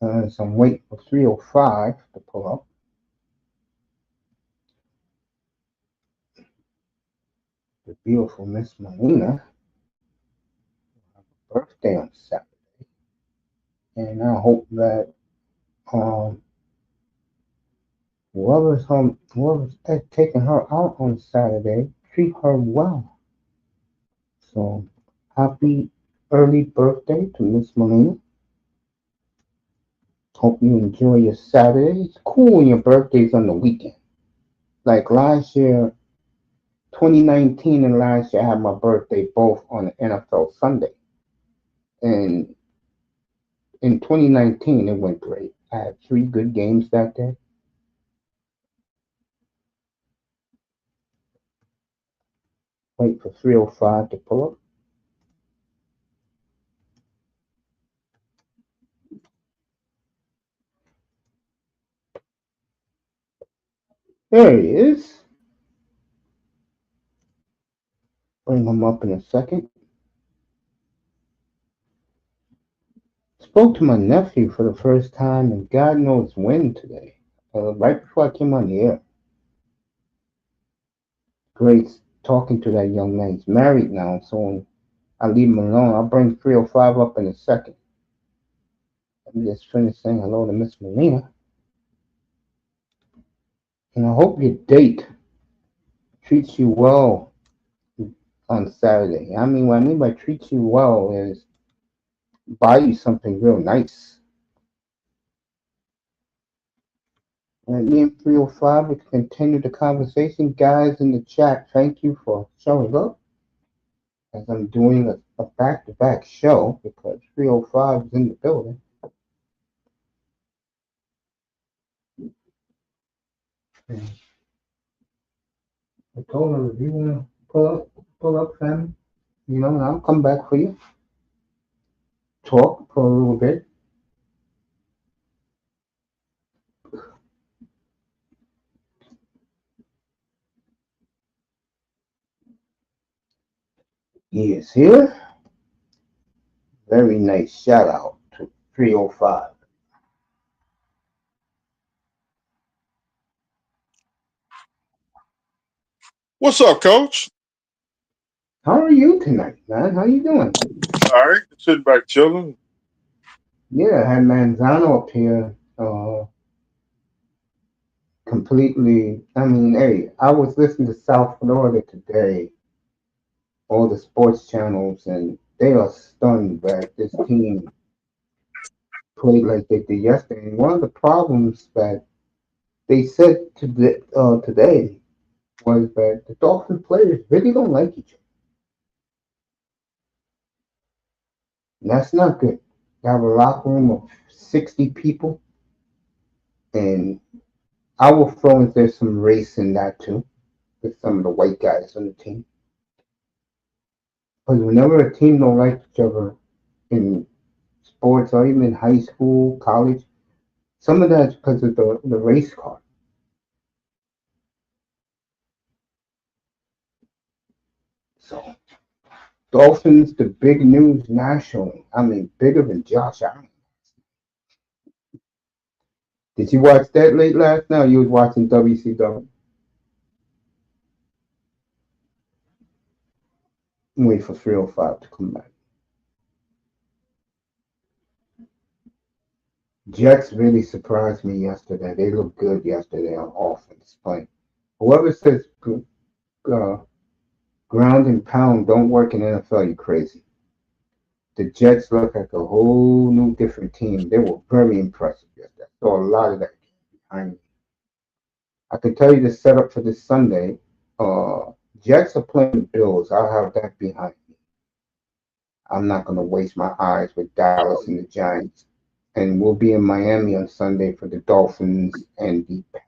So I'm waiting for 305 to pull up. The beautiful Miss Melina birthday on Saturday, and I hope that um whoever's taking her out on Saturday treat her well. So happy early birthday to Miss Melina. Hope you enjoy your Saturday. It's cool when your birthday's on the weekend. Like last year, 2019 and last year, I had my birthday both on the NFL Sunday. And in 2019, it went great. I had three good games that day. Wait for 305 to pull up. There he is. Bring him up in a second. Spoke to my nephew for the first time, and God knows when today. Right before I came on the air. Great talking to that young man. He's married now, so I leave him alone. I'll bring 305 up in a second. Let me just finish saying hello to Miss Melina. And I hope your date treats you well on Saturday. I mean, what I mean by treats you well is buy you something real nice. And me and 305, we can continue the conversation. Guys in the chat, thank you for showing up as I'm doing a back-to-back show because 305 is in the building. And I told her if you want to pull up, family, and I'll come back for you, talk for a little bit. He is here. Very nice shout out to 305. What's up, Coach? How are you tonight, man? How you doing? All right, sitting back chilling. Yeah, I had Manzano up here. Completely. I mean, hey, I was listening to South Florida today, all the sports channels, and they are stunned that this team played like they did yesterday. And one of the problems that they said today was that the Dolphin players really don't like each other. And that's not good. You have a locker room of 60 people, and I will throw in there's some race in that too, with some of the white guys on the team. Because whenever a team don't like each other in sports or even in high school, college, some of that's because of the race card. So Dolphins, the big news nationally. I mean, bigger than Josh Allen. Did you watch that late last night? Or you was watching WCW. Wait for 305 to come back. Jets really surprised me yesterday. They looked good yesterday on offense. But whoever says uh, ground and pound don't work in NFL, you crazy. The Jets look like a whole new different team. They were very impressive yesterday. I saw a lot of that behind me. I can tell you the setup for this Sunday. Jets are playing the Bills. I'll have that behind me. I'm not going to waste my eyes with Dallas and the Giants. And we'll be in Miami on Sunday for the Dolphins and the Pats.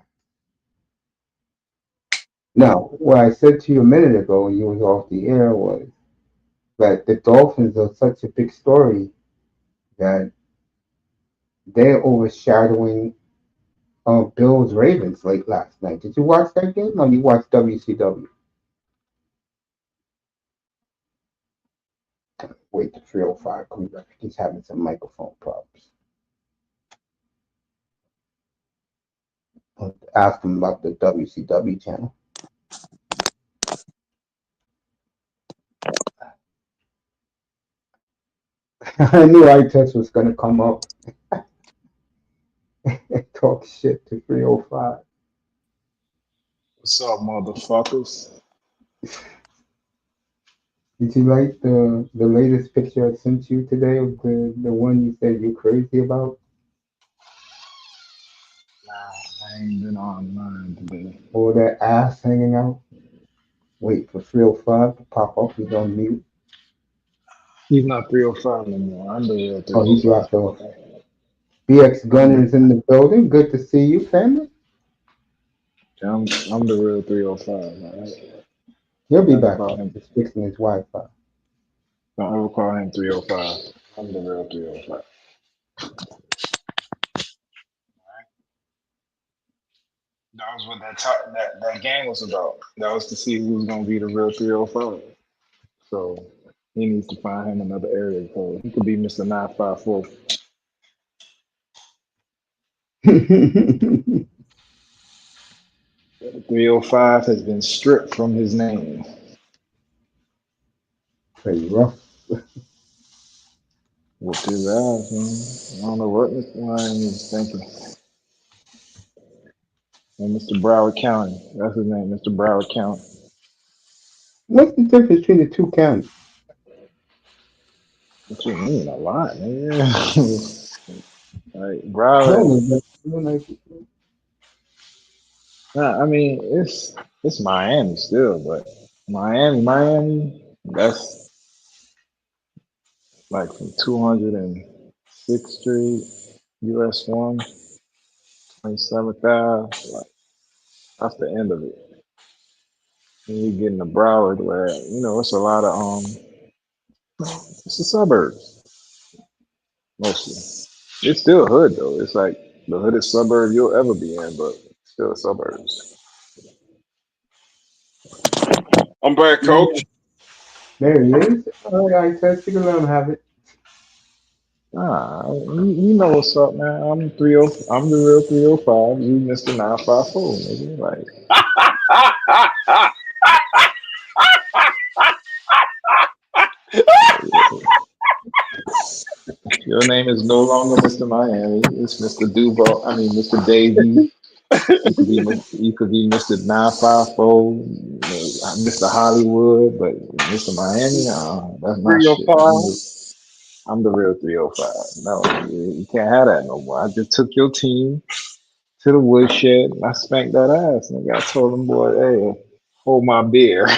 Now, what I said to you a minute ago when you was off the air was that the Dolphins are such a big story that they're overshadowing Bills Ravens late last night. Did you watch that game or you watched WCW? Wait, the 305 comes back. He's having some microphone problems. Ask him about the WCW channel. I knew iTest was gonna come up and talk shit to 305. What's up, motherfuckers? Did you like the latest picture I sent you today of the one you said you crazy about? Nah, I ain't been online today. Or that ass hanging out? Wait for 305 to pop up. He's on mute. He's not 305 anymore. I'm the real Oh, he 305. dropped off. BX Gunner's in the building. Good to see you, family. I'm the real 305. All right? He'll be Don't ever back call up. him. He's fixing his Wi-Fi. Don't ever call him 305. I'm the real 305. That was what that game was about. That was to see who was gonna be the real 305. So he needs to find him another area code. He could be Mr. 954. 305 has been stripped from his name. Pretty rough. Whooped his ass, man. I don't know what Mr. Ryan is thinking. And Mr. Broward County. That's his name, Mr. Broward County. What's the difference between the two counties? What you mean? A lot, man. Like No, Broward. like, Nah, I mean, it's Miami still, but Miami, that's like from 206th Street, US 1, 27th Ave. Like, that's the end of it. And you get into Broward where, it's a lot of it's the suburbs mostly. It's still hood though. It's like the hoodest suburb you'll ever be in, but still suburbs. I'm back, coach. there he is. All right, iTest. You can let him have it. You know what's up, man. I'm the real 305. You Mr. 954, nigga. Like your name is no longer Mr. Miami. It's Mr. Duval. I mean Mr. Davy. You could be Mr. 954, Mr. Hollywood, but Mr. Miami, that's my shit. 305. I'm the real 305. No, you can't have that no more. I just took your team to the woodshed and I spanked that ass. Nigga, I told them, boy, hey, hold my beer. I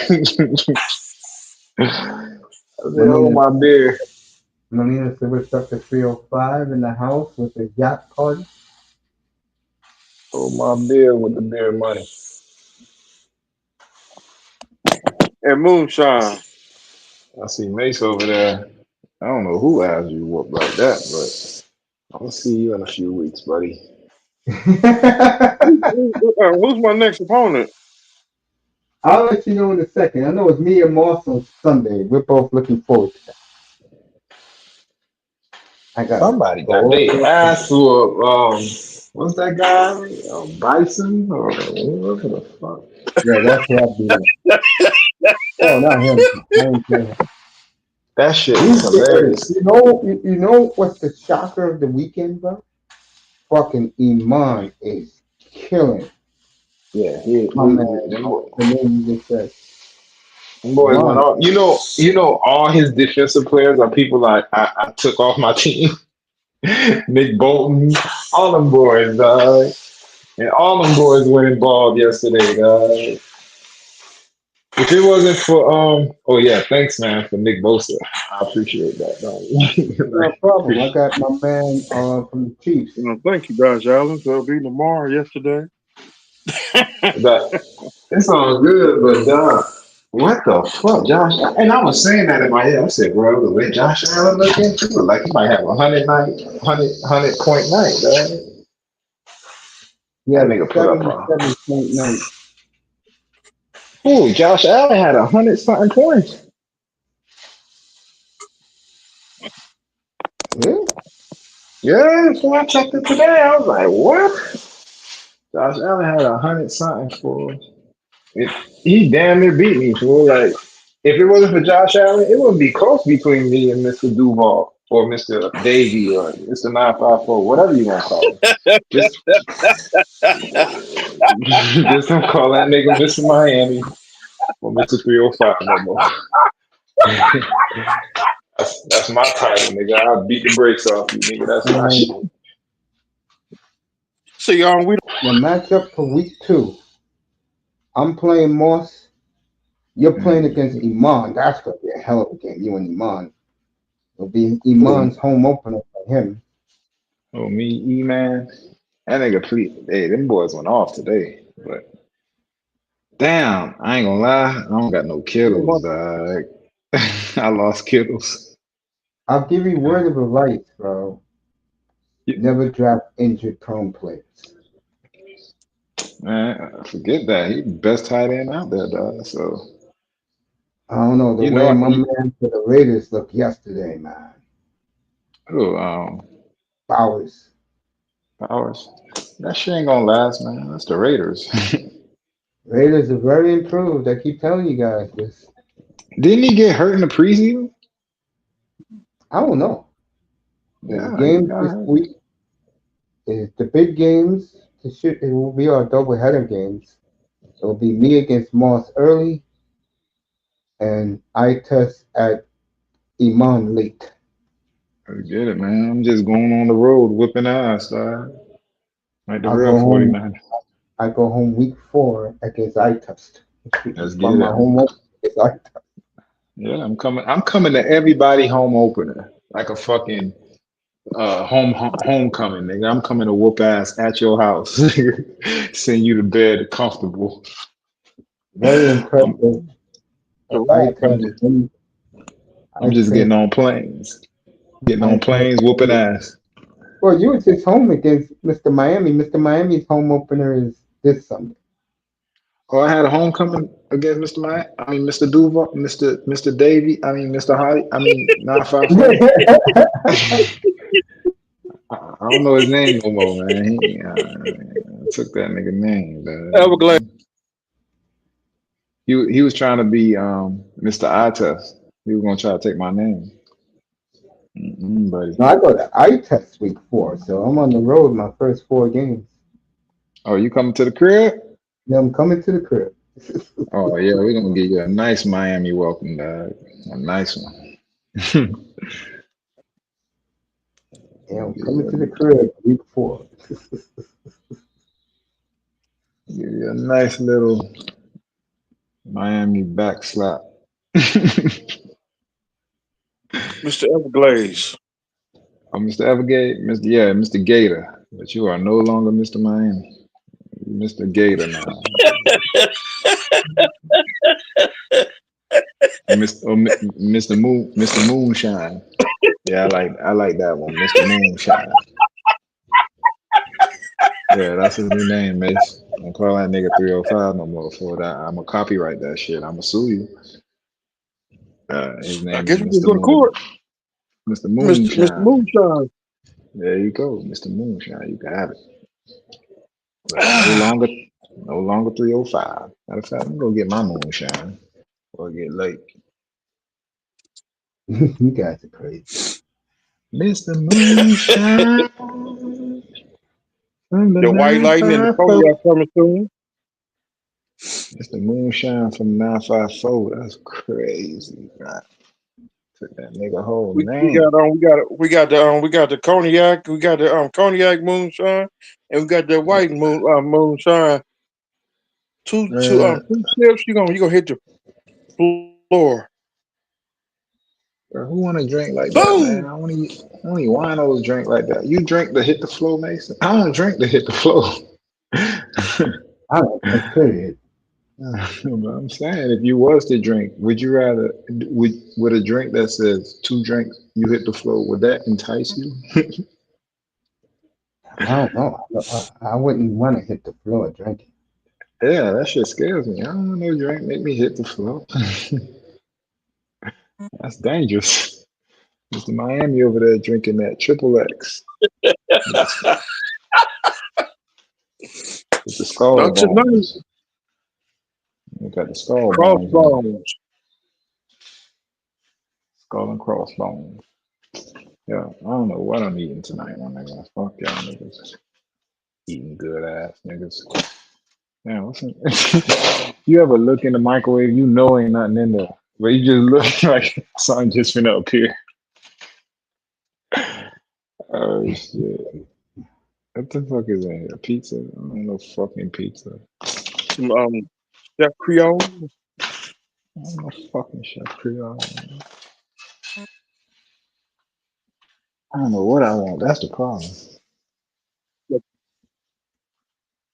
said, hold Melina, my beer. Melina said, what's up to 305 in the house with the yacht party? Hold my beer with the beer money. And Moonshine. I see Mace over there. I don't know who asked you whoop like that, but I'm gonna see you in a few weeks, buddy. Who's my next opponent? I'll let you know in a second. I know it's me and Moss on Sunday. We're both looking forward to that. I got Somebody got all their the ass whooped. What's that guy? Bison or whatever the fuck? yeah, that's who I beat up. Oh, not him. I ain't saying him. That shit was He's there. hilarious. You know what's the shocker of the weekend, bro? Fucking Iman is killing Yeah, my man. them The name you just said. boys went Iman. off. All his defensive players are people like I took off my team. Nick Bolton, all them boys, dog. And all them boys went involved yesterday, dog. If it wasn't for oh yeah, thanks man for Nick Bosa. I appreciate that, dog. No Like, problem. I appreciate got my man from the Chiefs. Thank you, Josh Allen, for beating Lamar yesterday. that. It's all good, but what the fuck, Josh? And I was saying that in my head. I said, bro, the way Josh Allen looking, he look like he might have a 100 point night, dog. He That had a nigga put up a 77-point night. oh, Josh Allen had 100 something points. Yeah? Yeah, so I checked it today. I was like, what? Josh Allen had 100 something for it. He damn near beat me for like. If it wasn't for Josh Allen, it wouldn't be close between me and Mr. Duval or Mr. Davey or Mr. 954, whatever you want to call him. Just, just don't call that nigga Mr. Miami or Mr. 305 no more. That's my title, nigga. I'll beat the brakes off you, nigga. That's my shit. See y'all. We The matchup for week 2. I'm playing Moss. You're playing against Iman. That's gonna be a hell of a game. You and Iman. It'll be Iman's home opener for him. Oh, me, E-Man. That nigga, hey, them boys went off today. But damn, I ain't gonna lie. I don't got no kills, dog. I lost kills. I'll give you word of advice, bro. Never draft injured prone players. Man, forget that. He the best tight end out there, dog. So I don't know the you way know, my man for the Raiders looked yesterday, man. oh, Bowers. Powers. That shit ain't gonna last, man. That's the Raiders. Raiders are very improved. I keep telling you guys this. Didn't he get hurt in the preseason? I don't know. The Yeah, he games got this hurt. week is the big games. It will be our doubleheader games. It will be me against Moss early, and I test at Iman late. I get it, man. I'm just going on the road whipping ass, dog. Like the I'll real go home. 49. I go home week 4 against ight. Let's From get my it. home opener against ight. Yeah, I'm coming to everybody home opener. Like a fucking homecoming, nigga. I'm coming to whoop ass at your house. Send you to bed comfortable. Very I'm, impressive. the I'm just getting on planes. Getting on planes, whooping ass. Well, you were just home against Mr. Miami. Mr. Miami's home opener is this Sunday. Oh, I had a homecoming against Mr. Mike. I mean, Mr. Duval, Mr. Davy. I mean, Mr. Holly. I mean, 954. I don't know his name no more, man. I took that nigga name. Everglades. He was trying to be Mr. iTest. He was gonna try to take my name. Buddy. No, I go to iTest week 4, so I'm on the road my first 4 games. Oh, you coming to the crib? Yeah, I'm coming to the crib. Oh yeah, we're gonna give you a nice Miami welcome, dog. A nice one. Yeah, I'm coming to the crib week 4. Give you a nice little Miami back slap. Mr. Everglades. Oh, Mr. Evergate, Mr. Gator. But you are no longer Mr. Miami. You're Mr. Gator now. Mr. Moonshine. Yeah, I like that one, Mr. Moonshine. Yeah, that's his new name, Mace. Don't call that nigga 305 no more for that. I'ma copyright that shit. I'ma sue you. His I name guess is we can Mr. go to Moon. court. Mr. Mr. Moonshine. Moonshine. There you go, Mr. Moonshine. You can have it. But no longer 305. Matter of fact, I'm gonna get my moonshine or get late. You guys are crazy. Mr. Moonshine. The white lightning and the cognac coming soon. Mr. Moonshine from 954. That's crazy. God. Took that nigga whole We name. got the cognac, we got the cognac moonshine, and we got the white moonshine. Two chips, you gonna hit the floor. Bro, who wanna drink like that, Boom! man? I only winos drink like that. You drink to hit the flow, Mason? I don't drink to hit the flow. I don't know, period. But I'm saying, if you was to drink, would you rather with a drink that says 2 drinks, you hit the floor? Would that entice you? I don't know. I wouldn't want to hit the floor drinking. Yeah, that shit scares me. I don't want no drink make me hit the floor. That's dangerous. Mr. Miami over there drinking that triple X. the skull Not tonight. bones. You got the skull bones in there. Crossbones. Skull and crossbones. Yeah, I don't know what I'm eating tonight, my nigga. Fuck y'all niggas. Eating good ass niggas. Damn, what's in... You ever look in the microwave, you know ain't nothing in there. But you just look like something just finna appear. Oh shit. What the fuck is in here? Pizza? I don't know fucking pizza. Some Chef Creole. I don't know fucking Chef Creole. I don't know what I want. That's the problem.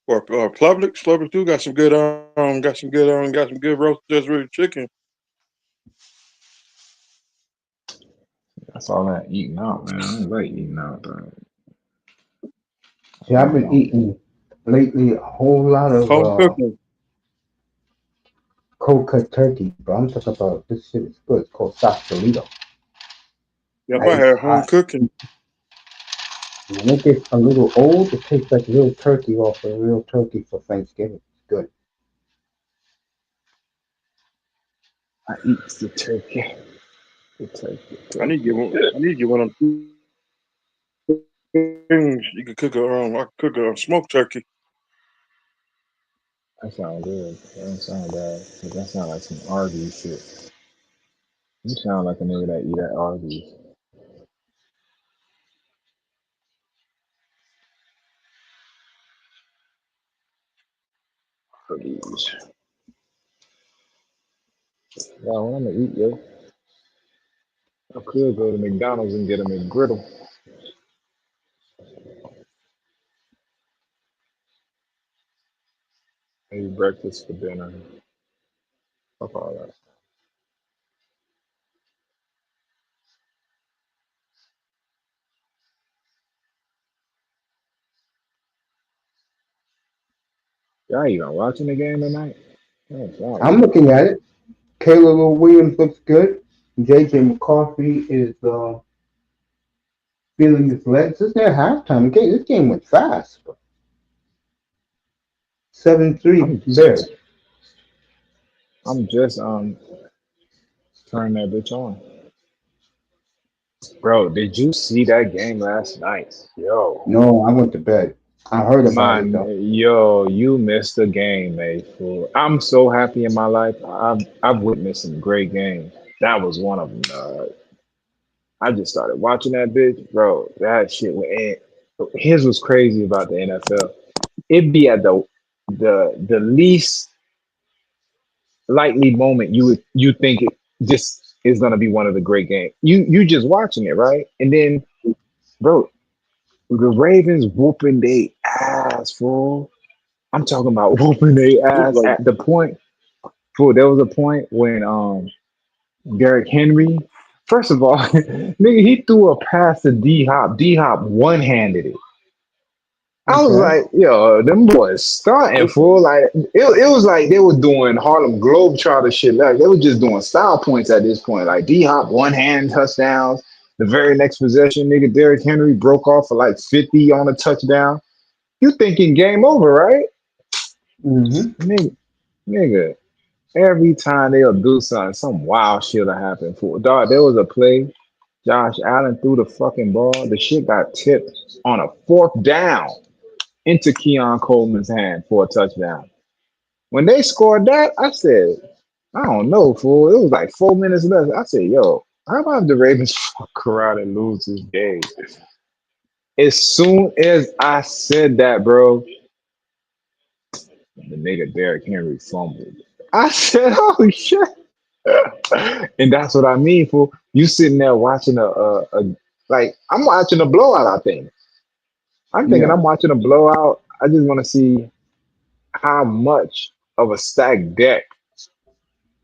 Or Publix. Publix too got some good got some good roasted Israeli chicken. That's all that eating out, man. I don't like eating out, though. See, I've been eating lately a whole lot of Home cooking. cold cut turkey, bro. I'm talking about this shit is good. It's called Sausalito. Yep, I Nice had home hot. cooking. When it gets a little old, it tastes like real turkey off of real turkey for Thanksgiving. It's good. I eat the turkey. The turkey. I need to get one. I need to get one of them things you can cook I can cook a smoked turkey. That sounds good. That don't sound bad. But that sound like some Arby's shit. You sound like a nigga that eat at Arby's. Arby's. Yeah, what I'm gonna eat, yo. I could go to McDonald's and get a McGriddle. Maybe breakfast for dinner. Fuck all that. Y'all even watching the game tonight? That's all I'm right. looking at it. Caleb Williams looks good. JJ McCarthy is feeling his legs. It's their halftime game. This game went fast. 7-3 I'm Bears. I'm just turning that bitch on. Bro, did you see that game last night? Yo. No, I went to bed. I heard about it Man, though. yo, you missed the game, mate. Fool. I'm so happy in my life. I've witnessed some great games. That was one of them. I just started watching that bitch, bro. That shit went in. Here's what's crazy about the NFL. It be at the least likely moment you think this is gonna be one of the great games. You just watching it, right? And then, bro, the Ravens whooping they ass, fool. I'm talking about whooping their It was ass like at the point. Fool, there was a point when Derrick Henry, first of all, nigga, he threw a pass to D Hop. D Hop one handed it. I was Okay. like, yo, them boys starting fool. Like it was like they were doing Harlem Globetrotter shit. Like they were just doing style points at this point. Like D Hop one hand touchdowns. The very next possession, nigga, Derrick Henry broke off for like 50 on a touchdown. You thinking game over, right? Mm-hmm. Nigga, every time they'll do something, some wild shit'll happen. For dog, there was a play. Josh Allen threw the fucking ball. The shit got tipped on a fourth down into Keon Coleman's hand for a touchdown. When they scored that, I said, I don't know, fool. It was like 4 minutes left. I said, yo, how about the Ravens fuck around and lose this game? As soon as I said that, bro, the nigga Derrick Henry fumbled. I said, oh shit. And that's what I mean, fool. You sitting there watching like I'm watching a blowout, I think. I'm thinking Yeah. I'm watching a blowout. I just want to see how much of a stacked deck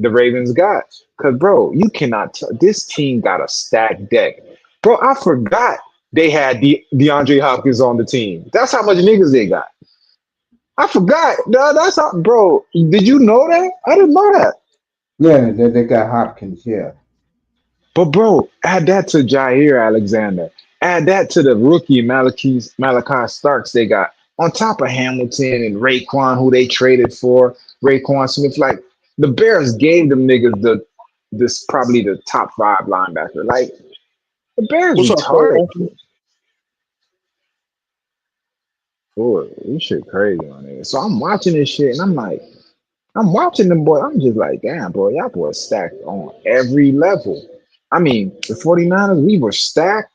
the Ravens got. Cause bro, you cannot this team got a stacked deck. Bro, I forgot they had DeAndre Hopkins on the team. That's how much niggas they got. I forgot. No, that's how bro. Did you know that? I didn't know that. Yeah, they got Hopkins, yeah. But bro, add that to Jair Alexander. Add that to the rookie Malachi Starks they got. on top of Hamilton and Raekwon, who they traded for, Raekwon Smith. Like the Bears gave them niggas this probably the top 5 linebacker. Like the Bears What's up, Cole retarded. Anthony? Boy, this shit crazy on there. So I'm watching this shit and I'm like, I'm watching them boy. I'm just like, damn, boy, y'all boys stacked on every level. I mean, the 49ers, we were stacked,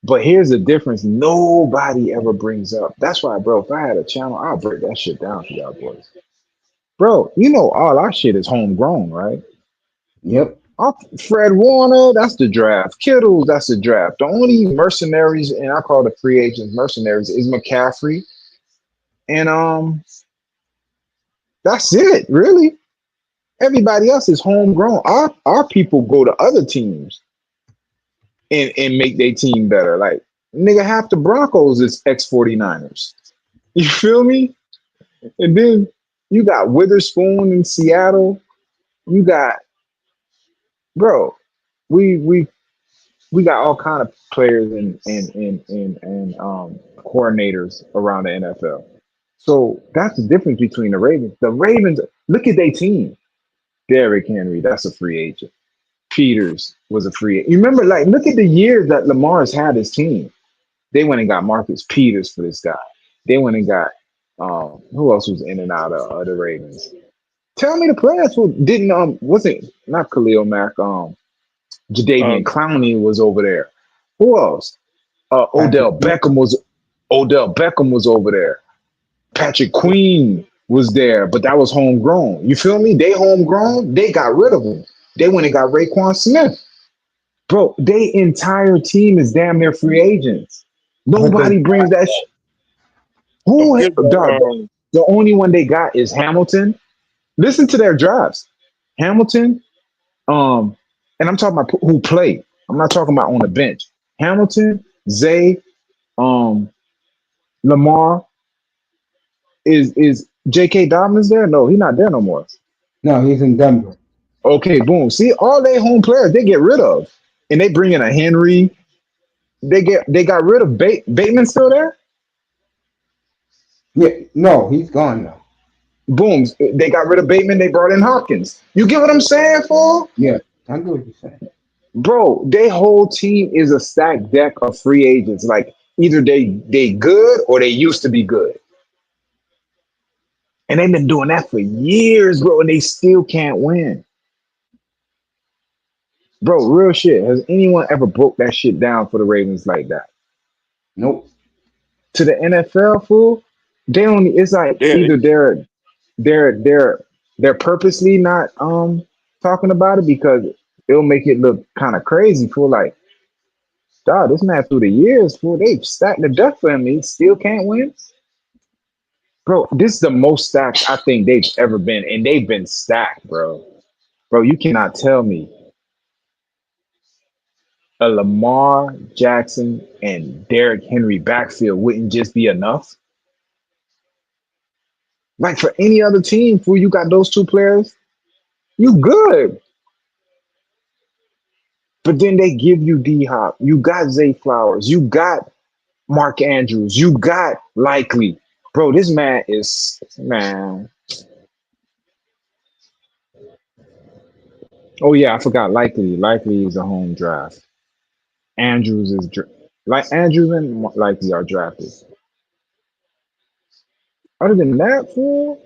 but here's the difference nobody ever brings up. That's why, bro, if I had a channel, I'll break that shit down for y'all boys. Bro, you know all our shit is homegrown, right? Yep. Fred Warner, that's the draft. Kittles, that's the draft. The only mercenaries, and I call the free agents mercenaries, is McCaffrey. And that's it, really. Everybody else is homegrown. Our people go to other teams and make their team better. Like, nigga, half the Broncos is ex 49ers. You feel me? And then you got Witherspoon in Seattle. You got, bro, we we got all kind of players and coordinators around the NFL. So that's the difference between the Ravens. The Ravens, look at their team. Derrick Henry, that's a free agent. Peters was a free agent. You remember, like, look at the years that Lamar's had his team. They went and got Marcus Peters for this guy. They went and got who else was in and out of the Ravens? Tell me the players who didn't wasn't not Khalil Mack, Jadeveon Um, Clowney was over there. Who else? Patrick Queen. Odell Beckham was over there. Patrick Queen was there, but that was homegrown. You feel me? They homegrown. They got rid of him. They went and got Raekwon Smith. Bro, they entire team is damn near free agents. But they Nobody brings that. don't Who? forget about Dog, the only one they got is Hamilton. Listen to their drafts. Hamilton, and I'm talking about who played. I'm not talking about on the bench. Hamilton, Zay, um, Lamar. Is J.K. Dobbins there? No, he's not there no more. no, he's in Denver. Okay, boom. See, all they home players they get rid of, and they bring in a Henry. They got rid of Bateman still there. Yeah, no, he's gone now. Boom. They got rid of Bateman. They brought in Hopkins. You get what I'm saying, fool? Yeah, I get what you're saying. Bro, their whole team is a stacked deck of free agents. Like either they good or they used to be good. And they've been doing that for years, bro, and they still can't win. Bro, real shit. Has anyone ever broke that shit down for the Ravens like that? Nope. To the NFL, fool, they only it's like yeah, either they're they're purposely not talking about it because it'll make it look kind of crazy, fool. Like, dog, this man through the years, fool, they've stacked the deck for him. He still can't win. Bro, this is the most stacked I think they've ever been, and they've been stacked, bro. Bro, you cannot tell me a Lamar Jackson and Derrick Henry backfield wouldn't just be enough. Like for any other team, fool, you got those two players, you good. But then they give you D Hop, you got Zay Flowers, you got Mark Andrews, you got Likely. Bro, this man is man. Oh yeah, I forgot Likely. Likely is a home draft. Andrews is like Andrews and Likely are drafted. Other than that, fool,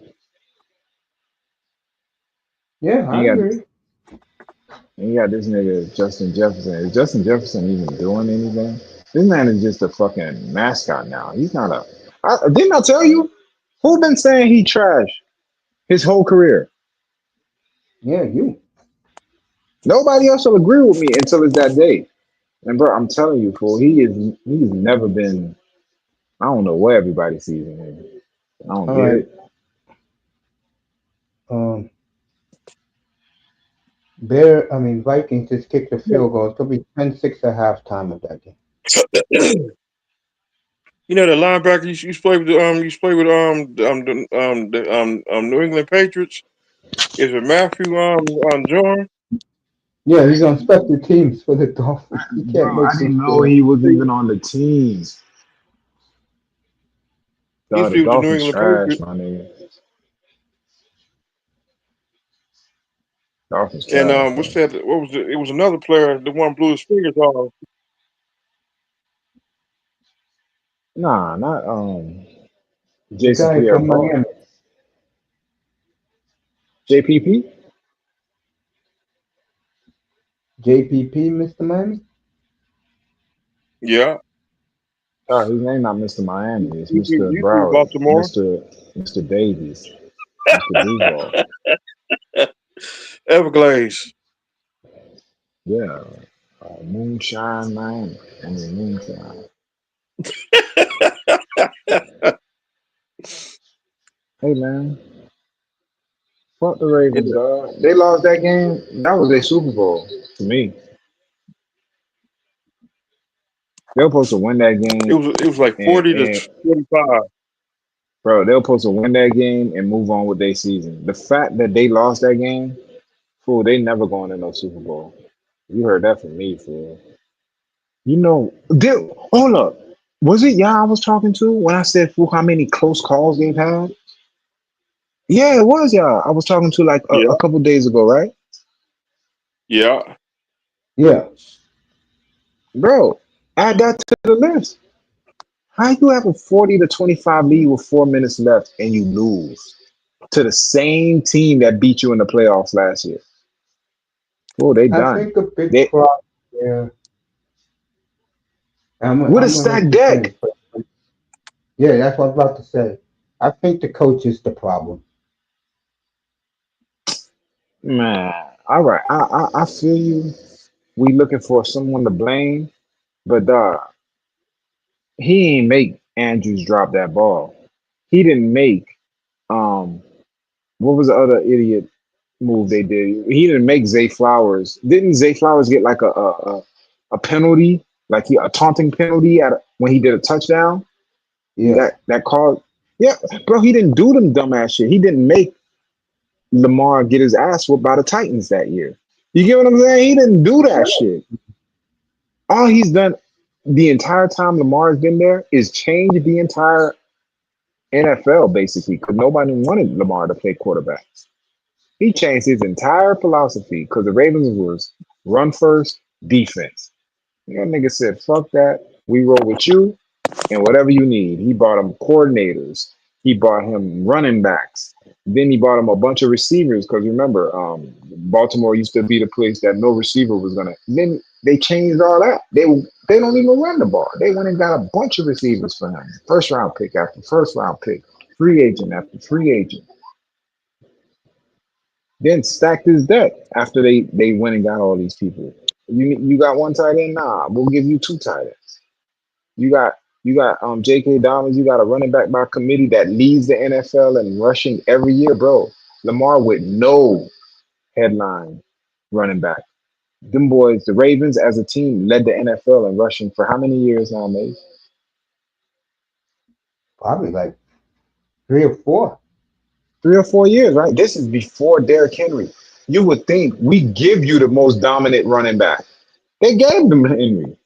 Yeah, I you got agree. you got this nigga Justin Jefferson. Is Justin Jefferson even doing anything? This man is just a fucking mascot now. He's not a. Didn't I tell you? Who been saying he trash his whole career? Yeah, you. Nobody else will agree with me until it's that day. And bro, I'm telling you, fool, he's never been. I don't know what everybody sees in him. I don't All get right. it. Um, Vikings just kicked a field goal. It's gonna be 10-6 at halftime of that game. you know the linebacker you used to play with you used to play with the New England Patriots. Is it Matthew John? Yeah, he's on special teams for the Dolphins. He can't Bro, I make didn't this know shit up. he was even on the team. He used The to be with the New Dolphins England trash, Patriots. my nigga. Dolphins And trash, what's bro. that? What was it? It was another player. The one blew his fingers off. Nah, not The Jason guy Pierre from Paul. Miami, JPP? JPP, Mr. Miami. Yeah, Oh, his name not Mr. Miami. It's Mr. he from Broward. Baltimore. Mr. Davies. Mr. Duval. Everglades. Yeah. Moonshine Miami. I mean Moonshine. Hey man, fuck the It, Ravens, dog. They lost that game. That was a Super Bowl to me. They were supposed to win that it game, was it was like and, 40 to and 45. bro, they were supposed to win that game and move on with their season. The fact that they lost that game, fool, they never going to no Super Bowl. You heard that from me, fool. You know, hold up. Was it y'all I was talking to when I said, fool, how many close calls they've had? Yeah, it was y'all. I was talking to like a Yeah, couple days ago, right? yeah. Yeah, Bro, add that to the list. How you have a 40-25 lead with 4 minutes left and you lose to the same team that beat you in the playoffs last year? Oh, they I done. think a big They problem. Yeah, with a I'm gonna let stacked you finish. deck. But yeah, that's what I'm about to say. I think the coach is the problem. Man, all right. I feel you. We looking for someone to blame, but he ain't make Andrews drop that ball. He didn't make um what was the other idiot move they did? He didn't make Zay Flowers. Didn't Zay Flowers get like a penalty, like a taunting penalty when he did a touchdown? Yeah, That caused, yeah, bro. He didn't do them dumbass shit. He didn't make Lamar get his ass whooped by the Titans that year. You get what I'm saying? He didn't do that shit. All he's done the entire time Lamar's been there is change the entire NFL basically because nobody wanted Lamar to play quarterback. He changed his entire philosophy because the Ravens was run first, defense. That nigga said, fuck that. We roll with you and whatever you need. He bought him coordinators. He bought him running backs. Then he bought him a bunch of receivers because remember, Baltimore used to be the place that no receiver was gonna. Then they changed all that. They don't even run the ball. They went and got a bunch of receivers for him. First round pick after first round pick, free agent after free agent. Then stacked his deck after they went and got all these people. You got one tight end? Nah, we'll give you two tight ends. You got J.K. Dobbins. You got a running back by committee that leads the NFL in rushing every year, bro. Lamar with no headline running back. Them boys, the Ravens as a team led the NFL in rushing for how many years now, mate? probably like 3 or 4. 3 or 4 years, right? This is before Derrick Henry. You would think we give you the most dominant running back. They gave them Henry.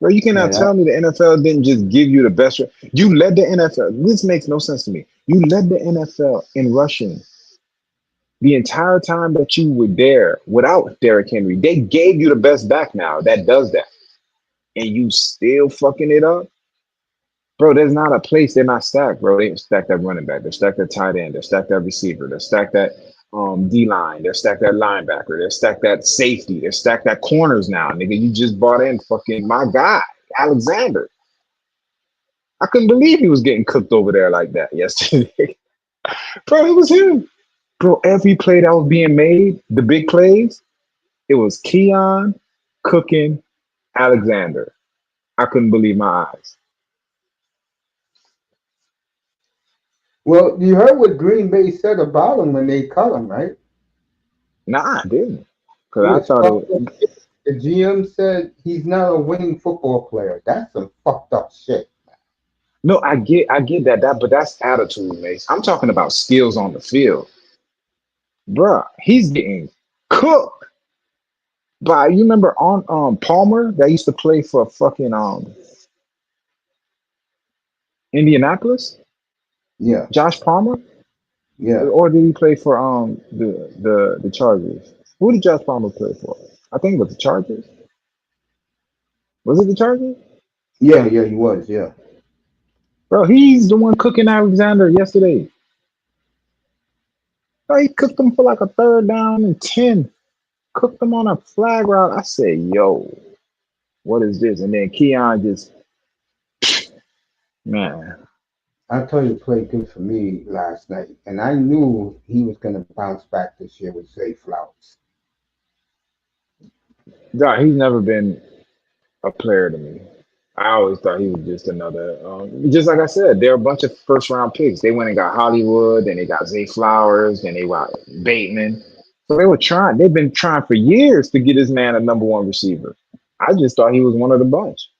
Bro, you Yeah, cannot that tell me the NFL didn't just give you the best. You led the NFL. This makes no sense to me. You led the NFL in rushing the entire time that you were there without Derrick Henry. They gave you the best back now that does that. And you still fucking it up? Bro, there's not a place they're not stacked, bro. They stacked that running back. They're stacked that tight end. They're stacked that receiver. They're stacked that D line. They're stacked that linebacker. They're stacked that safety. They're stacked that corners now. Nigga, you just brought in fucking my guy, Alexander. I couldn't believe he was getting cooked over there like that yesterday. Bro, it was him. Bro, every play that was being made, the big plays, it was Keon cooking Alexander. I couldn't believe my eyes. well, you heard what Green Bay said about him when they cut him, right? Nah, I didn't. Because He I was thought fucked up. it, The GM said he's not a winning football player. That's some fucked up shit. no, I get that, but that's attitude, Mace. I'm talking about skills on the field. Bruh, he's getting cooked by you remember on Palmer that used to play for fucking Indianapolis? Yeah, Josh Palmer? yeah, Or did he play for the Chargers? Who did Josh Palmer play for? I think it was the Chargers. Was it the Chargers? yeah, yeah. He was. Yeah. Bro, he's the one cooking Alexander yesterday. Bro, he cooked him for like a third down and 10. Cooked him on a flag route. I said, yo, what is this? And then Keon just, man. I told you, played good for me last night, and I knew he was going to bounce back this year with Zay Flowers. God, he's never been a player to me. I always thought he was just another. Just like I said, they're a bunch of first round picks. They went and got Hollywood, then they got Zay Flowers, then they got Bateman. So they were trying. They've been trying for years to get this man a number one receiver. I just thought he was one of the bunch,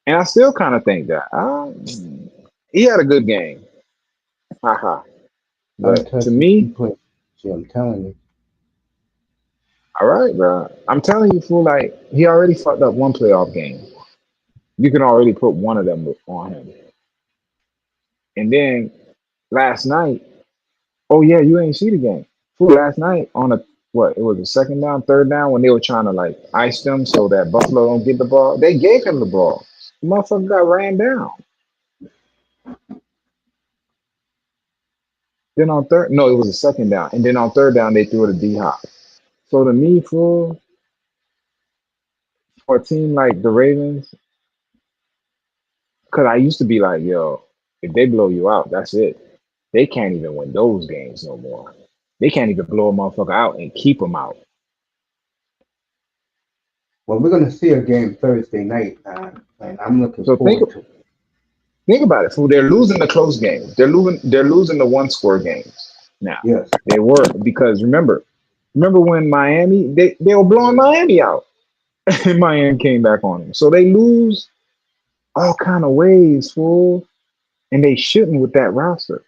and I still kind of think that. He had a good game, haha. I'm But to telling you, he me, played. Shit, I'm telling you. all right, bro. I'm telling you, fool. Like he already fucked up one playoff game. You can already put one of them on him, and then last night. Oh yeah, you ain't see the game. Fool, last night on a what? It was a second down, third down when they were trying to like ice them so that Buffalo don't get the ball. They gave him the ball. The motherfucker got ran down. Then on third, no, it was a second down, and then on third down they threw it to D Hop. So to me, fool, for a team like the Ravens, because I used to be like, yo, if they blow you out, that's it. They can't even win those games no more. They can't even blow a motherfucker out and keep them out. Well, we're going to see a game Thursday night, and I'm looking So forward to it. think about it, fool. They're losing the close games. They're losing the one score games. Now Yes, they were because remember when Miami they were blowing Miami out and Miami came back on them. So they lose all kind of ways, fool. And they shouldn't with that roster.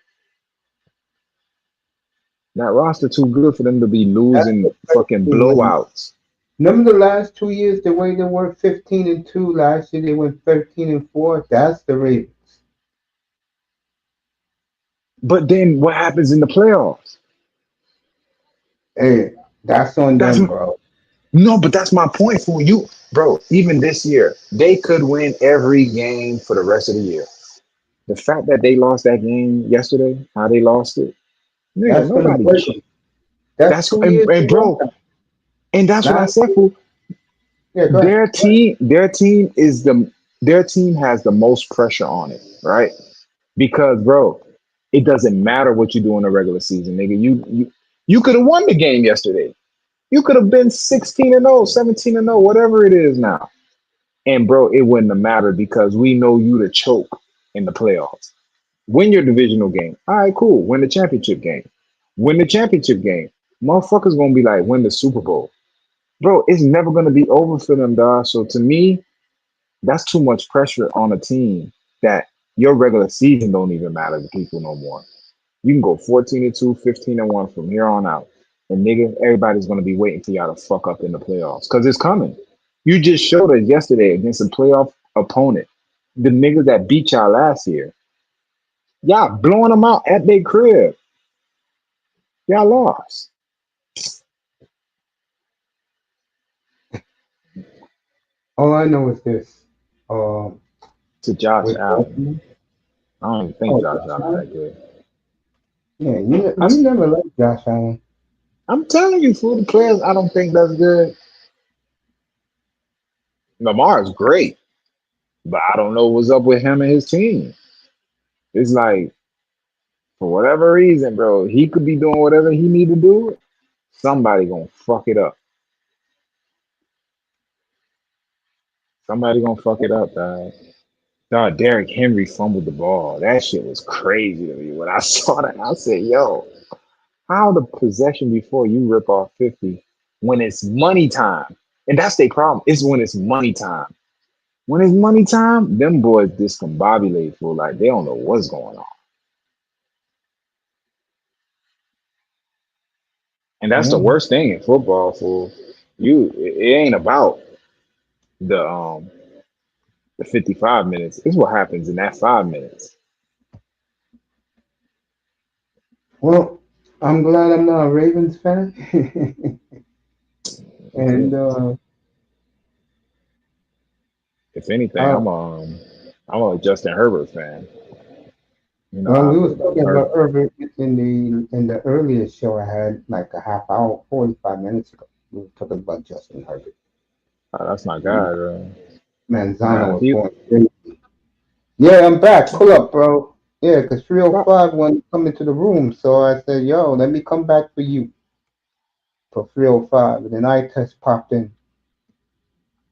That roster too good for them to be that's losing the fucking crazy when. blowouts. Remember the last 2 years, the way they were 15-2. Last year they went 13-4. That's the Ravens. But then what happens in the playoffs? Hey, that's on That's them, bro. no, but that's my point, fool. You, bro. Even this year, they could win every game for the rest of the year. The fact that they lost that game yesterday, how they lost it, nigga, That's gonna nobody. break them. That's That's 2 years and in a row bro, now. and that's what I Last said, year, fool. yeah, go ahead. Their team has the most pressure on it, right? Because bro, it doesn't matter what you do in the regular season, nigga. You could have won the game yesterday. You could have been 16-0, 17-0, whatever it is now. And bro, it wouldn't have mattered because we know you to choke in the playoffs. Win your divisional game. All right, cool. Win the championship game. Win the championship game. Motherfuckers gonna be like, win the Super Bowl. Bro, it's never gonna be over for them, dog. So to me, that's too much pressure on a team that your regular season don't even matter to people no more. You can go 14-2, 15-1 from here on out. And nigga, everybody's gonna be waiting for y'all to fuck up in the playoffs. Cause it's coming. You just showed us yesterday against a playoff opponent. The niggas that beat y'all last year. Y'all blowing them out at their crib. Y'all lost All I know is this. Um, to Josh with Allen. Baltimore. I don't even think Oh, Josh Josh Allen's Allen. that good. Yeah, I never liked Josh Allen. I'm telling you, for the players, I don't think that's good. Lamar is great, but I don't know what's up with him and his team. It's like for whatever reason, bro, he could be doing whatever he need to do. Somebody gonna fuck it up. Somebody gonna fuck it up, dog. Dog, Derrick Henry fumbled the ball. That shit was crazy to me. When I saw that, I said, yo, how the possession before you rip off 50 when it's money time? And that's their problem. It's when it's money time. When it's money time, them boys discombobulate for like they don't know what's going on. And that's the Yeah, worst thing in football, for you. It ain't about the The 55 minutes is what happens in that 5 minutes. Well, I'm glad I'm not a Ravens fan. Yeah. and If anything, uh, I'm a Justin Herbert fan. You know well, how I we feel was about talking about Herbert. Herbert in the earlier show I had like a half hour, 45 minutes ago. We were talking about Justin Herbert. That's my And guy, bro. Manzano Nah, was he. going crazy. Yeah, I'm back. Pull up, bro. Yeah, because Nah. 305 wanted to come into the room. So I said, yo, let me come back for you for 305. And then I test popped in.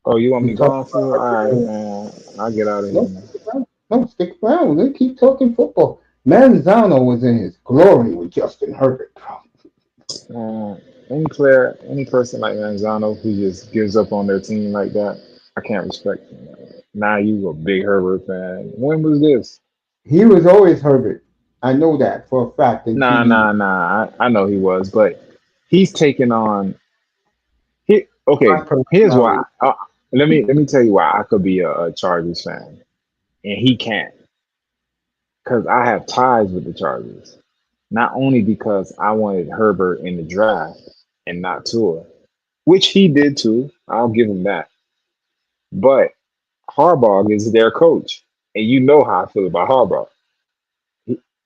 Oh, you want We me talked gone about for? All right, Herbert. man. I'll get out of No, here, man. stick around. No, stick around. We're going to keep talking football. Manzano was in his glory with Justin Herbert, bro. Any person like Manzano who just gives up on their team like that, I can't respect him. Now you a big Herbert fan. When was this? He was always Herbert. I know that for a fact until you. Nah. I know he was, but he's taken on. My Okay, here's why. personality. Let me tell you why I could be a Chargers fan and he can't, because I have ties with the Chargers. Not only because I wanted Herbert in the draft and not Tua, which he did too. I'll give him that. But Harbaugh is their coach, and you know how I feel about Harbaugh.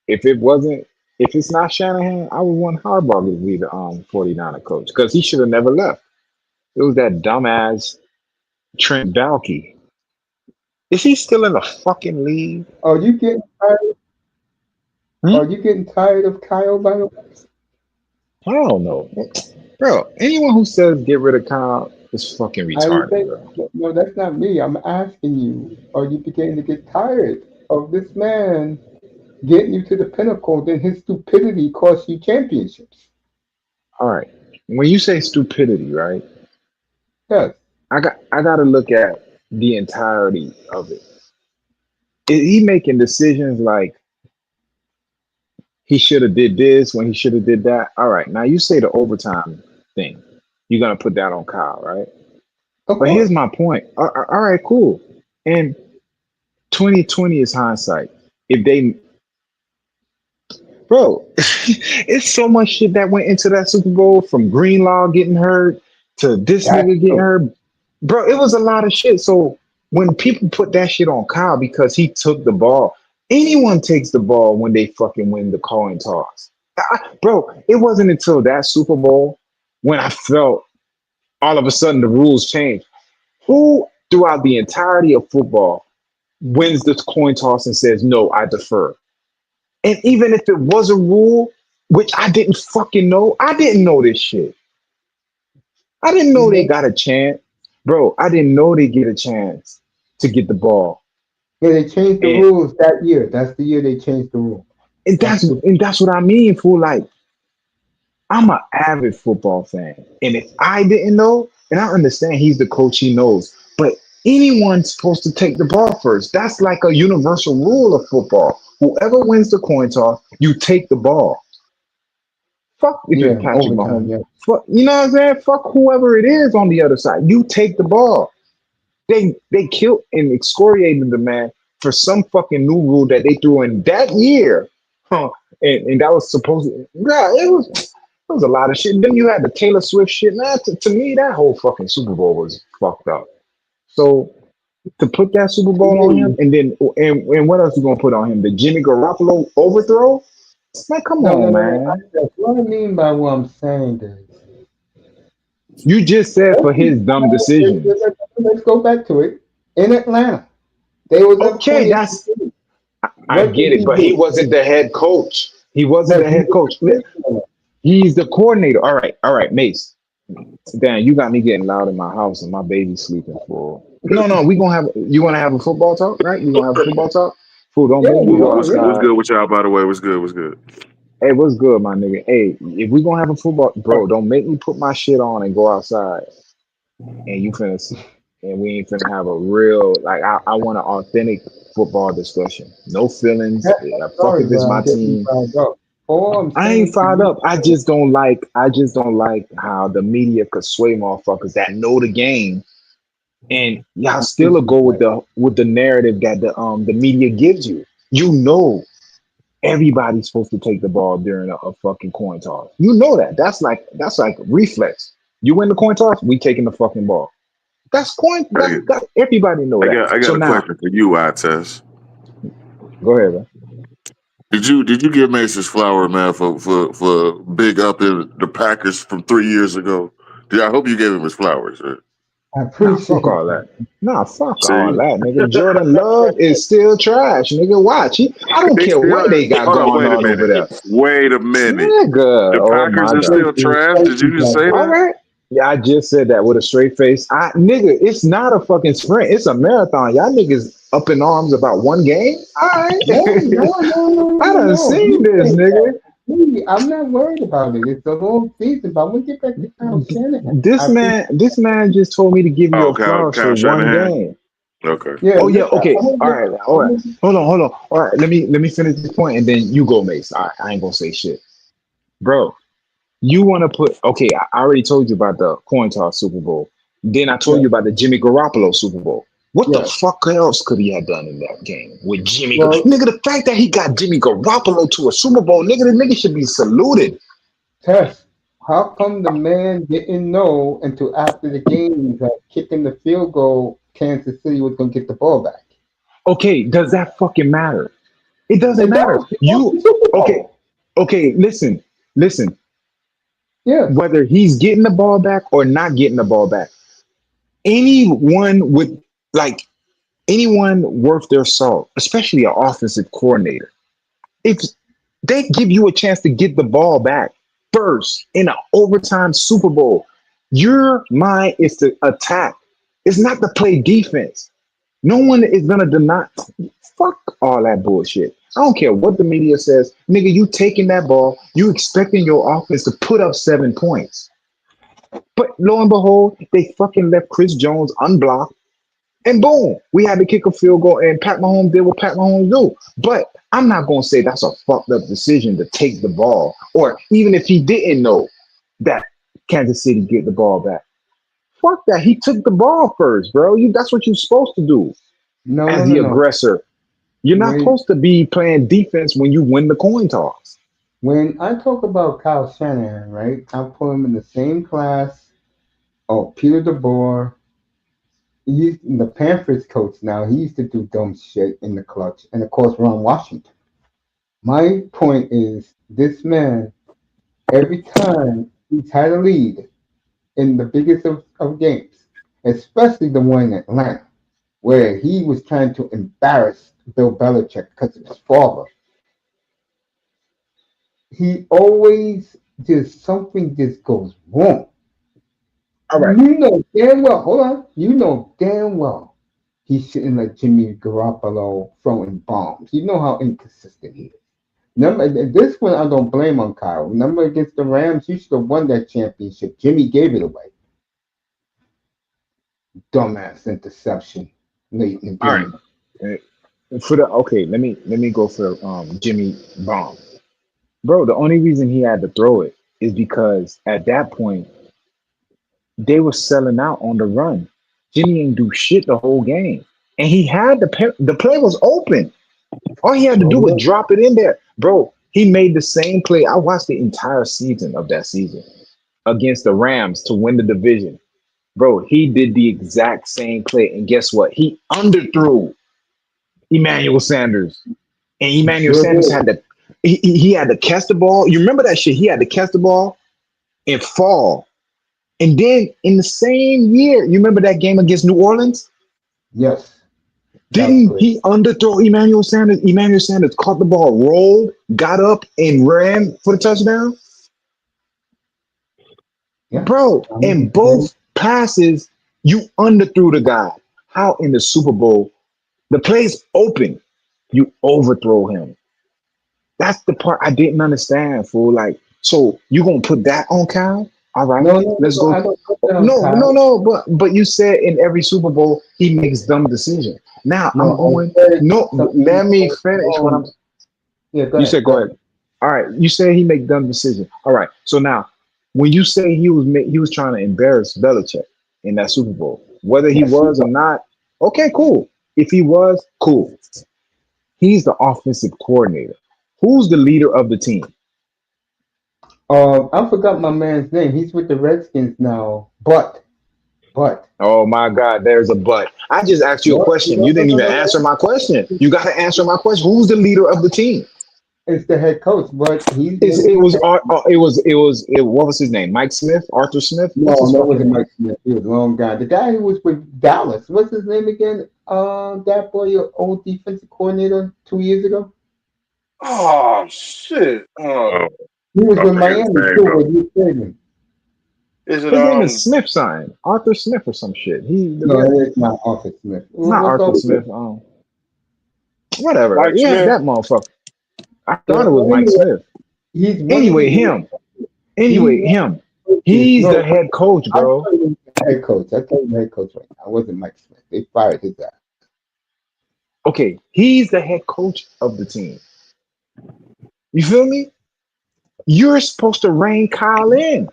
If it wasn't, if it's not Shanahan, I would want Harbaugh to be the 49er coach because he should have never left. It was that dumbass Trent Baalke. Is he still in the fucking league? Are you getting tired? Hmm? Are you getting tired of Kyle, by the way? I don't know, bro. Anyone who says get rid of Kyle is fucking I was retarded, saying, bro. no, that's not me. I'm asking you, are you beginning to get tired of this man getting you to the pinnacle? Then his stupidity cost you championships. All right, when you say stupidity, right? Yes. I got to look at the entirety of it. Is he making decisions like he should have did this when he should have did that? All right, now you say the overtime thing. You're gonna put that on Kyle, right? Of But here's course. my point. All right, cool. And 2020 is hindsight. If they, bro, it's so much shit that went into that Super Bowl, from Greenlaw getting hurt to this That's nigga getting true. hurt. Bro, it was a lot of shit. So when people put that shit on Kyle because he took the ball, anyone takes the ball when they fucking win the coin toss. Bro, it wasn't until that Super Bowl when I felt all of a sudden the rules changed. Who throughout the entirety of football wins this coin toss and says, no, I defer? And even if it was a rule, which I didn't fucking know, I didn't know this shit. I didn't know they Yeah, got a chance. Bro, I didn't know they get a chance to get the ball. they changed the And rules that year. That's the year they changed the rule. and That's that's the and that's what I mean, fool. Like, I'm an avid football fan. And if I didn't know, and I understand he's the coach, he knows, but anyone's supposed to take the ball first. That's like a universal rule of football. Whoever wins the coin toss, you take the ball. Fuck if it's yeah Patrick overtime. Mahomes. Yeah, Fuck, you know what I'm saying? Fuck whoever it is on the other side. You take the ball. They killed and excoriated the man for some fucking new rule that they threw in that year. Huh. And that was supposed to, yeah, it was a lot of shit. Then you had the Taylor Swift shit. Man, to me, that whole fucking Super Bowl was fucked up. So to put that Super to Bowl on him, me, and then and what else you gonna put on him? The Jimmy Garoppolo overthrow? Man, come no, no, on, no, no. man. What I mean by what I'm saying is, You just said for his dumb decisions. let's go back to it. In Atlanta, they was up Okay, 20. that's I What did get it, he but he do? wasn't the head coach. He wasn't Yes, the he head was coach. the coordinator. He's the coordinator. All right, Mace. Dan, you got me getting loud in my house and my baby's sleeping for. No, we gonna have. You want to have a football talk, right? You gonna have a football talk? Fool, don't Yeah, make me we go are. Yeah. What's outside. good with y'all, by the way? What's good? What's good? Hey, what's good, my nigga? Hey, if we gonna have a football, bro, don't make me put my shit on and go outside and you finna and we ain't finna have a real like. I want an authentic football discussion. No feelings. Fuck Sorry, if it's but my I'm getting team. fired up. All I'm I ain't saying to fired you, up. I just don't like how the media could sway motherfuckers that know the game And y'all still will go with the narrative that the media gives you. You know everybody's supposed to take the ball during a fucking coin toss. You know that. That's like reflex. You win the coin toss, we taking the fucking ball. That's coin. I That everybody know that. I So got a now, question for you, Tess. go ahead, man. Did you give Mace his flower, man, for big up in the Packers from 3 years ago? I hope you gave him his flowers. Man. I Nah, fuck appreciate all that. that. Nah, fuck all See, that, nigga. Jordan Love is still trash, nigga. Watch. I don't they care what still. they got Hold on, going wait a on over minute. there. Wait a minute. Nigga. The Oh Packers my are God. still trash. Did you just say All that? right. Yeah, I just said that with a straight face. Nigga, it's not a fucking sprint. It's a marathon. Y'all niggas up in arms about one game? All right. No, no, no, no, I no, done no. seen You this, think nigga. that. Me, I'm not worried about it. It's a long season, but I'm gonna get back to Kyle Shanahan. This man just told me to give you Oh, a flowers for Kyle one Shanahan. game. Okay. Yeah, Oh yeah, listen, okay. I'm gonna All get, right, all I'm right. gonna, Hold on. All right, let me finish this point and then you go, Mace. I ain't gonna say shit. Bro, you wanna put okay, I already told you about the coin toss Super Bowl. Then I told yeah, you about the Jimmy Garoppolo Super Bowl. What the yeah. fuck else could he have done in that game with Well, Nigga, the fact that he got Jimmy Garoppolo to a Super Bowl, nigga, the nigga should be saluted. Tess, how come the man didn't know until after the game that kicking the field goal, Kansas City was gonna get the ball back? Okay, does that fucking matter? It doesn't It matter. does. He lost the Super Okay, Bowl. okay, listen. Yes. Whether he's getting the ball back or not getting the ball back, anyone with like anyone worth their salt, especially an offensive coordinator, if they give you a chance to get the ball back first in an overtime Super Bowl, your mind is to attack. It's not to play defense. No one is gonna deny. Fuck all that bullshit. I don't care what the media says, nigga. You taking that ball, you expecting your offense to put up 7 points. But lo and behold, they fucking left Chris Jones unblocked. And boom, we had to kick a field goal, and Pat Mahomes did what Pat Mahomes do. But I'm not gonna say that's a fucked up decision to take the ball, or even if he didn't know that Kansas City get the ball back. Fuck that. He took the ball first, bro. That's what you're supposed to do No, as no, the no, no. aggressor. You're not When supposed to be playing defense when you win the coin toss. when I talk about Kyle Shanahan, right? I put him in the same class of Peter DeBoer. He's the Panthers coach now. He used to do dumb shit in the clutch, and of course Ron Washington. My point is, this man, every time he's had a lead in the biggest of games, especially the one in Atlanta, where he was trying to embarrass Bill Belichick because of his father, he always just something just goes wrong. All right. You know damn well, hold on, you know damn well he shouldn't let Jimmy Garoppolo throw in bombs. You know how inconsistent he is. Remember, this one I don't blame on Kyle. Remember against the Rams, you should have won that championship. Jimmy gave it away. Dumbass interception late in the All right. game. For the okay, let me go for Jimmy Bomb. Bro, the only reason he had to throw it is because at that point they were selling out on the run. Jimmy ain't do shit the whole game, and he had the play was open. All he had to do was So drop it in there, bro. He made the same play. I watched the entire season of that season against the Rams to win the division, bro. He did the exact same play, and guess what? He underthrew Emmanuel Sanders, and he Emmanuel sure Sanders did. had to he had to catch the ball. You remember that shit? He had to catch the ball and fall. And then in the same year, you remember that game against New Orleans? Yes, that was Didn't great. he underthrow Emmanuel Sanders? Emmanuel Sanders caught the ball, rolled, got up, and ran for the touchdown. Yeah. Bro, I in mean, both passes, you underthrew the guy. How in the Super Bowl, the play's open, you overthrow him. That's the part I didn't understand, fool. Like, so you gonna put that on Cal? All right, no, no, let's no, go. I don't put that on No, no, Kyle. no. But you said in every Super Bowl he makes dumb decisions. Now I'm No, going. I said No, something let me goes finish what I'm. wrong. Yeah, go You ahead. said go Go ahead. All right. You said he make dumb decisions. All right. So now, when you say he was trying to embarrass Belichick in that Super Bowl, whether he Yes, was or not. Okay, cool. If he was, cool. He's the offensive coordinator. Who's the leader of the team? I forgot my man's name. He's with the Redskins now. But, Oh my God, there's a but. I just asked you a no, question. no, You no, didn't no, even no, answer no. my question. You got to answer my question. Who's the leader of the team? It's the head coach, but he's one of It the was head. what was his name? Mike Smith, Arthur Smith. What's No, his that fucking wasn't name? Mike Smith. He was a long guy. The guy who was with Dallas. What's his name again? That boy, your old defensive coordinator 2 years ago. Oh shit. Oh, He was I with forget his Miami name too, though. but you traded him. Is it His name is Smith sign. Arthur Smith or some shit. He the No, red. it's not Arthur Smith. It's not We'll go Arthur with it. Smith. Whatever. Mike Yeah, Smith? that motherfucker. I thought it Yeah. was Mike Anyway, Smith. he's one of Anyway, the him. he's Anyway, one of him. the coaches. He's the No, head coach, I bro. tell you the head coach. I tell you the head coach right now. It wasn't Mike Smith. They fired his ass. Okay, he's the head coach of the team. You feel me? You're supposed to rein Kyle in.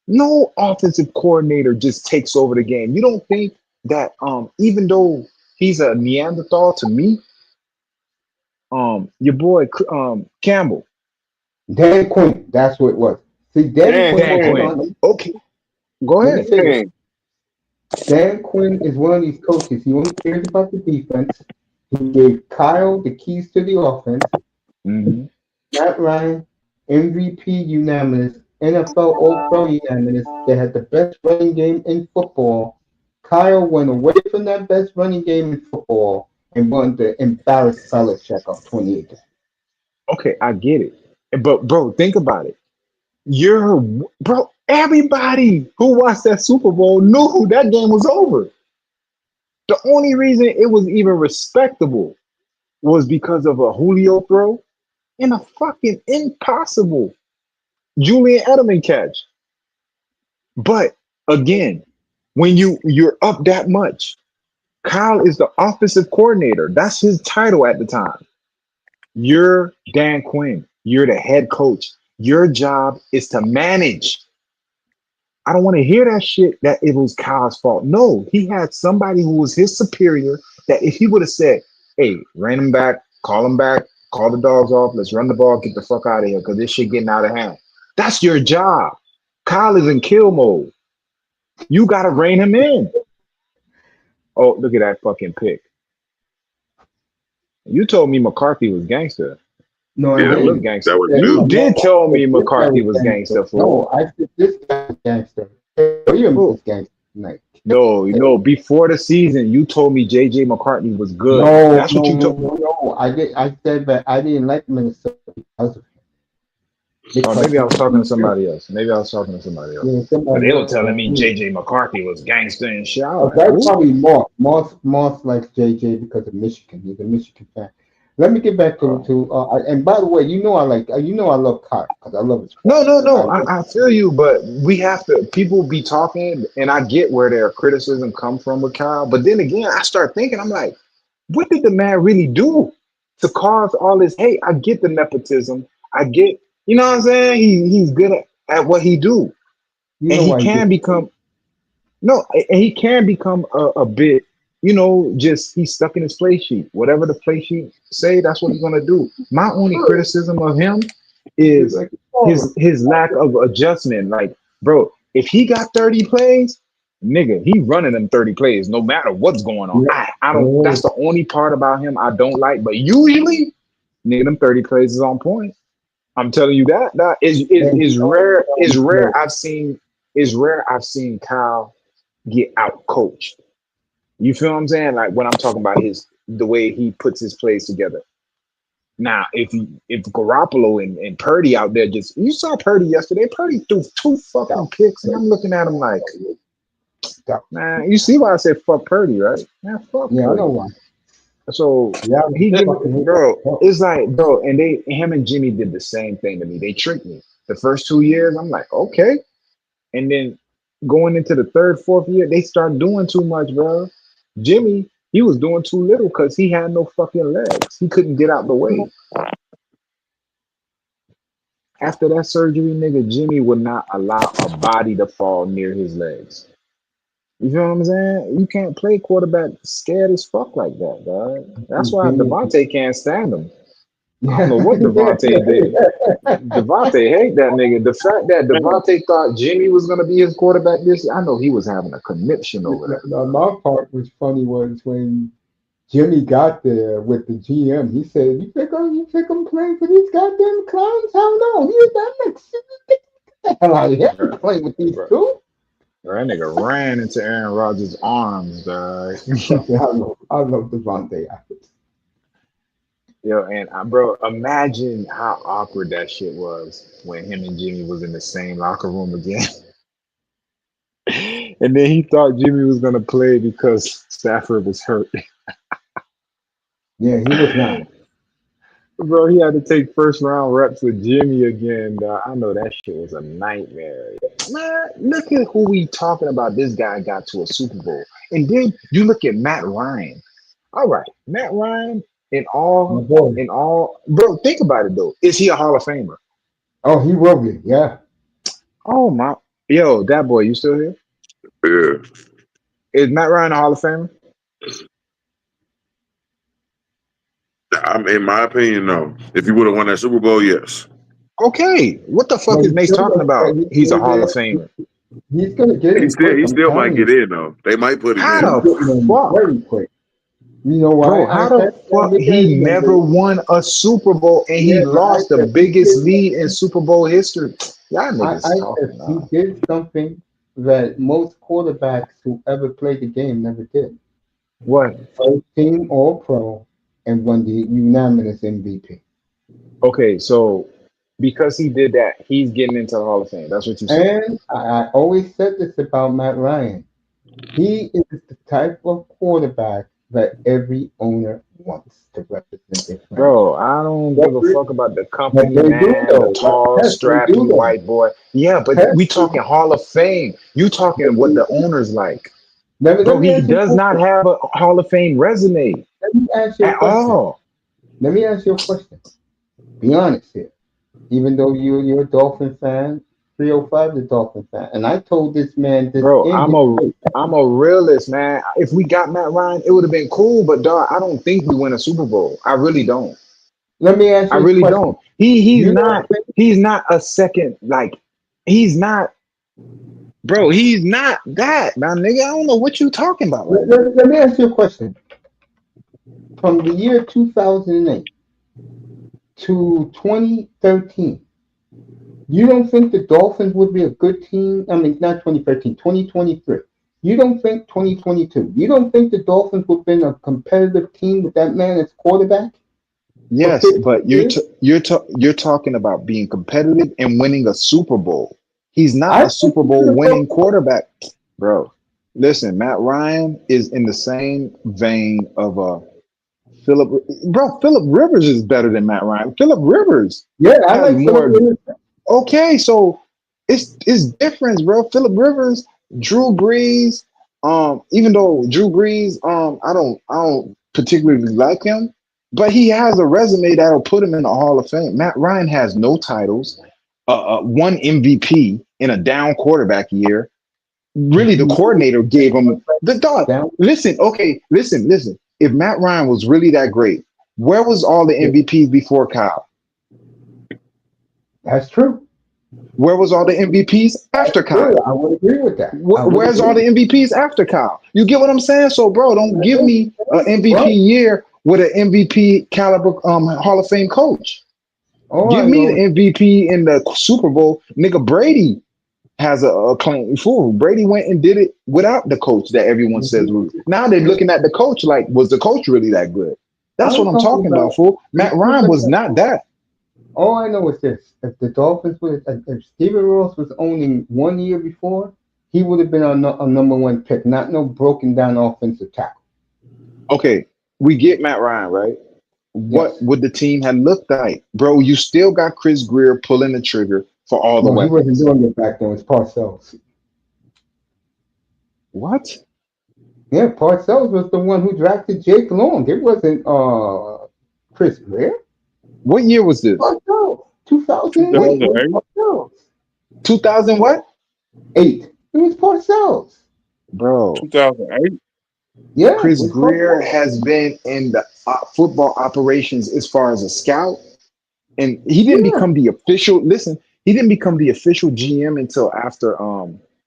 No offensive coordinator just takes over the game. You don't think that even though he's a Neanderthal to me, your boy Campbell, Dan Quinn. That's what it was. See, Dan Dan Quinn. Dan Hold Quinn. Quinn. on. Okay, go Let me ahead. say this. Dang. Dan Quinn is one of these coaches. He only cares about the defense. He gave Kyle the keys to the offense. Hmm. Matt Ryan, MVP unanimous, NFL All-Pro unanimous. They had the best running game in football. Kyle went away from that best running game in football and wanted to embarrass Belichick of 28. Okay, I get it. But bro, think about it. You're bro. Everybody who watched that Super Bowl knew that game was over. The only reason it was even respectable was because of a Julio throw and a fucking impossible Julian Edelman catch. But again, when you're up that much, Kyle is the offensive coordinator. That's his title at the time. You're Dan Quinn. You're the head coach. Your job is to manage. I don't want to hear that shit that it was Kyle's fault. No, he had somebody who was his superior that if he would have said, hey, rein him back, call the dogs off, let's run the ball, get the fuck out of here because this shit getting out of hand. That's your job. Kyle is in kill mode. You got to rein him in. Oh, look at that fucking pick. You told me McCarthy was gangster. No, I He Yeah, don't look didn't. gangster. that was That- You new. did no, tell I me said this guy McCarthy was was gangster, gangster. fool. No, I said this guy was gangster. Williams Who? is gangster tonight. No. Before the season, you told me JJ McCartney was good. No, That's what no, you no, told. no, no. I did. I said that I didn't like Minnesota because of him. Oh, Because maybe I was talking to he, somebody else. Maybe I was talking to somebody else. yeah, But somebody they were else. telling me JJ McCarthy was gangster and shit. I was like, That's who? probably Moss. Moss likes JJ because of Michigan. He's a Michigan fan. Let me get back to Oh. and by the way, I love Kyle because I love his No, father. no, I no. love, I feel you, but we have to. People be talking, and I get where their criticism come from with Kyle. But then again, I start thinking, I'm like, what did the man really do to cause all this hate? I get the nepotism. I get, you know what I'm saying? He's good at what he do, you and know he why he can did. become no, and he can become a bit, just he's stuck in his play sheet. Whatever the play sheet say, that's what he's gonna do. My only criticism of him Just is like his father. his lack of adjustment. Like, bro, if he got 30 plays, nigga, he running them 30 plays no matter what's going on. Yeah. I don't that's the only part about him I don't like. But usually, nigga, them 30 plays is on point. I'm telling you that is rare. Is rare. I've seen Kyle get out coached. You feel what I'm saying? Like when I'm talking about the way he puts his plays together. Now, if Garoppolo and Purdy out there you saw Purdy yesterday. Purdy threw two fucking picks, and I'm looking at him like, man, you see why I said fuck Purdy, right? Man, fuck Yeah, I know Purdy. why. So Yeah, he give fucking bro, it's like, bro, and him and Jimmy did the same thing to me. They tricked me. The first 2 years, I'm like, okay. And then going into the third, fourth year, they start doing too much, bro. Jimmy, he was doing too little because he had no fucking legs. He couldn't get out the way. After that surgery, nigga, Jimmy would not allow a body to fall near his legs. You feel what I'm saying? You can't play quarterback scared as fuck like that, dog. That's why Jimmy, Devontae can't stand him. I don't yeah, know what Devontae did. Devontae hate that nigga. The fact that Man, Devontae thought Jimmy was gonna be his quarterback this year, I know he was having a conniption over that. my part was funny was when Jimmy got there with the GM. He said, you think I'm playing for these goddamn clowns? Hell no. I'm like, get the hell out of here. I'm Bro, playing with these bro, two. that nigga ran into Aaron Rodgers' arms, dog. I love Devontae Adams. Yo, and bro, imagine how awkward that shit was when him and Jimmy was in the same locker room again. And then he thought Jimmy was gonna play because Stafford was hurt. Yeah, he was not. Bro, he had to take first round reps with Jimmy again. Dog. I know that shit was a nightmare. Man, look at who we talking about. This guy got to a Super Bowl. And then you look at Matt Ryan. All right, Matt Ryan My boy. in all, bro, think about it though. Is he a Hall of Famer? Oh, he will be. Yeah. Oh my, yo, that boy, you still here? Yeah. Is Matt Ryan a Hall of Famer? In my opinion, no. If you would have won that Super Bowl, yes. Okay, what the fuck But is he's Mace still talking gonna about? he's He's a gonna Hall get of Famer. he's gonna get He in still quick. he I'm still might telling get you. in though. They might put him How He's in. the getting in fuck? very quick. You know why Bro, I how the said that? fuck Look at he it never again. won a Super Bowl and he Yeah, but I lost the said he biggest did lead in something. Super Bowl history? Y'all I niggas said talking. he did something that most quarterbacks who ever played the game never did. What? First team All Pro and won the unanimous MVP. Okay, so because he did that, he's getting into the Hall of Fame. That's what you saying. And I always said this about Matt Ryan. He is the type of quarterback that every owner wants to represent their Bro, franchise. I don't give a But fuck about the company they do man, the though. But tall, yes, they strappy do though. white boy. Yeah, but Yes, we they talking Hall of Fame. You talking what the owners like. let Bro, me he ask you a does not question. have a Hall of Fame resume Let me ask you a at question. all. Let me ask you a question. Be honest here. Even though you're a Dolphin fan, 305 the Dolphin fan. And I told this man this Bro, in his face. I'm a realist, man. If we got Matt Ryan, it would have been cool, but dog, I don't think we win a Super Bowl. I really don't. Let me ask I you this really question. don't. He's You don't not think he's not a second like he's not bro, he's not that, man, nigga. I don't know what you talking about right now. let me ask you a question. From the year 2008 to 2013, you don't think the Dolphins would be a good team? I mean, not 2013, 2023. You don't think 2022. You don't think the Dolphins would have been a competitive team with that man as quarterback for Yes, 15 but years? you're talking about being competitive and winning a Super Bowl. He's not I a think Super he could Bowl have winning brought. quarterback, bro. Listen, Matt Ryan is in the same vein of a Philip. Bro, Philip Rivers is better than Matt Ryan. Philip Rivers Yeah, I has like Philip more. Rivers. Okay, so it's difference, bro. Philip Rivers, Drew Brees. Even though Drew Brees, I don't particularly like him, but he has a resume that'll put him in the Hall of Fame. Matt Ryan has no titles, one MVP in a down quarterback year. Really, the coordinator gave him the dog. Down. Listen, okay, listen. If Matt Ryan was really that great, where was all the MVPs before Kyle? That's true. Where was all the MVPs after True. Kyle? I would agree with that. I would Where's all agree. the MVPs after Kyle? You get what I'm saying? So, bro, don't give me an MVP But year with an MVP caliber Hall of Fame coach. all Give I me the know, MVP in the Super Bowl. Nigga, Brady has a claim. Fool, Brady went and did it without the coach that everyone says was. Now they're looking at the coach like, was the coach really that good? That's what I'm I'm talking talking about. about, fool. Matt Ryan was not that. All I know is this: if the Dolphins would, if Steven Ross was owning 1 year before, he would have been a number one pick, not no broken down offensive tackle. Okay, we get Matt Ryan, right? What Yes. would the team have looked like? Bro, you still got Chris Greer pulling the trigger for all the No, he wasn't weapons. doing it back then. It's Parcells. What? Yeah, Parcells was the one who drafted Jake Long. It wasn't Chris Greer. What year was this? Parcells. 2008. It 2008. was Parcells. 2000 what? 8. It was Parcells. bro. 2008. Yeah, Chris with Greer football. has been in the football operations as far as a scout, and he didn't Yeah, become the official. Listen, he didn't become the official GM until after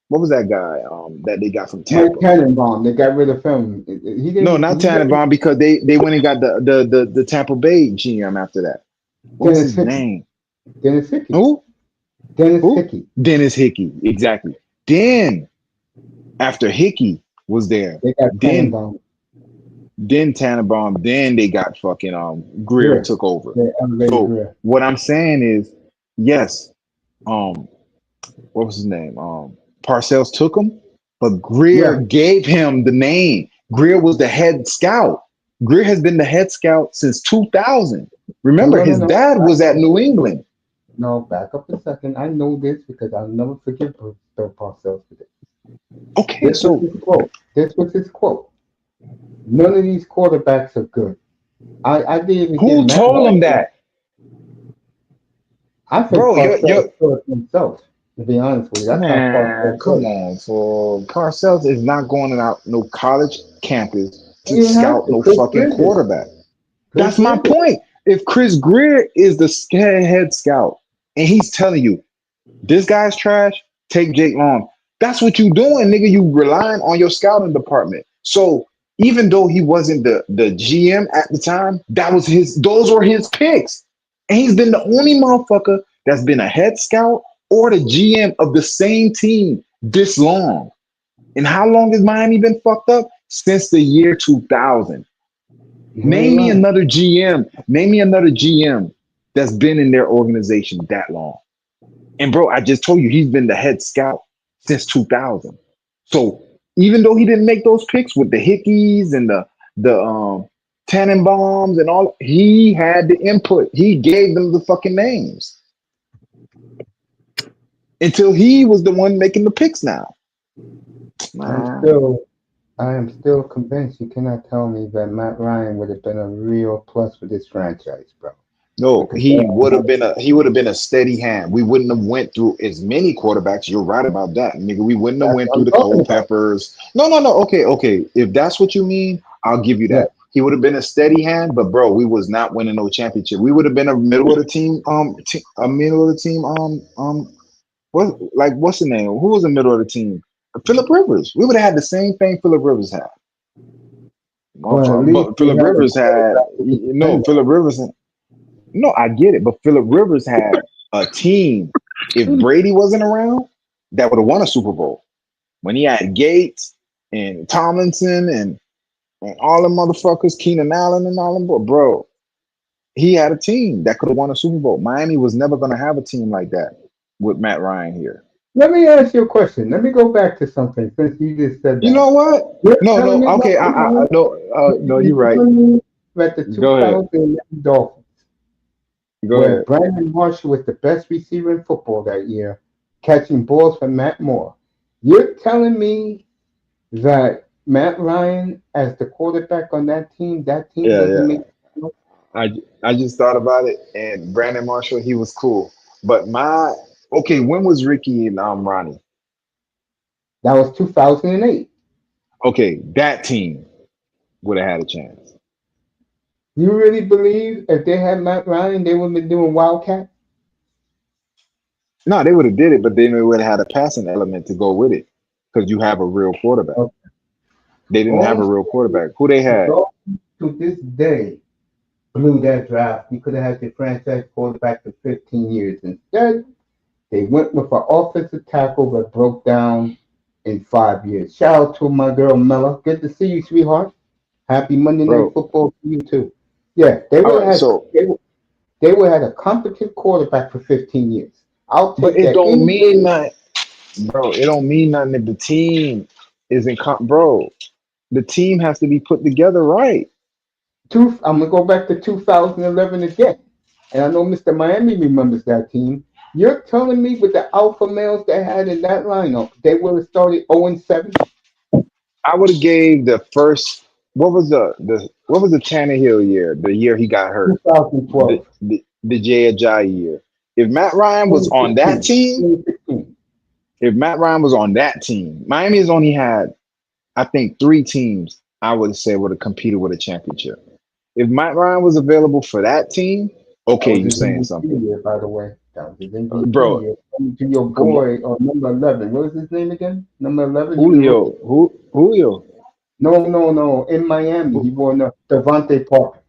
what was that guy that they got from Mike Tampa? Tannenbaum. They got rid of him. He No, didn't. not He didn't. Tannenbaum because they went and got the Tampa Bay GM after that. What was Dennis his Hickey. name? Dennis Hickey. Who? Dennis Who? Hickey. Dennis Hickey. Exactly. Then after Hickey was there, They got then Tannenbaum. then Tannenbaum, then they got fucking Greer Greer. took over. They elevated So Greer. what I'm saying is, yes, what was his name? Parcells took him, but Yeah. Greer gave him the name. Greer was the head scout. Greer has been the head scout since 2000. No, Remember, no, no, his no. dad Back was at New England. No, back up a second. I know this because I'll never forget Bill Parcells for this. Okay, This was so his quote. This was his quote. None of these quarterbacks are good. I didn't even give who Matt told him Ryan. that, I think bro? Parcells saw it himself. To be honest with you, that's how Man, Parcells come was. on, for Parcells is not going out no college campus He to didn't have scout to. no Chris fucking Greer did. quarterback. Chris That's my Greer did. point. If Chris Greer is the head scout and he's telling you this guy's trash, take Jake Long. That's what you doing, nigga. You relying on your scouting department. So even though he wasn't the GM at the time, those were his picks. And he's been the only motherfucker that's been a head scout or the GM of the same team this long. And how long has Miami been fucked up? Since the year 2000. You ain't Name me lying. another GM. Name me another GM that's been in their organization that long. And bro, I just told you he's been the head scout since 2000. So even though he didn't make those picks with the Hickeys and the Tannenbaums and all, he had the input. He gave them the fucking names until he was the one making the picks. Now, I'm man, still I am still convinced you cannot tell me that Matt Ryan would have been a real plus for this franchise, bro. no, Because they are not, he would have been a steady hand. We wouldn't have went through as many quarterbacks. You're right about that, nigga. We wouldn't have that's went what through I'm the talking about. Culpeppers. No. Okay. If that's what you mean, I'll give you Yeah. that. He would have been a steady hand, but bro, we was not winning no championship. We would have been a middle of the team, a middle of the team, what's the name? Who was the middle of the team? Philip Rivers. We would have had the same thing Philip Rivers had. Well, at least But they Philip had a Rivers had quarterback who could no defend them. Philip Rivers. No, I get it, but Philip Rivers had a team. If Brady wasn't around, that would have won a Super Bowl. When he had Gates and Tomlinson and all them motherfuckers, Keenan Allen and all them, bro, he had a team that could have won a Super Bowl. Miami was never going to have a team like that with Matt Ryan here. Let me ask you a question. Let me go back to something since you just said You that. know what? You're No. telling me, Okay, no. You're you're right. telling me that the Go ahead. 2011 Dolphins, Go where ahead. Brandon Marshall was the best receiver in football that year, catching balls from Matt Moore, you're telling me that Matt Ryan, as the quarterback on that team Yeah. doesn't make. I I just thought about it, and Brandon Marshall, he was cool. But okay, when was Ricky and Ronnie? That was 2008. Okay, that team would have had a chance. You really believe if they had Matt Ryan, they would have been doing Wildcat? No, they would have did it, but then they would have had a passing element to go with it because you have a real quarterback. Okay. They didn't All have I'm a real saying quarterback. Who they is, had? to this day, blew that draft. You could have had your franchise quarterback for 15 years. Instead, they went with an offensive tackle that broke down in 5 years. Shout out to my girl Mella. Good to see you, sweetheart. Happy Monday Night Bro. Football to you too. Yeah, they All would right, have had so they would have had a competent quarterback for 15 years. I'll but take it that don't any mean day. nothing, bro. It don't mean nothing if the team isn't bro. The team has to be put together right. I'm gonna go back to 2011 again, and I know Mr. Miami remembers that team. You're telling me with the alpha males they had in that lineup, they would have started 0-7? I would have gave the first. What was what was the Tannehill year? The year he got hurt. 2012, The Jay Ajayi year. If Matt Ryan was on that 2016, team, 2016. if Matt Ryan was on that team, Miami's only had I think 3 teams I would say would have competed with a championship. If Mike Ryan was available for that team, That okay, was you his saying MVP something, year, by the way. That was his MVP bro. year. To your Come on, boy, number 11. What was his name again? Number 11. He was a rookie. Julio. No. In Miami, he won Devontae Parker.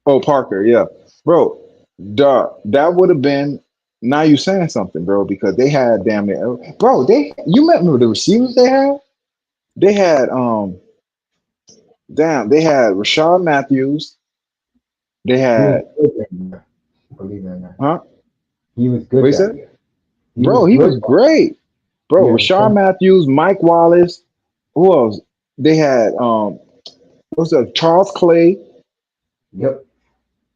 Oh, Parker, yeah, bro. That would have been. Now you saying something, bro? Because they had damn near, bro. You remember the receivers they had? They had they had Rashad Matthews. They He was had good that year. Believe it or not. huh? He was What good you that said, year. He was bro? He good. was great, bro. Yeah. Rashad Matthews, Mike Wallace. Who else? They had what's that? Charles Clay. Yep.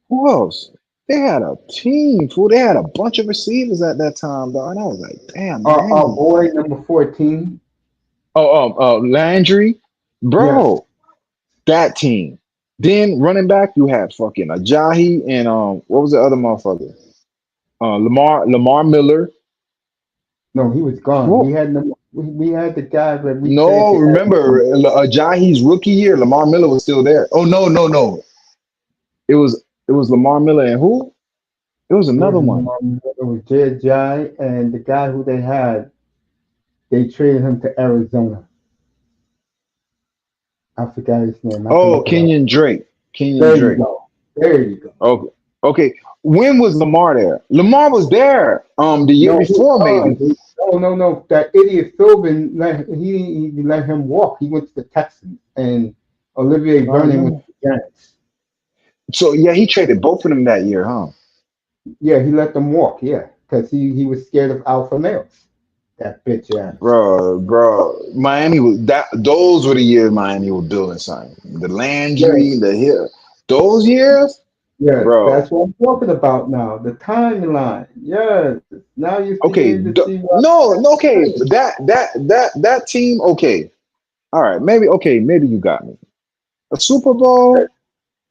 Who else? They had a team, fool. They had a bunch of receivers at that time, though. And I was like, damn, Our Miami. boy, number 14. Landry, Yes. bro, that team. Then running back, you had fucking Ajayi and what was the other motherfucker? Lamar Miller. No, he was gone. Who? We had the guy that we No, traded to remember Arizona. Ajayi's rookie year, Lamar Miller was still there. Oh no. It was Lamar Miller and who? It was another one. It was Jay and the guy who they had, they traded him to Arizona. I forgot his name. I can Oh, look it up. Kenyon Drake. Kenyon There you Drake. go. There you go. Okay. Okay. When was Lamar there? Lamar was there. The year No, before, maybe. no. That idiot Philbin he let him walk. He went to the Texans, and Olivier I Vernon went remember. to the Giants. So Yeah, he traded both of them that year, huh? yeah, he let them walk. Yeah, because he was scared of alpha males. That bitch ass. Bro. Miami was that. Those were the years Miami was building something. The Yeah, Landry, the Hill. Those years, yes, bro. that's what I'm talking about now. The timeline. Yes. Now you're Okay. beginning to see what No. I'm Okay. saying. That team. Okay. All right. Maybe. Okay. Maybe you got me. A Super Bowl.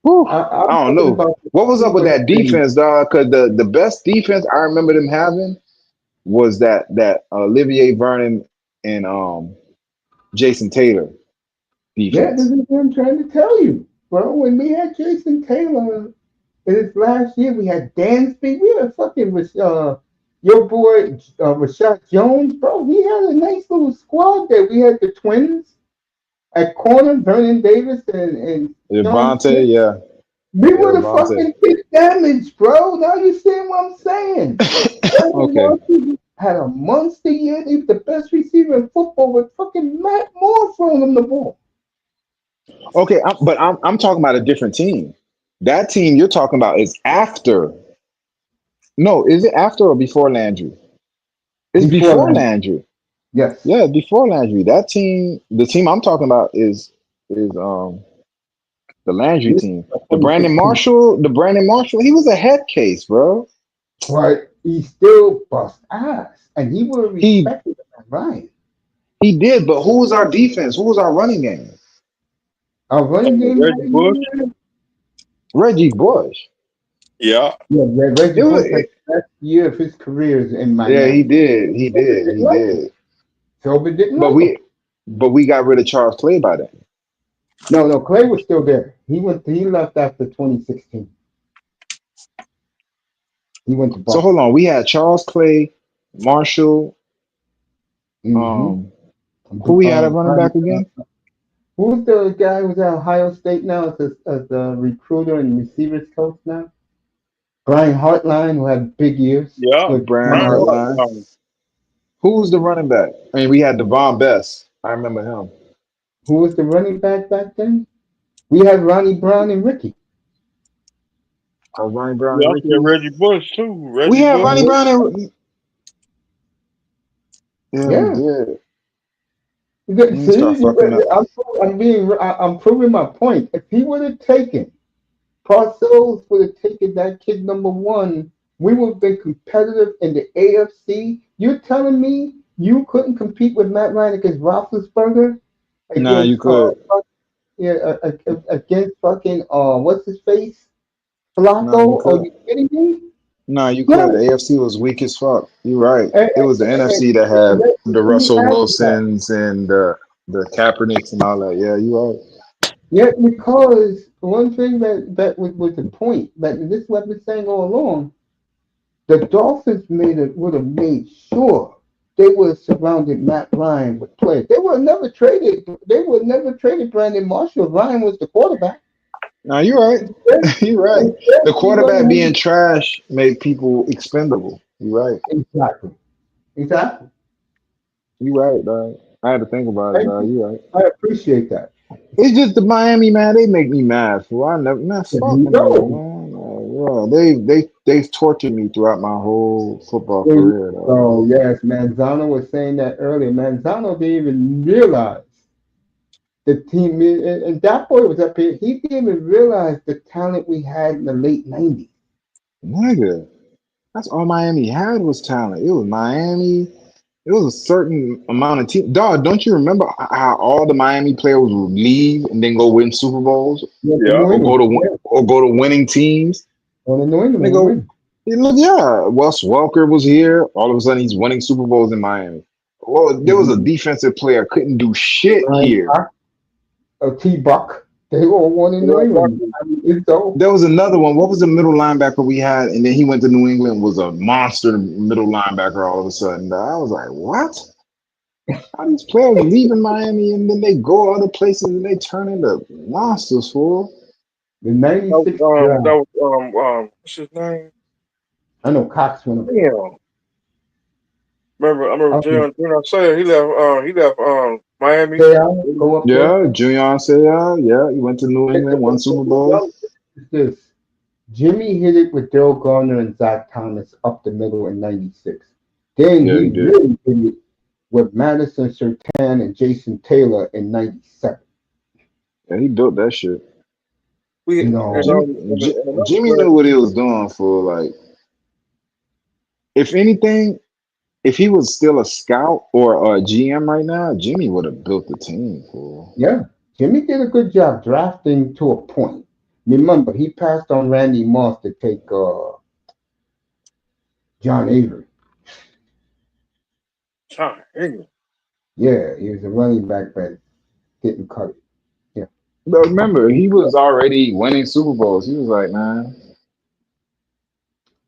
Whew, I'm I don't talking know. about the What was up with Steelers that and defense, dog? Because the best defense I remember them having was that Olivier Vernon and Jason Taylor yeah, this defense. is what I'm trying to tell you, bro. When we had Jason Taylor this last year, we had Dansby. We had fucking with your boy Rashad Jones, bro. We had a nice little squad there. We had the twins at corner, Vernon Davis and Sean Devontae, Smith. yeah, We yeah, would have Devontae. fucking did damage, bro. Now you see what I'm saying? Brandon Okay, Marshall had a monster year. He was the best receiver in football with fucking Matt Moore throwing him the ball. okay, I'm talking about a different team. That team you're talking about is after. No, is it after or before Landry? It's Before before that, Landry. yes. Yeah, before Landry. That team, the team I'm talking about is the Landry This is team. The Brandon 2016. Marshall, the Brandon Marshall, he was a head case, bro. But he still bust ass. And he would have He respected that, right? he did, but who was our defense? Who was our running game? Our running game Reggie Bush. that year, Reggie Bush. Yeah. Reggie It was, Bush had the best year of his career in yeah, he Miami. did. He Philbin did. didn't He like him. did. Philbin didn't But like him. we got rid of Charles Clay by then. No, Clay was still there. He left after 2016. He went to So hold Buffalo. on. We had Charles Clay, Marshall. Mm-hmm. Who we had at running back again? Who's the guy who's at Ohio State now as a recruiter and receivers coach now? Brian Hartline, who had big years Yeah. with Brian Brian Hartline. Hartline. Who was the running back? I mean, we had Devon Best. I remember him. who was the running back then? We had Ronnie Brown and Ricky. Ronnie Brown and Yeah, I said Ricky. Reggie Bush too. We Reggie had Bush. Ronnie And Brown and yeah, we yeah, did. see, Start fucking up. I'm proving my point. If he would have taken Parcells would have taken that kid number one, we would have been competitive in the AFC. You're telling me you couldn't compete with Matt Ryan against Roethlisberger, Nah, you against could. against fucking what's his face Nah, you Flacco? Are could. you kidding me? Nah, you Yeah, could. The AFC was weak as fuck. You're right. and, It was the and, NFC that and had the we Russell had that. Wilsons and The Kaepernicks and all that. Yeah, you right. Yeah, because one thing that was the point, but this is what I've been saying all along. The Dolphins would have made sure they would have surrounded Matt Ryan with players. They would have never traded. They would have never traded Brandon Marshall. If Ryan was the quarterback. Now you right. Instead, You right. instead The he went quarterback being ahead. trash made people expendable. You right. Exactly. Exactly. You right, dog. I had to think about it, Thank dog. you. You right. I appreciate that. It's just the Miami man. They make me mad. Fool. I never, man. There Fuck you them niggas, go. man. They've tortured me throughout my whole football There you career, dog. go. Yes, Manzano was saying that earlier. Manzano didn't even realize the team, and that boy was up here. He didn't even realize the talent we had in the late '90s. Nigga, that's all Miami had was talent. It was Miami. It was a certain amount of team. Dog, don't you remember how all the Miami players would leave and then go win Super Bowls Yeah, to Yeah. New England. Yeah, or go to winning teams? on the New England and Nigga, win. look, yeah. Wes Welker was here. All of a sudden, he's winning Super Bowls in Miami. Well, there was a Mhm. defensive player couldn't do shit Ryan here. Cox, T-Buck. They all won in New Yeah, England. I mean, it's so. There was another one. What was the middle linebacker we had? And then he went to New England, was a monster middle linebacker all of a sudden. I was like, what? How these players leaving Miami and then they go other places and they turn into monsters, fool? The '96 that draft. was what's his name? I know Cox won a. Damn. I remember Okay, Junior Seau. He left Miami. stay out, go up there. Yeah, Junior Seau, yeah, he went to New England, won Super Bowls. It's this. Jimmy hit it with Daryl Garner and Zach Thomas up the middle in '96. Then Yeah, he he did. really hit it with Madison Sertan and Jason Taylor in '97. Yeah, he built that shit. We You and know, another Jimmy player. knew what he was doing for. Like, if anything, if he was still a scout or a GM right now, Jimmy would have built the team, fool. yeah, Jimmy did a good job drafting to a point. Remember, he passed on Randy Moss to take John Avery. John England. Yeah, he was a running back, but didn't cut it. Yeah. But remember, he was already winning Super Bowls. He was like, man,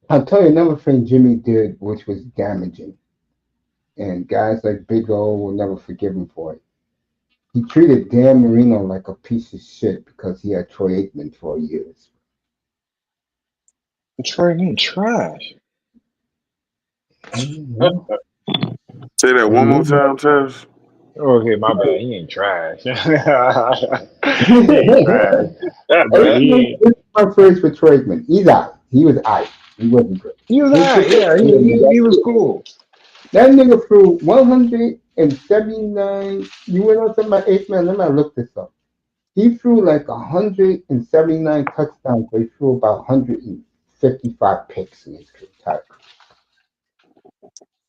I'll tell you another thing Jimmy did, which was damaging, and guys like Big O will never forgive him for it. He treated Dan Marino like a piece of shit because he had Troy Aikman for years. Detroit ain't trash. Mhm. Say that one more time, Taz. Okay, my bad. He ain't trash. He ain't trash. But Aikman he is my phrase for Troy Aikman. He's out. He was out. He wasn't good. he was His alright. Yeah, he was cool. That nigga threw 179. You went on something about Aikman. Let me look this up. He threw like 179 touchdowns, but he threw about 155 picks in his entire career.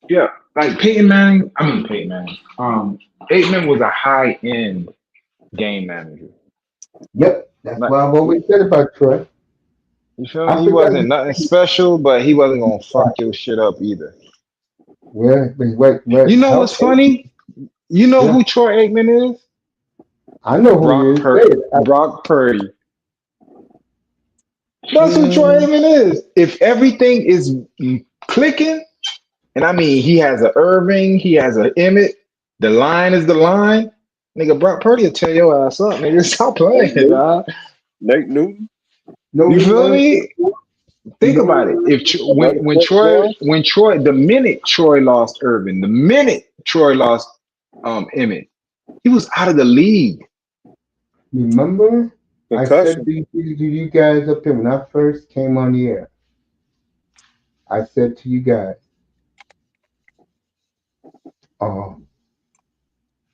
Yeah, like Peyton Manning. I mean Peyton Manning. Aikman was a high end game manager. Yep, that's Like, what I've always said about Troy. you feel me? I He forgot wasn't nothing special, but he wasn't gonna fuck your shit up either. where You know help. what's funny? You know Yeah, who Troy Aikman is? I know who he is. Say it. Brock Purdy. That's who Troy Mm, Aikman is. If everything is clicking, and I mean he has a Irving, he has a Emmett, the line is the line. Nigga, Brock Purdy will tear your ass up, nigga. Stop Nate playing, Newton. dog. Nate Newton. no, You he feel learned. me? You Think know what he about it. learned? If Another Fred Jones. The minute Troy lost Irvin, the minute Troy lost Emmett, he was out of the league. Remember, I said Concussion. to you guys up here when I first came on the air. I said to you guys, um,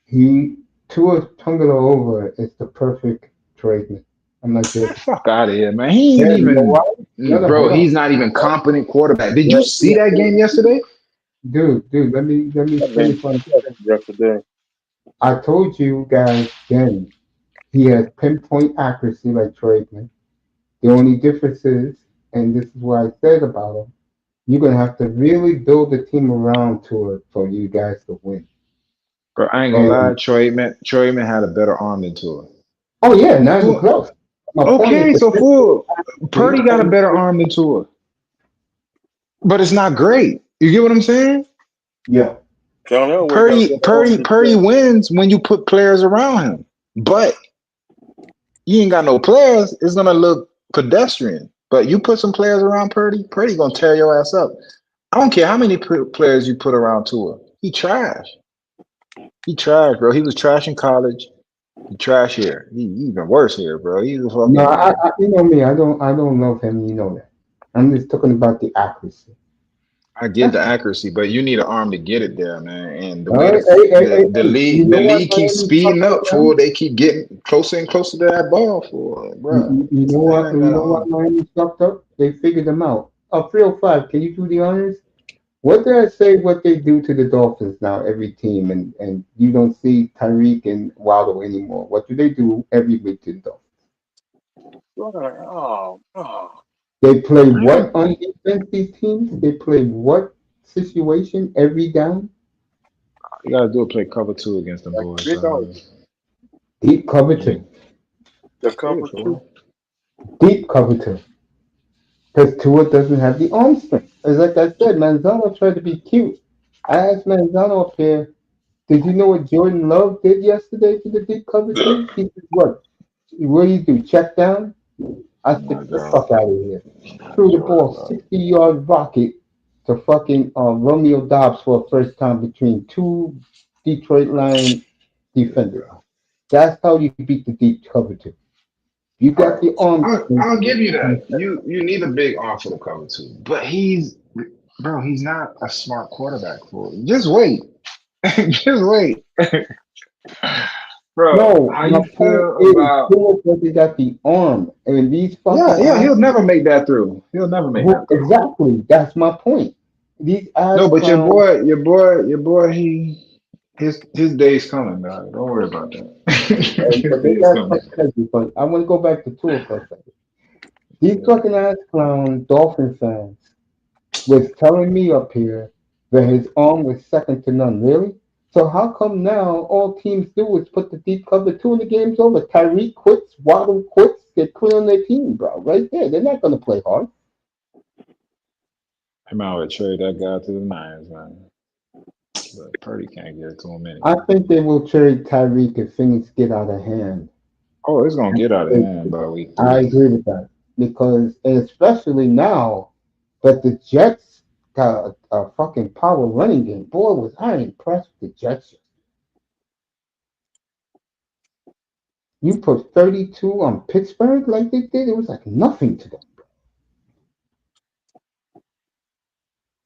he Tua Tungaloa is the perfect tradesman. I'm not Man, joking. fuck out of here, man. He ain't Yeah, you know even, why? No, no, bro. hold on. He's not even competent quarterback. Did Yeah, you see yeah, that game yesterday? dude, let me I mean, finish what I'm saying. yesterday. I told you guys then he has pinpoint accuracy like Trademan. The only difference is, and this is what I said about him, you're gonna have to really build a team around to it for you guys to win. Bro, I ain't gonna lie. And Troy Aikman had a better arm than Tua. oh yeah, not even Tua. close. My point is Okay, the so fool. accuracy Purdy got a better arm than Tua, but it's not great. You get what I'm saying? yeah. John Elway got a better arm than Purdy Tua. wins when you put players around him, but you ain't got no players. It's gonna look pedestrian. But you put some players around Purdy gonna tear your ass up. I don't care how many players you put around Tua. He trash. He trash, bro. He was trash in college. He trash here. He even worse here, bro. He's a No, fucking. you know me. I don't love him. You know that. I'm just talking about the accuracy. I get That's the all. accuracy, but you need an arm to get it there, man. And the All way right, hey, hey, hey, the hey. You league know the what league keeps Miami speeding fucked up up now? for, they keep getting closer and closer to that ball for, bro. You know Man, what? ain't You got an know what arm. Miami fucked up? They figured them out. 305. Can you do the honors? What did I say? What they do to the Dolphins now? Every team, and you don't see Tyreek and Waddle anymore. What do they do every week to the Dolphins? Oh. They play what Damn. on defense? These teams they play what situation every down? You gotta do a play cover two against them Like boys, big dog. dogs. Deep cover Yeah, two. The that's it, cover two. fool. Deep cover two. Because Tua doesn't have the arm strength. As like I said, Manzano tried to be cute. I asked Manzano up here, did you know what Jordan Love did yesterday to the deep cover two? He said, what do you do? Check down? I Oh said, my get the god. fuck out of here. Threw the Jordan ball Love. 60-yard rocket to fucking Romeo Dobbs for a first time between two Detroit Lion defenders. Yeah. That's how you beat the deep cover two. You All got right. the arm strength. I'll give you that. You need a big arm for the cover two. But he's not a smart quarterback for it. Just wait. Just wait. Bro, No, how my you point feel is, about Tua doesn't got the arm. And these yeah, fucking yeah, he'll athletes, never make that through. He'll never make that through. exactly, that's my point. These ass No, but clowns, your boy, his day's coming, dog. Don't worry about that. His but they day's got coming. some crazy. But I want to go back to Tua for a second. These Yeah. fucking ass clown Dolphin fans was telling me up here that his arm was second to none. Really? So how come now all teams do is put the deep cover two and the game's over? Tyreek quits, Waddle quits, they quit on their team, bro. Right there. They're not gonna play hard. Him out would trade that guy to the Niners, man. But Purdy can't get it to him I anyway. think they will trade Tyreek if things get out of hand. Oh, it's gonna get out of hand by week I three. agree with that because, and especially now that the Jets got a fucking power running game. Boy, was I impressed with the Jets. You put 32 on Pittsburgh like they did. It was like nothing to them.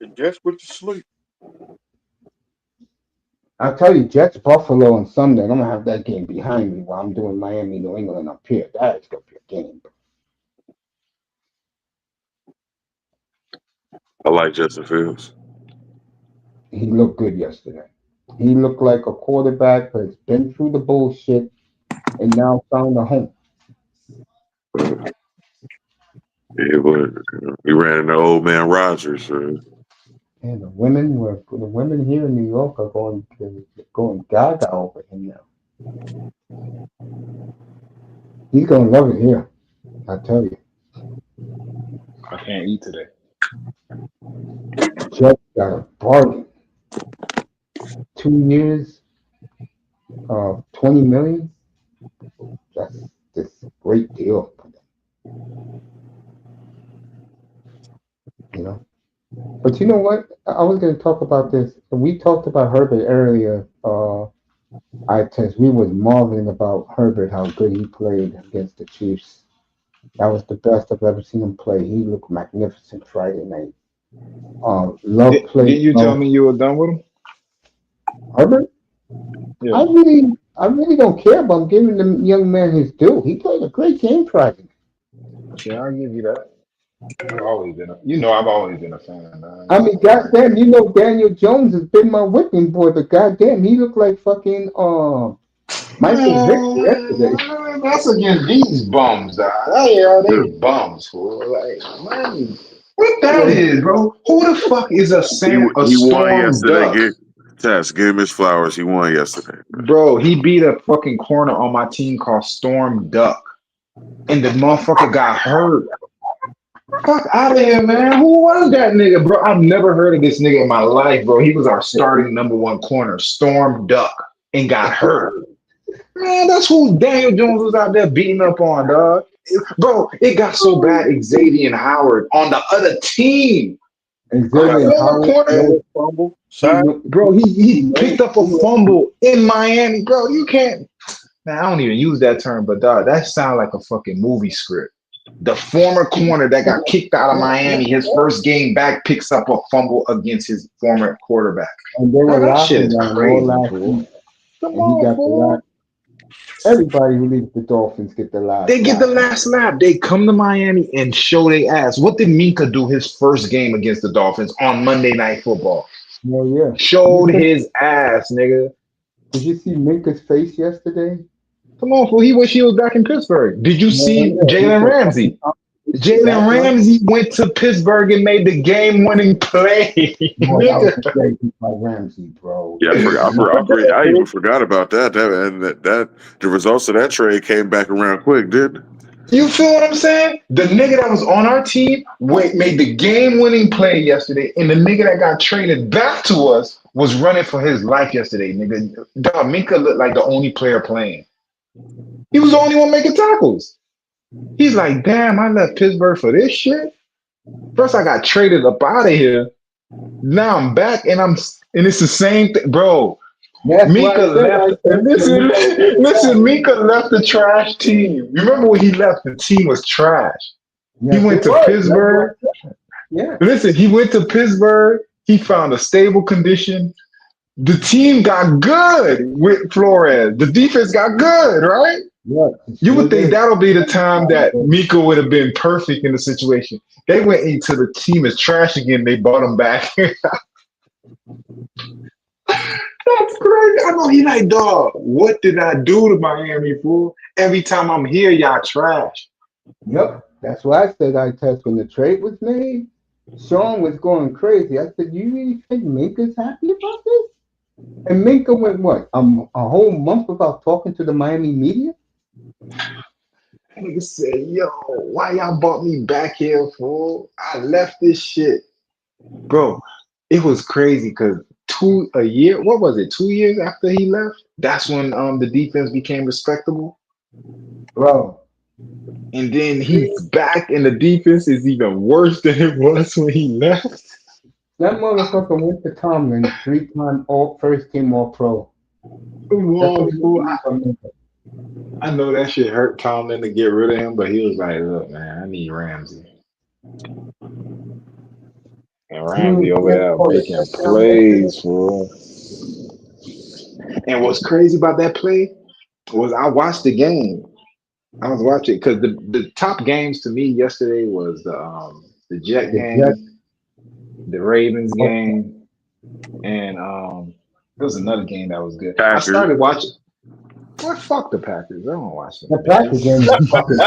The Jets went to sleep. I'll tell you, Jets Buffalo on Sunday. I'm gonna have that game behind me while I'm doing Miami New England up here. That's gonna be a game. I like Justin Fields. He looked good yesterday. He looked like a quarterback that's been through the bullshit and now found a home. Yeah, but he ran into old man Rogers. And the women here in New York are going gaga over him now. He's gonna love it here. I tell you. I can't eat today. Jets got a bargain. 2 years, 20 million. That's this great deal for them, you know. But you know what? I was going to talk about this. We talked about Herbert earlier. We was marveling about Herbert, how good he played against the Chiefs. That was the best I've ever seen him play. He looked magnificent Friday night. Love played Didn't you tell well. me you were done with him? Herbert, Yeah. I really don't care about giving the young man his due. He played a great game Friday. Okay, I'll give you that. I've always been a fan. I mean, goddamn, Daniel Jones has been my whipping boy, but goddamn, he looked like fucking Michael Vick yesterday. Man, that's against these bums, dog. They bums, fool. Like, man, what that Yeah, is, bro? Who the fuck is He a he won storm yesterday. duck? Tess, give him his flowers. He won yesterday. Bro, he beat a fucking corner on my team called Storm Duck. And the motherfucker got hurt. Fuck out of here, man. Who was that nigga, bro? I've never heard of this nigga in my life, bro. He was our starting number one corner, Storm Duck, and got hurt. Man, that's who Daniel Jones was out there beating up on, dog. Bro, it got so bad, Xavier Howard on the other team. Xavier Howard, fumble. Bro, he picked up a fumble in Miami. Bro, you can't. Man, I don't even use that term, but dog, that sounds like a fucking movie script. The former corner that got kicked out of Miami, his first game back, picks up a fumble against his former quarterback. and they were That shit laughing is at him crazy, all last fool. week, Come and he on, got the fool. last. Everybody who leaves the Dolphins get the last. They get the laugh. last lap. They come to Miami and show their ass. What did Minka do his first game against the Dolphins on Monday Night Football? Oh yeah. Showed his ass, nigga. Did you see Minka's face yesterday? Come on, fool. He wish he was back in Pittsburgh. Did you see Jalen Ramsey? Jalen Ramsey went to Pittsburgh and made the game-winning play. Boy, that was crazy by Ramsey, bro. Yeah, I even forgot about that. That the results of that trade came back around quick, didn't? You feel what I'm saying? The nigga that was on our team made the game-winning play yesterday, and the nigga that got traded back to us was running for his life yesterday, nigga. Dog, Minka looked like the only player playing. He was the only one making tackles. He's like, damn, I left Pittsburgh for this shit. First, I got traded up out of here. Now I'm back, and it's the same thing, bro. That's Minka left. Listen, Minka left the trash team. You remember when he left? The team was trash. Yes, He went to Pittsburgh. Yeah. Listen, he went to Pittsburgh. He found a stable condition. The team got good with Flores. The defense got good, right? Yeah. You would think that'll be the time that Miko would have been perfect in the situation. They went into the team as trash again. They brought him back. That's crazy. I know he like, dog, what did I do to Miami, fool? Every time I'm here, y'all trash. Yep. That's why I said I test when the trade was made. Sean was going crazy. I said, you really think Minka's happy about this? And Minka went what? A whole month without talking to the Miami media? Nigga said, yo, why y'all brought me back here, fool? I left this shit. Bro, it was crazy because 2 years after he left, that's when the defense became respectable. Bro. And then he's back and the defense is even worse than it was when he left. That motherfucker went to Tomlin 3-time first team all pro. Whoa, fool. I know that shit hurt Tomlin to get rid of him, but he was like, look, man, I need Ramsey. And Ramsey over there making plays, fool. And what's crazy about that play was I watched the game. I was watching because the top games to me yesterday was the Jet game, the Ravens game, and there was another game that was good. Packers. I started watching. Well, fuck the Packers. I don't watch them. The Packers game is fucking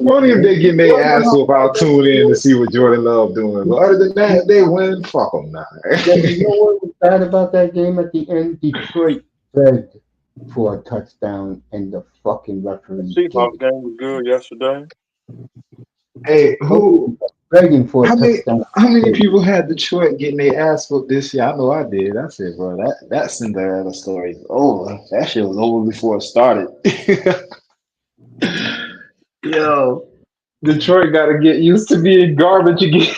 Only if they get their ass whooped, I'll tune in to see what Jordan Love doing. But other than that, they win. Fuck them now. You know what was bad about that game at the end? Detroit begged for a touchdown and the fucking referee. Seahawks game was good yesterday. Hey, who begging for a touchdown? How many people had Detroit getting their ass whooped this year? I know I did. I said, bro, that Cinderella story is over. That shit was over before it started. Yo, Detroit got to get used to being garbage again.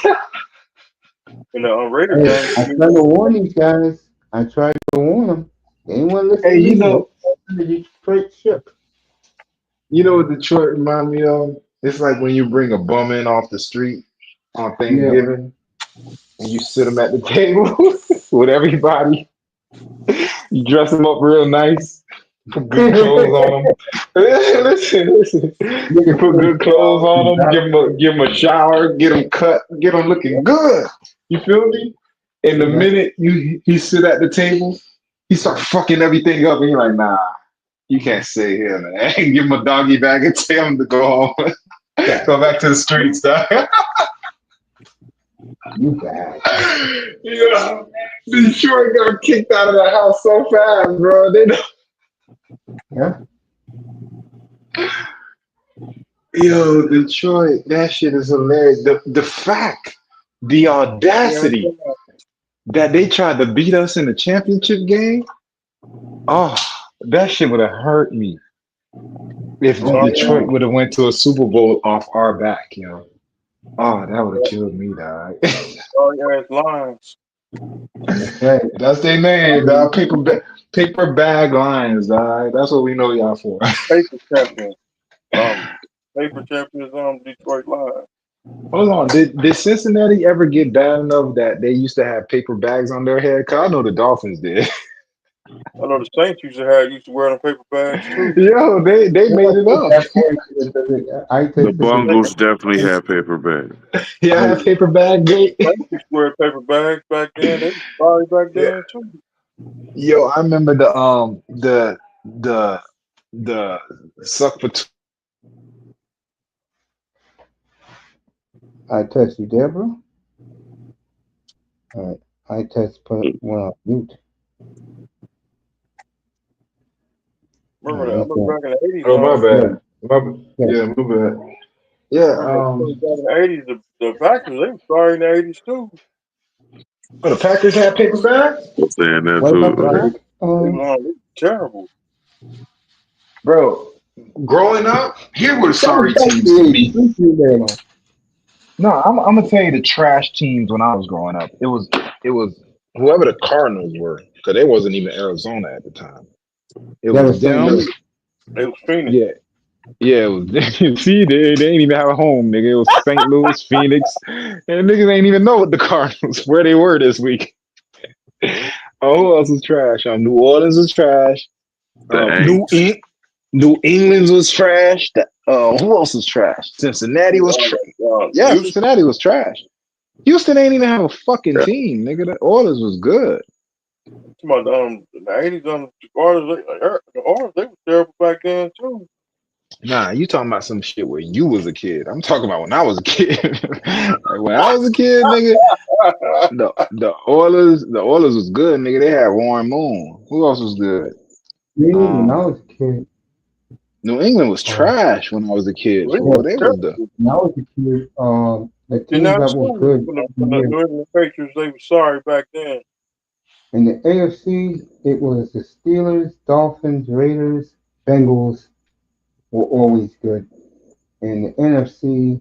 In the Raiders game, I tried to warn these guys. I tried to warn them. They ain't want to listen Hey, to you me. know, The Detroit ship. you know what Detroit remind me of? It's like when you bring a bum in off the street on Thanksgiving and you sit them at the table with everybody. You dress them up real nice, put good clothes on them. Listen. You put good clothes on them, give them a shower, get them cut, get them looking good. You feel me? And the minute he sit at the table, he start fucking everything up, and you're like, nah, you can't sit here, man. Give him a doggy bag and tell him to go home. Go back to the streets, dog. You bad. Yeah, Detroit got kicked out of the house so fast, bro. They don't- Yeah. Yo, Detroit, that shit is hilarious. The fact, the Yeah, audacity that they tried to beat us in the championship game. Oh, that shit would have hurt me if Oh, Detroit would have went to a Super Bowl off our back, you know. Oh, that would have killed me, dog. sorry ass Lions. that's right. That's their name, dog. Paper bag Lions, dog. That's what we know y'all for. Paper champions. Paper champions. Detroit Lions. Hold on, did Cincinnati ever get bad enough that they used to have paper bags on their head? Cause I know the Dolphins did. I know the Saints used to wear them paper bags too. Yo, they Yeah, made it up. that boy, I The tested Bungles definitely had paper bags. Yeah, paper bag gate. Saints used to wear paper bags back then. They was sorry back Yeah. then too. Yo, I remember the suck for I test you there, bro. All right. I test put one on mute. Remember that? I All right, remember back in the 80s. Oh my bad. yeah. Yeah, my bad. Yeah, Back in the 80s, the Packers, they were sorry in the 80s too. oh, the Packers had paper bags? I'm saying that What about the too. back? They were terrible. Bro, growing up, here were the sorry Tell teams to me. me. No, I'm gonna tell you the trash teams when I was growing up. It was whoever the Cardinals were, because they wasn't even Arizona at the time. It That was was St. them. Louis. It was Phoenix. Yeah, yeah. It was. See, they ain't even have a home, nigga. It was St. Louis, Phoenix, and niggas ain't even know what the Cardinals where they were this week. Oh, who else was trash? New Orleans was trash. The New Aints. New England was trash. Who else was trash? Cincinnati was trash. Yeah, Houston, Cincinnati was trash. Houston ain't even have a fucking team, nigga. The Oilers was good. come on, the 80s, the Oilers, they were terrible back then too. Nah, you talking about some shit where you was a kid. I'm talking about when I was a kid. Like when I was a kid, nigga, the Oilers was good, nigga. They had Warren Moon. Who else was good? Me, when I was a kid, New England was trash when I was a kid. They Fool. were They was the terrible. when I was a kid, the Did teams not that were school good from the every year. New England Patriots. They were sorry back then. In the AFC, it was the Steelers, Dolphins, Raiders, Bengals were always good. In the NFC,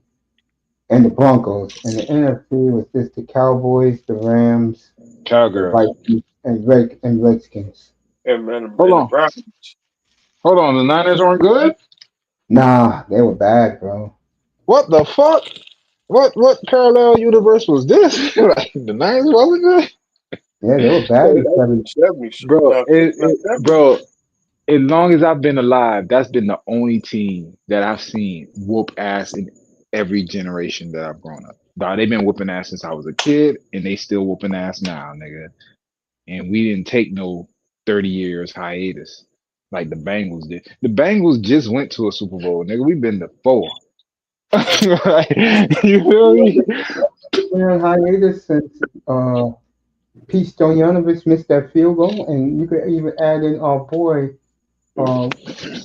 and the Broncos. And the NFC was just the Cowboys, the Rams, the Cowgirls. Vikings, and Redskins. And Hold the on. Browns. Hold on. The Niners weren't good? Nah, they were bad, bro. What the fuck? What parallel universe was this? Like, the Niners wasn't good? Yeah, they were bad in '70s. 70s. Bro, No, bro, as long as I've been alive, that's been the only team that I've seen whoop ass in every generation that I've grown up. Dog, they've been whooping ass since I was a kid, and they still whooping ass now, nigga. And we didn't take no 30 years hiatus like the Bengals did. The Bengals just went to a Super Bowl, nigga. We've been to 4. Like, you feel me? Been on hiatus since Pete Stoyanovich missed that field goal, and you could even add in our boy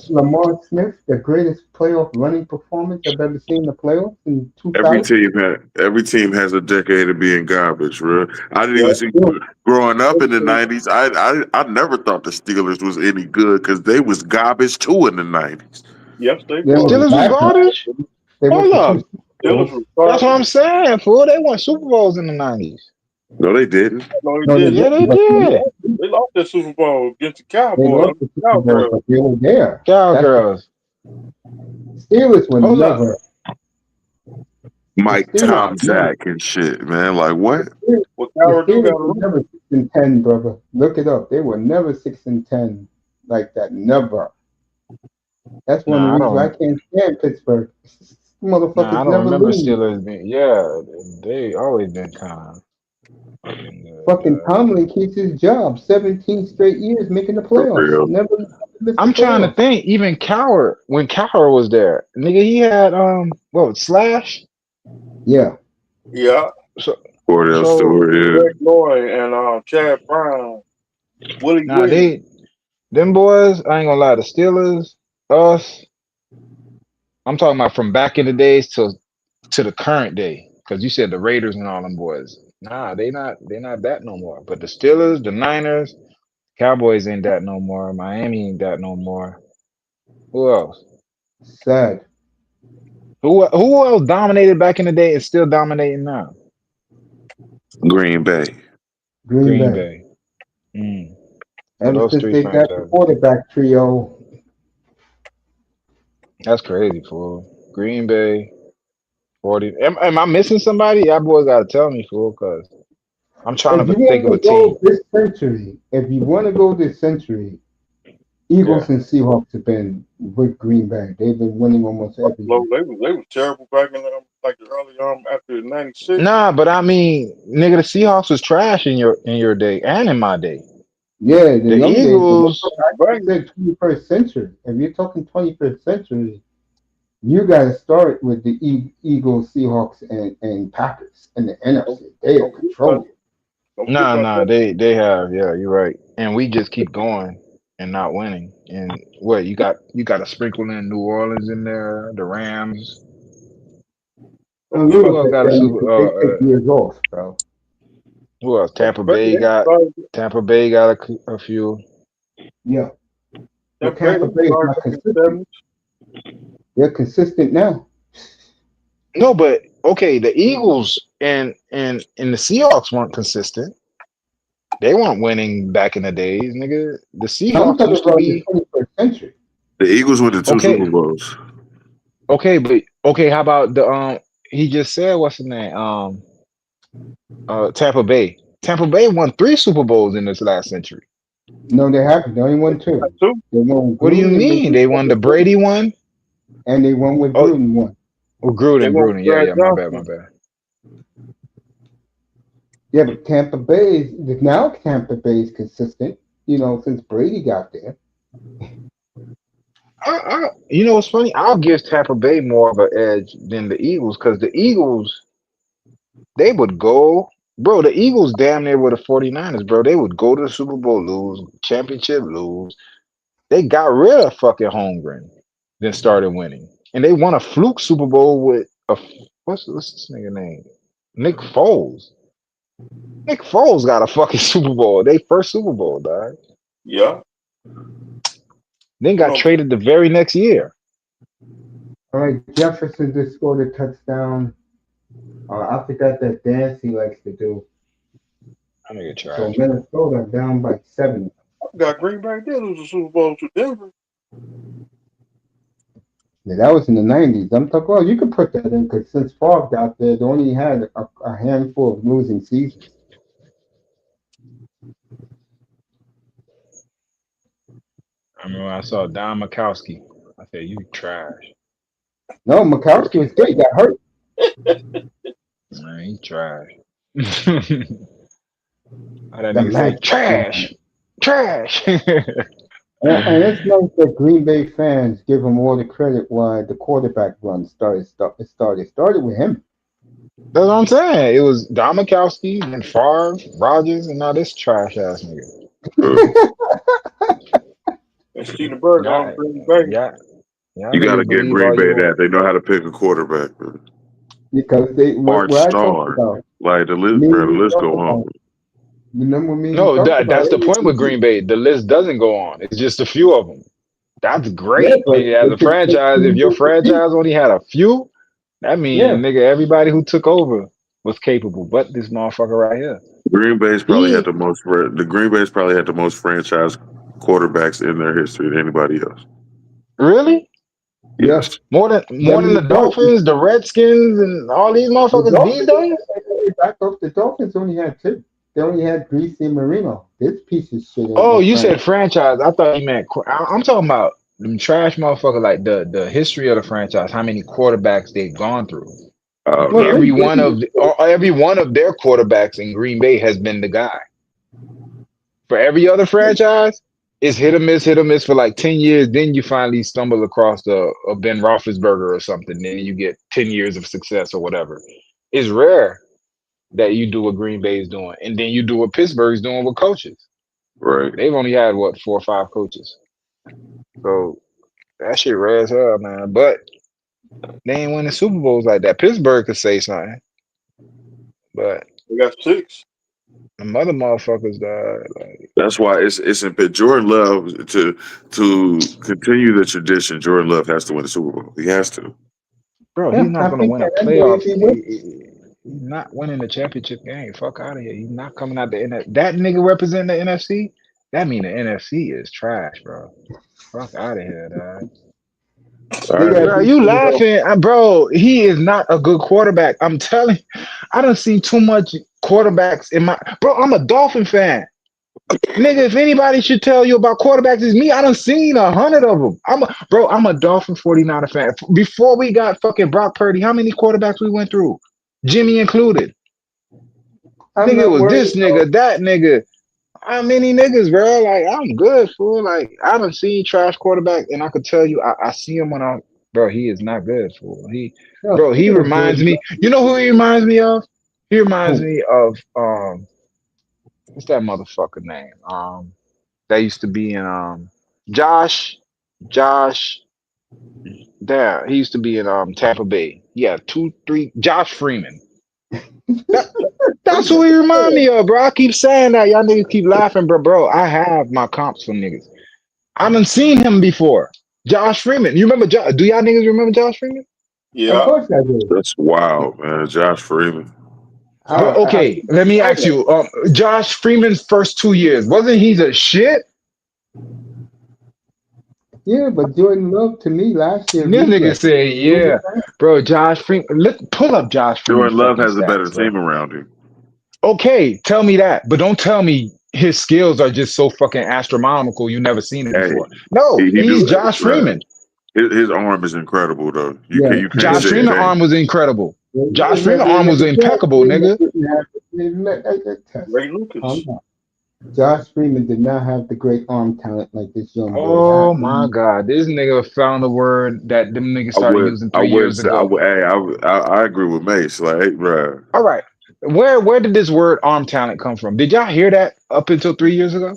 Lamar Smith, the greatest playoff running performance I've ever seen in the playoffs in Every 2000. team has a decade of being garbage, bro. I didn't even see Yeah, growing up in the '90s. I never thought the Steelers was any good because they was garbage too in the '90s. yes, they they were. were Steelers was bad. garbage? They went Hold to up. two Super Steelers Bowls. were That's what garbage. I'm saying, fool. They won Super Bowls in the 90s. No, they didn't. No, they No, they didn't. Yeah, they didn't, but did. They lost that Super Bowl against the they Cowboys. lost the Super Bowl, Cowgirls. but they were there. That's Cowgirls. the Steelers were Hold up. never. Mike, The Steelers, Tom, Zach, and shit, man. Like what? Well, the Coward do got Steelers a were ring. never 6-10, brother. Look it up. They were never 6-10 like that. Never. That's one of Nah, the I reasons I don't. can't stand Pittsburgh. Nah, I Motherfuckers don't never remember lose. Steelers being. Yeah, they always been kind of fucking Fucking good. Tomlin keeps his job 17 straight years making the For playoffs. real. Never missed the I'm trying to playoffs. think. Even Coward, when Coward was there, nigga, he had Slash. Yeah. Yeah. So Cordell So Stewart, yeah. Greg Lloyd and Chad Brown, Willie nah, Williams. them boys, I ain't gonna lie, the Steelers, us, I'm talking about from back in the days to the current day. Cause you said the Raiders and all them boys. Nah, they not that no more. But the Steelers, the Niners, Cowboys ain't that no more. Miami ain't that no more. Who else? Sad. Who else dominated back in the day and still dominating now? Green Bay. Green Green Bay. Bay. Mm. So Ever those since three they got the franchises. quarterback trio, That's crazy, fool. Green Bay, 40. Am I missing somebody? Y'all boys gotta tell me, fool, because I'm trying if to you think want of a to team. go this century, if you want to go this century, Yeah. Eagles and Seahawks have been with Green Bay. They've been winning almost every Buffalo, year. they was terrible back in like the early after '96. Nah, but I mean, nigga, the Seahawks was trash in your day and in my day. Yeah, the The young days, but Eagles, I said 21st century. If you're talking 21st century, you got to start with the Eagles, Seahawks, and Packers and the Don't, NFC. They are don't forget about controlling. don't forget nah, about nah, that. they have, yeah, you're right. And we just keep going and not winning. And what you got to sprinkle in New Orleans in there, the Rams. A Don't forget little about Who else bit got a better super? because they take years off, bro. Who else? Tampa Bay. Tampa Bay got a few. Yeah, but Tampa Bay, Tampa they Bay is started not back in the consistent. '70s. They're consistent now. No, but okay, the Eagles and the Seahawks weren't consistent. They weren't winning back in the days, nigga. The I'm Seahawks talking used to about the be 21st century. The Eagles went to two okay. Super Bowls. Okay, but okay, how about the he just said what's his name? Tampa Bay. Tampa Bay won 3 Super Bowls in this last century. No, they haven't. They only won two. Too. They won with What do you Gruden and mean? They won the Brady one? they won with Oh, Gruden one. well, They went with Gruden. Yeah, Brad yeah, my bad, my Johnson. bad. Yeah, but Tampa Bay is now Tampa Bay is consistent. You know, since Brady got there. You know what's funny? I'll give Tampa Bay more of an edge than the Eagles because the Eagles, they would go, bro. The Eagles damn near were the 49ers, bro. They would go to the Super Bowl, lose, championship, lose. They got rid of fucking Holmgren, then started winning. And they won a fluke Super Bowl with what's this nigga name? Nick Foles. Nick Foles got a fucking Super Bowl. They first Super Bowl, dog. Yeah. Then You got know, traded the very next year. All right, Jefferson just scored a touchdown. I forgot that dance he likes to do. I nigga So trash. Minnesota down by 7. I got Green Bay did lose the Super Bowl to Denver. Yeah, that was in the 90s. I'm talking, well, you could put that in because since Favre got there, they only had a handful of losing seasons. I remember I saw Don Mikowski. I said, "You trash, No, Mikowski was good. He got hurt. man. He trash." How that The nigga say magic. trash, trash. And it's nice that Green Bay fans give him all the credit why the quarterback run started. It started with him. That's what I'm saying. It was Don Mikowski, then Favre, Rogers, and now this trash ass nigga. Uh, And Steven Berg on Yeah, Green Bay. yeah, y'all you got to niggas give believe Green all you Bay that want. they know how to pick a quarterback. Man. Because Art what I talked Star, about, like the list, me bro. and The you list talked go on. about, remember me and you No, talked about that's the point with it. Green Bay. The list doesn't go on. It's just a few of them. That's Yeah, great, but nigga. As a it could take franchise, if teams your to compete. franchise only had a few, that means Yeah, nigga everybody who took over was capable, but this motherfucker right here. Green Bay's probably had He the most. The Green Bay's probably had the most franchise quarterbacks in their history than anybody else. really yeah. Yes, more than the Dolphins, the Redskins, and all these The motherfuckers these Dolphins, days. back off, the Dolphins only had 2. They only had Greasy and Marino. This piece of shit ain't Oh, no you said franchise. franchise. I thought you meant. I'm talking about them trash motherfucker, like the history of the franchise. How many quarterbacks they've gone through? Well, no. Every one of every one of their quarterbacks in Green Bay has been the guy. For every other franchise, it's hit or miss for like 10 years. Then you finally stumble across a Ben Roethlisberger or something. Then you get 10 years of success or whatever. It's rare. that you do what Green Bay is doing, and then you do what Pittsburgh's doing with coaches. Right. They've only had what 4 or 5 coaches, so that shit rare as hell, man. But they ain't winning Super Bowls like that. Pittsburgh could say something, but We got 6. the mother motherfuckers died. Like, That's why it's important. Jordan Love to continue the tradition. Jordan Love has to win the Super Bowl. He has to. bro, Yeah, he's not I gonna think win a that NBA playoff. be with. He's not winning the championship game. Fuck out of here. He's not coming out the NFC. That nigga represent the NFC. That mean the NFC is trash, bro. Fuck out of here, dog. All They right. gotta Bro, beat you the Bills. laughing, bro? He is not a good quarterback. I'm telling. I done seen too much quarterbacks in my. Bro, I'm a Dolphin fan. Nigga, if anybody should tell you about quarterbacks, it's me. I done seen 100 of them. I'm a Dolphin 49er fan. Before we got fucking Brock Purdy, how many quarterbacks we went through? Jimmy included. I'm Nigga, it not was worried this nigga, that nigga. How many niggas, bro? Like, I'm good, fool. Like, I done seen trash quarterback, and I could tell you, I see him when I, bro, he is not good, fool. no, Bro, he speaking of reminds Jordan, me, you know who he reminds me of? He reminds who? me of, what's that motherfucker name? That used to be in, Josh, there, he used to be in, Tampa Bay. Yeah, 2, 3, Josh Freeman. That, that's who he remind me of, bro. I keep saying that. Y'all niggas keep laughing, bro. I have my comps from niggas. I done seen him before. Josh Freeman. You remember Josh? Do y'all niggas remember Josh Freeman? Of Yeah. course I do. That's wild, man. Josh Freeman. Bro, okay, let me ask you. Josh Freeman's first 2 years, wasn't he the shit? Yeah, but Jordan Love to me last year This nigga regressed. said, yeah. Bro, Josh Freeman. Pull up Josh Freeman's Jordan Love fucking has a better stats, bro. team around him. Okay, tell me that, but don't tell me his skills are just so fucking astronomical you never seen it Hey, before. No, he he's do. Josh Freeman. His arm is incredible, though. Yeah, You can't Josh say Freeman it ain't. arm was incredible. Josh Josh Freeman arm was impeccable, Freeman nigga. didn't have that test. Ray Lucas. Josh Freeman did not have the great arm talent like this young boy Oh had. my God, this nigga found a word that them niggas started using I 3 years would say, ago. hey, I agree with Mace. Like, bro, All right, where did this word arm talent come from? Did y'all hear that up until 3 years ago?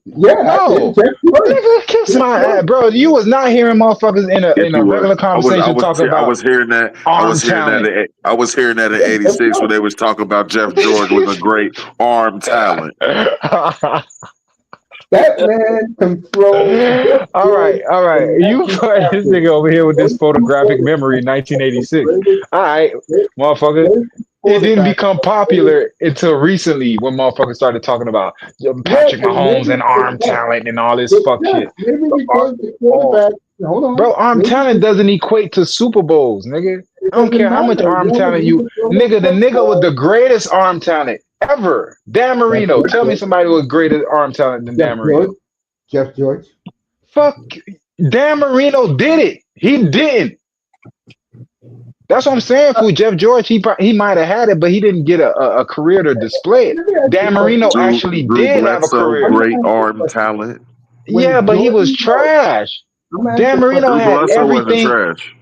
Yeah, I No, did. Jeff George. nigga, kiss Jeff my ass, George. bro. You was not hearing motherfuckers yes, in a you were. regular conversation talking I about was hearing that. arm talent. I was hearing that in Jeff '86 when George. they was talking about Jeff George was a great arm talent. That man can throw. Jeff George All right. in You put this 1900. nigga over here with this Those two photographic memory, quarterbacks are the 1986. greatest. All right, motherfucker. Those two It didn't quarterbacks become are the greatest. popular until recently when motherfuckers started talking about Yeah, Patrick and Mahomes and maybe arm talent and all this but fuck yeah, shit. maybe The arm, because the oh, quarterback. Hold on. bro, arm Maybe talent because doesn't equate to Super Bowls, nigga. it I don't doesn't care how much matter. arm Yeah, talent you you, can throw that nigga. The nigga with football. the greatest arm talent ever, Dan That's Marino. Jeff Tell me George. somebody with greater arm talent than Dan Jeff Marino. George. Jeff George. Fuck, Dan Marino did it. He didn't. That's what I'm saying. For Jeff George, he might have had it, but he didn't get a career to display it. Let me ask you a Dan Marino question. actually Drew did have a Bledsoe, career. I'm gonna great ask you a arm question. talent. Yeah, When but he was Jordan Love, trash. I'm gonna ask Dan you a Marino question. Drew had Bledsoe wasn't everything. trash.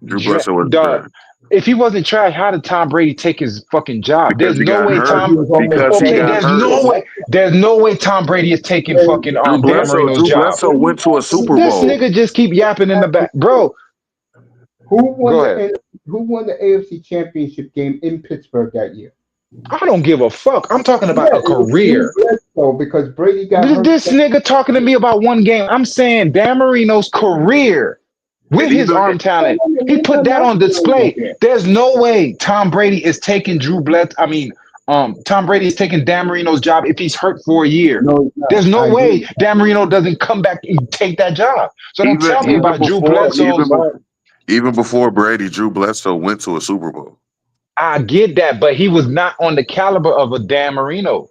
Drew Bledsoe wasn't Dog, trash if he wasn't trash, how did Tom Brady take his fucking job? because There's he no got way hurt. Because he Tom. was almost Because he Okay, got almost hurt. there's no way Tom Brady is taking fucking Dan Marino's Drew job. Bledsoe went to a Super This Bowl. nigga just keep yapping in the back, bro. Who won Go ahead. who won the AFC Championship game in Pittsburgh that year? I don't give a fuck. I'm talking Yeah, about a it was Drew career. Bledsoe because Brady got hurt. This nigga talking to me about one game. I'm saying Dan Marino's career with And his even arm talent. He We're put not that on arguing that display. yet. There's no way Tom Brady is taking Tom Brady is taking Dan Marino's job if he's hurt for a year. No, he's not. There's I no agree. way Dan Marino doesn't come back and take that job. So don't even tell me even about Drew before Bledsoe's. even before Brady, Drew Bledsoe went to a Super Bowl. I get that, but he was not on the caliber of a Dan Marino.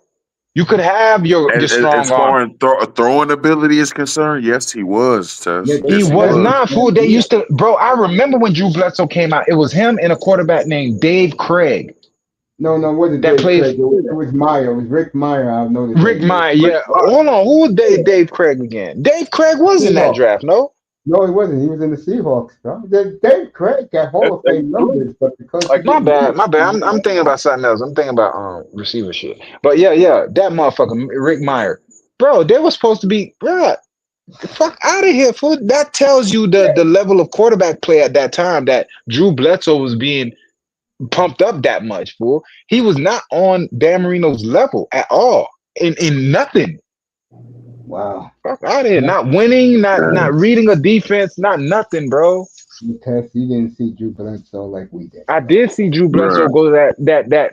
You could have your As strong arm. far as throwing ability is concerned, yes, he was. Yeah, Tess. He Yes, he was was. not, fool. They used to, bro. I remember when Drew Bledsoe came out. It was him and a quarterback named Dave Craig no, it wasn't that Dave played Craig. It was Meyer. It was Rick Meyer. I know the Rick name. Meyer. Yeah, hold on. Who was Dave Craig again? Dave Craig was in that Seahawks. draft, no? No, he wasn't. He was in the Seahawks, bro. Dave Craig got Hall of That's Fame true. numbers, but because he Like My didn't bad, do my bad. I'm it, thinking about something else. I'm thinking about receiver shit. But yeah, that motherfucker Rick Meyer, bro. They was supposed to be, bro. Fuck out of here, fool. That tells you the level of quarterback play at that time that Drew Bledsoe was being pumped up that much, fool. He was not on Dan Marino's level at all. In nothing. wow. Fuck out of here. That's Not winning, Yeah. not reading a defense, not nothing, bro. because you didn't see Drew Bledsoe like we did, I bro. did see Drew Bledsoe Bruh. go to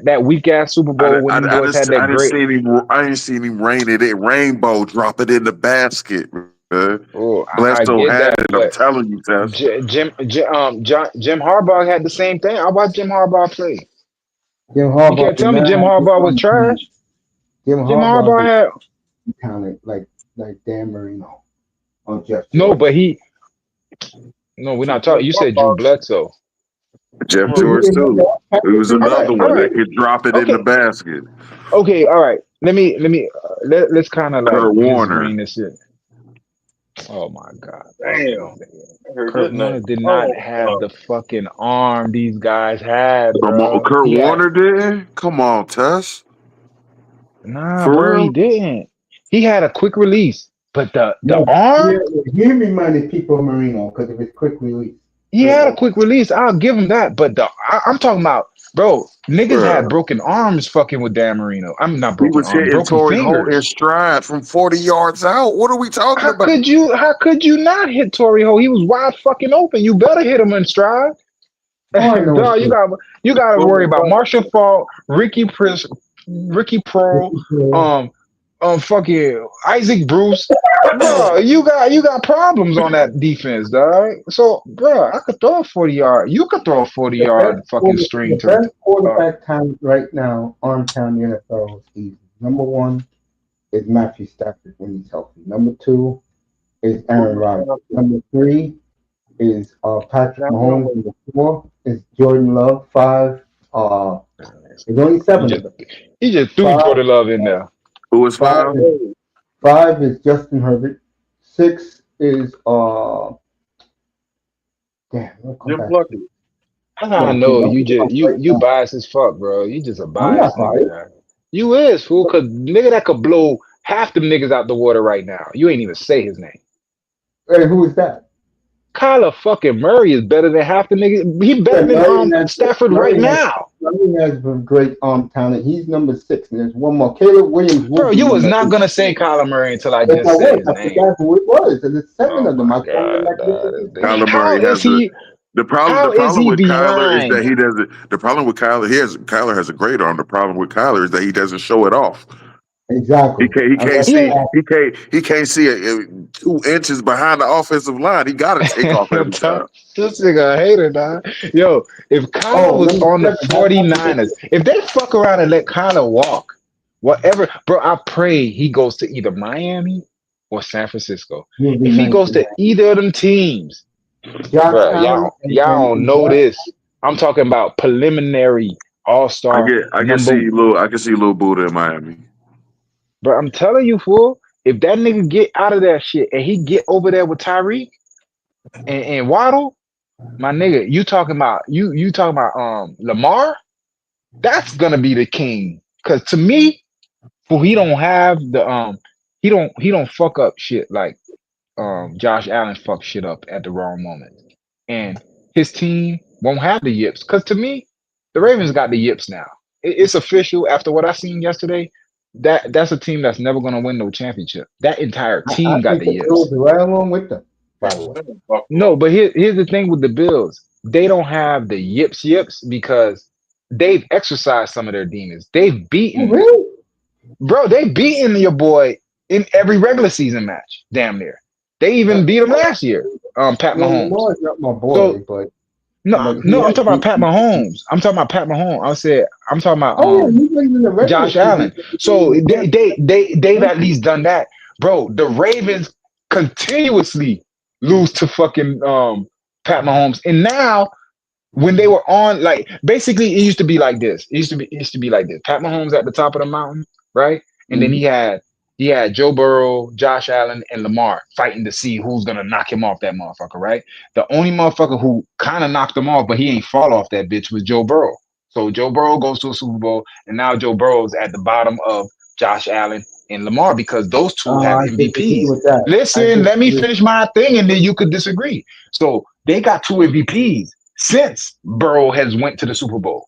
that weak ass Super Bowl when them boys had that I didn't great. see him. I didn't see him rainbow drop it in the basket. Bruh. Oh, I Bledsoe get had that, it. I'm but telling you, Tess. Jim Harbaugh had the same thing. I watched Jim Harbaugh play. Jim You Harbaugh can't did tell me not Jim have the Harbaugh was trash. Jim Jim Harbaugh Harbaugh did had not count it like Dan Marino or Jeff no, George. but he no. We're not talking. You said Drew Bledsoe. Jeff Who George did too. that? It was All right, another all one right, that could drop it in the okay, basket. okay, all right. Let's kind of like Kurt just Warner. bring this in. Oh my God, damn, I heard Kurt that Warner name. did not Oh, have the fucking arm these guys had, bro. Kurt He had Warner did? Come on, Tess. nah, For bro. He real? didn't. He had a quick release, but the No, arm. he reminded people of Marino because of his quick release. He had a quick release. I'll give him that. But I'm talking about, bro. Niggas had Bruh. broken arms fucking with Dan Marino. I'm not He broken was arm, hitting broken Torrey Holt in fingers. stride from 40 yards out. What are we talking about? How could you not hit Torrey Ho? He was wide fucking open. You better hit him in stride. All I know is Dog, this. you got to worry boom, about boom. Marshall Faulk, Ricky Pro, um, fucking Isaac Bruce. Bro, you got problems on that defense, dog. So, bro, I could throw a 40 yard. You could throw a 40 yard fucking The string to. best quarterback talent right now, arm talent in the NFL is easy. Number one is Matthew Stafford when he's healthy. Number two is Aaron Rodgers. Number three is Patrick Mahomes. Number four is Jordan Love. Five, there's only You seven of just them. you just threw Five, Jordan Love in there. Who was five, five? five is Justin Herbert. Six is damn, we'll come Jim back to Plunkett. I no, see, know don't you think just about right you now. biased as fuck, bro. You just a I'm biased not nigga, biased. man. You is fool, cause nigga that could blow half them niggas out the water right now. You ain't even say his name. Hey, who is that? Kyler fucking Murray is better than half the niggas. He Yeah, better than Stafford right now. Murray has great arm talent. He's number six, and there's one more. Caleb Williams will Bro, be you was number not eight. gonna say Kyler Murray until I If I just said was, his I name. forgot who it was. And there's seven Oh of them. my I told them god, like this dog, is this insane. nigga. Kyler Murray has How the is problem he with Kyler is that behind? he doesn't the problem with Kyler has a great arm. The problem with Kyler is that he doesn't show it off. Exactly. He And can't that's He see ain't why he can't see 2 inches behind the offensive line. He gotta take off every time. this nigga a hater, dog. Yo, if Kyler oh was number on the seven, how about 49ers, if they fuck around and let Kyler walk, whatever, bro, I pray he goes to either Miami or San Francisco. he'll be If he nice goes in to that. either of them teams, Josh bro, Allen y'all don't and know this. I'm talking about preliminary all-star number. I can see Lil Buddha in Miami. Bro, I'm telling you, fool, if that nigga get out of that shit and he get over there with Tyreek and Waddle, my nigga, you talking about Lamar? That's gonna be the king. Cause to me, fool, he don't have the he don't fuck up shit like Josh Allen fucked shit up at the wrong moment. And his team won't have the yips. Cause to me, the Ravens got the yips now. It's official after what I seen yesterday. That's a team that's never gonna win no championship. That entire I team got think the the Bills yips. are right along with them, by the way. No, Buffalo. but here's the thing with the Bills. They don't have the yips because they've exercised some of their demons. Oh, really? They've beaten your boy in every regular season match, damn near. They even beat him last year, Pat Well, Mahomes. Lamar's not my boy, So but he no, I'm has talking about beat Pat people. Mahomes. I'm talking about Pat Mahomes. I'm talking about Oh yeah, he played in the regular Josh season. Allen. So they've at least done that, bro. The Ravens continuously lose to fucking Pat Mahomes, and now when they were on, like basically it used to be like this. It used to be like this. Pat Mahomes at the top of the mountain, right? And then Mhm. he had he had Joe Burrow, Josh Allen, and Lamar fighting to see who's gonna knock him off that motherfucker, right? The only motherfucker who kind of knocked him off, but he ain't fall off that bitch was Joe Burrow. So Joe Burrow goes to a Super Bowl, and now Joe Burrow's at the bottom of Josh Allen and Lamar because those two have I disagree MVPs. with that. I Listen, let me disagree. finish my thing, and then you could disagree. So they got two MVPs since Burrow has went to the Super Bowl.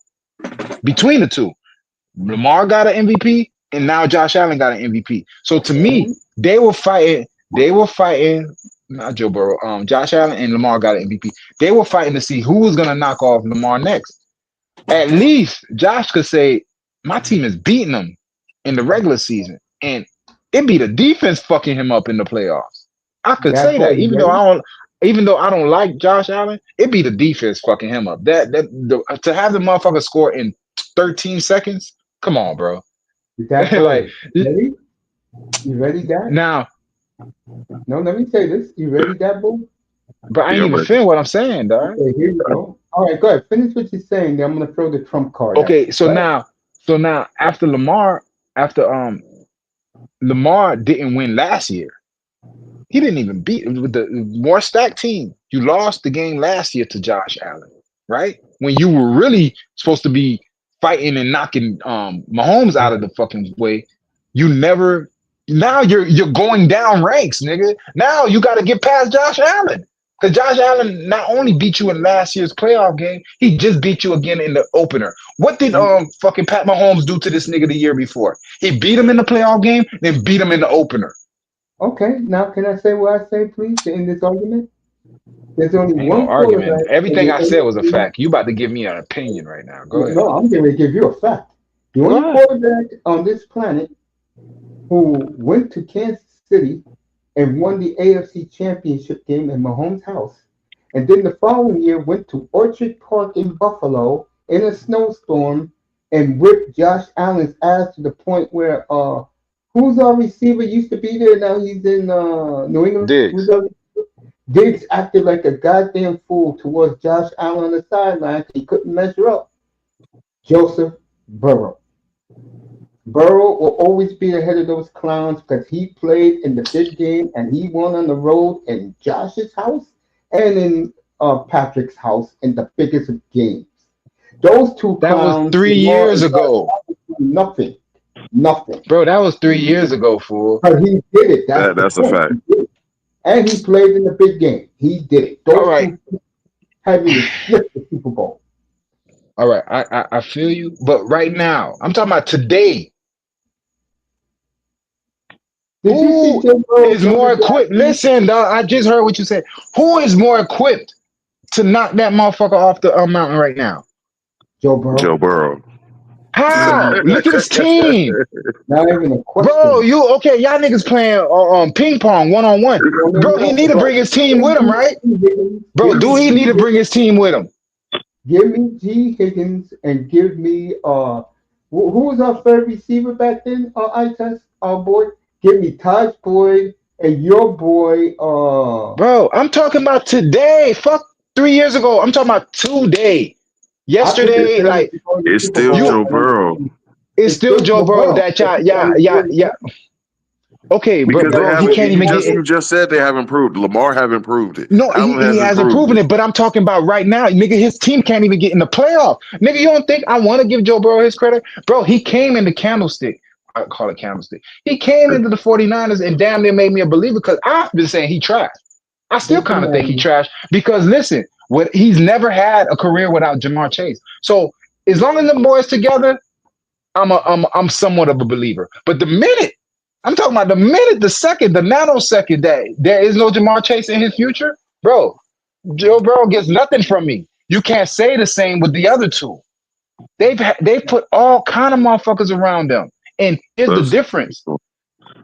Between the two, Lamar got an MVP, and now Josh Allen got an MVP. So to me, they were fighting. They were fighting. Not Joe Burrow. Josh Allen and Lamar got an MVP. They were fighting to see who was gonna knock off Lamar next. At least Josh could say, "My team is beating them in the regular season, and it be the defense fucking him up in the playoffs." I could That say boy, that, you ready? even though I don't like Josh Allen, it be the defense fucking him up. To have the motherfucker score in 13 seconds. Come on, bro. That boy, Like ready? You ready, Dad? now, No, let me say this. You ready, Dad, boy? but I ain't Yeah, even but fin what I'm saying, dog. Okay, here you go. All right, go ahead. Finish what you're saying. Then I'm gonna throw the trump card at Okay, you. so Go ahead. now after Lamar didn't win last year. He didn't even beat with the more stacked team. You lost the game last year to Josh Allen, right? When you were really supposed to be fighting and knocking Mahomes out of the fucking way, you never. Now you're going down ranks, nigga. Now you got to get past Josh Allen. Because Josh Allen not only beat you in last year's playoff game, he just beat you again in the opener. What did fucking Pat Mahomes do to this nigga the year before? He beat him in the playoff game, then beat him in the opener. Okay, now can I say what I say, please, to end this argument? There's only Ain't no one argument. quarterback in Everything the I said was a AFC. fact. You about to give me an opinion right now. Go ahead. No, I'm going to give you a fact. The Go only ahead. quarterback on this planet who went to Kansas City and won the AFC Championship game in Mahomes' house, and then the following year went to Orchard Park in Buffalo in a snowstorm and whipped Josh Allen's ass to the point where who's our receiver used to be there, now he's in New England. Who's Diggs. our Diggs acted like a goddamn fool towards Josh Allen on the sideline. He couldn't measure up. Joseph Burrow. Burrow will always be ahead of those clowns because he played in the big game and he won on the road in Josh's house and in Patrick's house in the biggest of games. Those two That was clowns, 3 years Lamar and Josh ago. Allen, do nothing. Nothing. Bro, that was 3 years ago, fool. But he did it. That's the that's a point. fact. He did it. And he played in the big game. He did it. All Those right. two had me to flip the Super Bowl. All right. I feel you. But right now, I'm talking about today. Did you see Who Jim Burrow's is more numbers last equipped? week? Listen, dog, I just heard what you said. Who is more equipped to knock that motherfucker off the mountain right now? Joe Burrow. Joe Burrow. How? Look at his team. Not even a Bro, question. y'all niggas playing ping pong 1-on-1. No, no, Bro, he no, need to bro. bring his team Give with him, me right? G. Higgins. Bro, Give do me he G. need to bring his Higgins. team with him? Give me G. Higgins and give me who was our third receiver back then? Our boy. Give me Taj Boyd and your boy. Bro, I'm talking about today. Fuck 3 years ago. I'm talking about today. I think it's Yesterday, better like to go to the It's Super still Bowl. you, Joe Burrow it's It's still still Joe Joe Burrow Burrow. that But you got yeah. Okay, but because they bro, he haven't. can't even get You it. just said they haven't proved. Lamar haven't proved it. No, Allen he hasn't hasn't proved proven it. it, but I'm talking about right now. Nigga, his team can't even get in the playoff. Nigga, you don't think I want to give Joe Burrow his credit? Bro, he came in the candlestick. I call it candlestick. He came into the 49ers and damn near made me a believer because I've been saying he trash. I still listen, kind of think he man. trash because listen, he's never had a career without Jamar Chase. So as long as them boys together, I'm somewhat of a believer. But the minute I'm talking about the second, the nanosecond that there is no Jamar Chase in his future, bro, Joe Burrow gets nothing from me. You can't say the same with the other two. They've put all kind of motherfuckers around them. And here's the Because difference. Go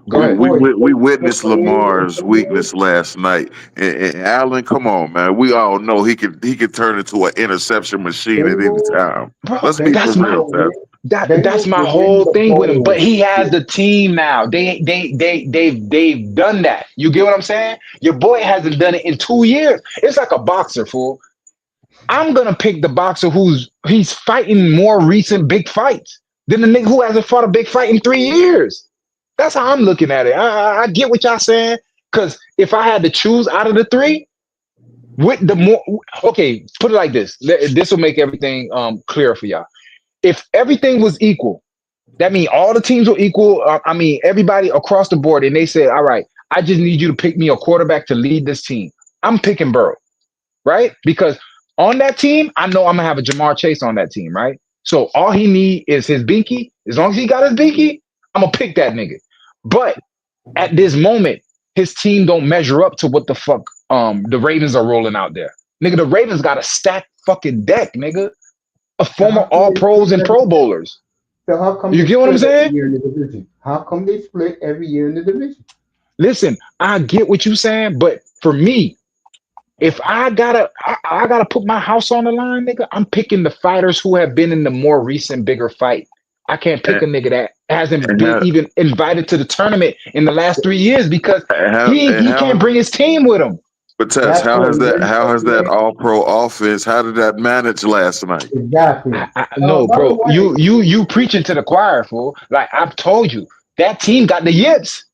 But ahead. boy, we witnessed 28 and Lamar's 28. weakness last night, and Allen, come on, man. We all know he could turn into an interception machine at any Bengals, time. Bro, Let's be for that's Bengals my real, will man. win. that's Bengals my will win whole the thing with him. But bowl. he has the team now. They've done that. You get what I'm saying? Your boy hasn't done it in 2 years. It's like a boxer, fool. I'm gonna pick the boxer he's fighting more recent big fights than the nigga who hasn't fought a big fight in 3 years. That's how I'm looking at it. I get what y'all saying. Because if I had to choose out of the three, with the more okay, put it like this. This will make everything clear for y'all. If everything was equal, that means all the teams were equal. I mean, everybody across the board, and they said, "All right, I just need you to pick me a quarterback to lead this team." I'm picking Burrow, right? Because on that team, I know I'm gonna have a Jamar Chase on that team, right? So all he need is his binky. As long as he got his binky, I'm gonna pick that nigga. But at this moment, his team don't measure up to what the fuck the Ravens are rolling out there. Nigga, the Ravens got a stacked fucking deck, nigga. A So former how come all they pros split and pro every, bowlers. so how come You they get what I'm split saying? every year in the division? How come they split every year in the division? Listen, I get what you're saying, but for me, if I gotta put my house on the line, nigga, I'm picking the fighters who have been in the more recent bigger fight. I can't pick And, a nigga that hasn't and been how, even invited to the tournament in the last 3 years because and he can't how, bring his team with him. but Tess, That's what we didn't how talk has that about. all pro offense? How did that manage last night? Exactly. No, By the bro, way, you preaching to the choir, fool. Like I've told you, that team got the yips.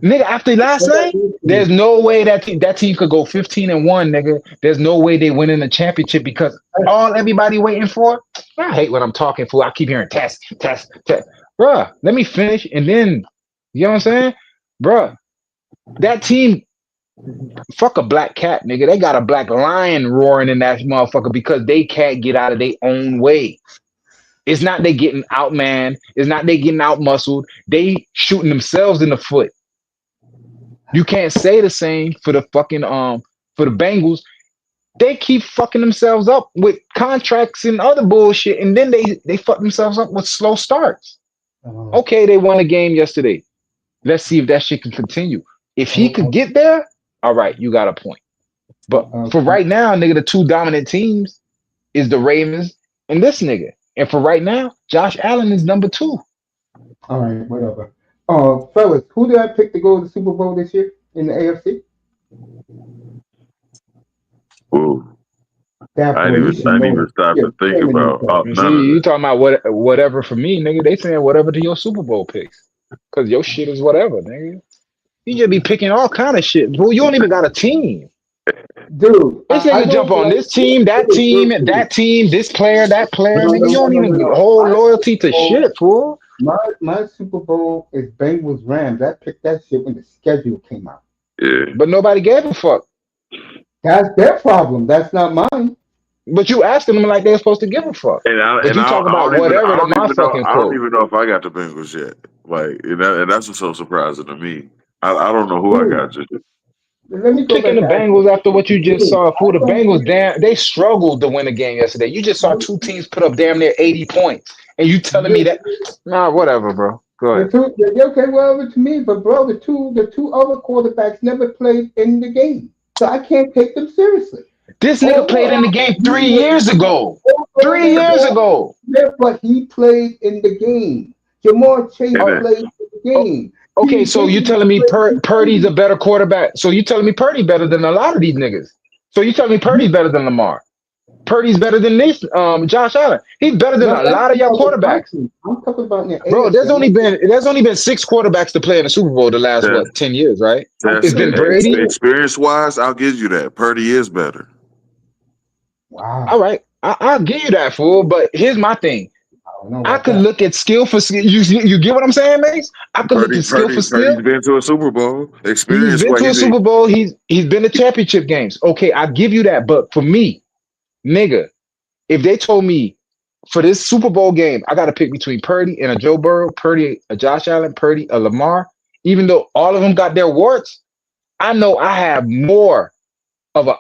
Nigga, after last what I night, do there's see, no way that team could go 15-1, nigga. There's no way they win in the championship because all everybody waiting for. I hate what I'm talking for. I keep hearing test, test, test. Bruh, let me finish and then you know what I'm saying? Bruh, that team, fuck a black cat, nigga. They got a black lion roaring in that motherfucker because they can't get out of their own way. It's not they getting out, man. It's not they getting out muscled. They shooting themselves in the foot. You can't say the same for the fucking for the Bengals. They keep fucking themselves up with contracts and other bullshit, and then they fuck themselves up with slow starts. uh, Okay, they won a game yesterday. Let's see if that shit can continue. If he uh, could get there, all right, you got a point. But for uh, right now, nigga, the two dominant teams is the Ravens and this nigga. And for right now, Josh Allen is number two. all right, whatever. Fellas, who did I pick to go to the Super Bowl this year in the AFC? Ooh, That boy, you should I didn't know even it. stop You're to think shaming about yourself. You see, none of you that. talking about whatever for me, nigga. They saying whatever to your Super Bowl picks. Cause your shit is whatever, nigga. You just be picking all kind of shit. Bro, you don't even got a team. Dude, This I nigga know jump on that this team, it. that team, this player, that player, nigga. You don't even No. hold My loyalty Super to Bowl, shit, fool. my Super Bowl is Bengals Rams. I picked that shit when the schedule came out. Yeah, But nobody gave a fuck. That's their problem. That's not mine. But you asking them like they're supposed to give a fuck. But you talk about whatever to my fucking I don't quote. even know if I got the Bengals yet. Like, and that's what's so surprising to me. I don't know who I Dude, got just yet. let me You go picking back the to asking. Bengals after what you just Dude, saw, I fool. The don't Bengals, care. damn, they struggled to win a game yesterday. You just saw two teams put up damn near 80 points. And you telling me that, nah, whatever, bro. Go The ahead. two, okay, well, to me, but bro, the two other quarterbacks never played in the game, so I can't take them seriously. This nigga played in Overall, the game he 3 years ago. 3 years overall, ago. yeah, but he played in the game. Jamar Chase And Oh, then, played in the oh, game. okay, T. so you Higgins telling me played in the Purdy's a game. better quarterback. So you telling me Purdy better than a lot of these niggas. So you telling me Purdy's better than Lamar. Purdy's better than this Josh Allen. He's better than No, a that's lot of your about the quarterbacks. conference. I'm talking about in the Bro, AFC. I'm not there's only been six quarterbacks to play in the Super Bowl the last Tess, what 10 years, right? I'm It's Tess, been saying the Brady. experience wise, I'll give you that. Purdy is better. All wow. right, I'll give you that fool. But here's my thing. I don't know I about could that. look at skill for skill. You get what I'm saying, Mace? I could look at skill for Purdy's skill. been to a Super Bowl. He's Experience been what to a Super Bowl. He's been to championship games. Okay, I give you that. But for me, nigga, if they told me for this Super Bowl game, I got to pick between Purdy and a Joe Burrow, Purdy, a Josh Allen, Purdy, a Lamar, even though all of them got their warts, I know I have more of a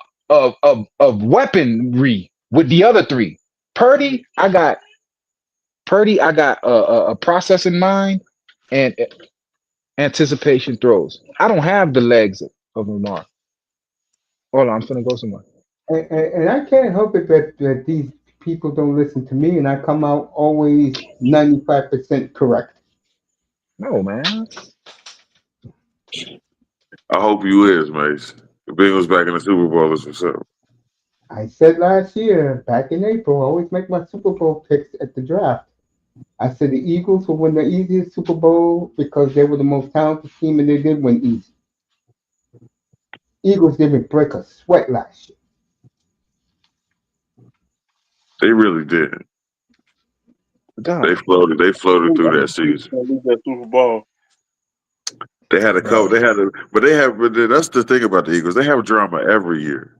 of weaponry with the other three. Purdy, I got a process in mind and anticipation throws. I don't have the legs of Lamar. Hold on, I'm finna go somewhere. And I can't help it that these people don't listen to me, and I come out always 95% correct. No, man. I hope you is, Mace. The Bengals back in the Super Bowl is what's up. I said last year, back in April, I always make my Super Bowl picks at the draft. I said the Eagles will win the easiest Super Bowl because they were the most talented team and they did win easy. Eagles didn't break a sweat last year. They really did. God, They floated through that Lose season. that Super Bowl. They had a couple. bro. But that's the thing about the Eagles. They have drama every year.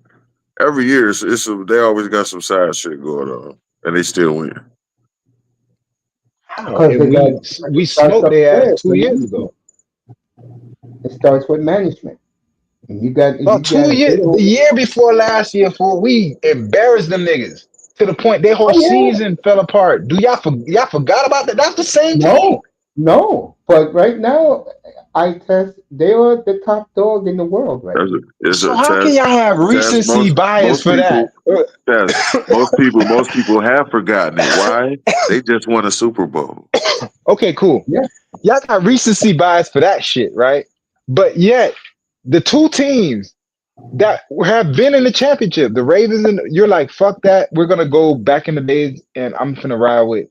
Every year, they always got some side shit going on, and they still win. How? Because And they got we it starts smoked up their ass there. 2 years ago. It starts with management. And About you got 2 years, the year before last year, for we embarrassed them niggas to the point their whole oh yeah. season fell apart. Do y'all forgot about that? That's the same team. No. But right now I test they are the top dog in the world right That's now. it's So a how can test. y'all have Test recency bias most for that? people test most people have forgotten it. Why? They just won a Super Bowl. Okay, cool. Yeah. Y'all got recency bias for that shit, right? But yet, the two teams that have been in the championship, the Ravens, and you're like, fuck that. We're gonna go back in the days, and I'm gonna ride with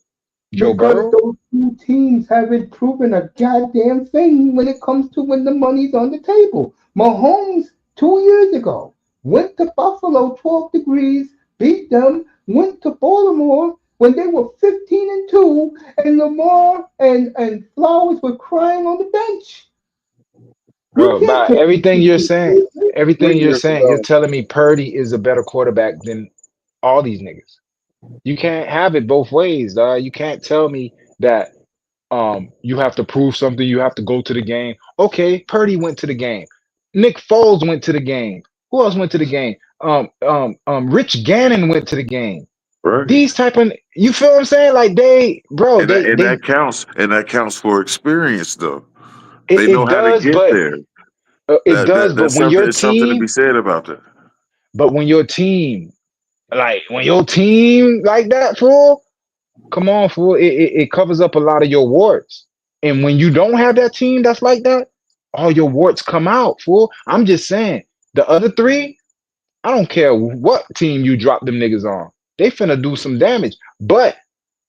Joe Because Burrow. those two teams haven't proven a goddamn thing when it comes to when the money's on the table. Mahomes 2 years ago went to Buffalo 12 degrees, beat them, went to Baltimore when they were 15-2, and Lamar and Flowers were crying on the bench. You Bro, can't by put these two teams. everything 3 you're years saying, you're ago. telling me Purdy is a better quarterback than all these niggas. You can't have it both ways, dog. You can't tell me that you have to prove something, you have to go to the game. Okay, Purdy went to the game. Nick Foles went to the game. Who else went to the game? Rich Gannon went to the game. Right. These type of you feel what I'm saying? Like they, bro, And that counts. And that counts for experience, though. They know it how to does, get but there. it does, but That's when something. your It's something to be team, said about that. but when your team, like when your team like that, fool, come on, fool, it covers up a lot of your warts. And when you don't have that team that's like that, all your warts come out, fool. I'm just saying, the other three, I don't care what team you drop them niggas on. They finna do some damage. But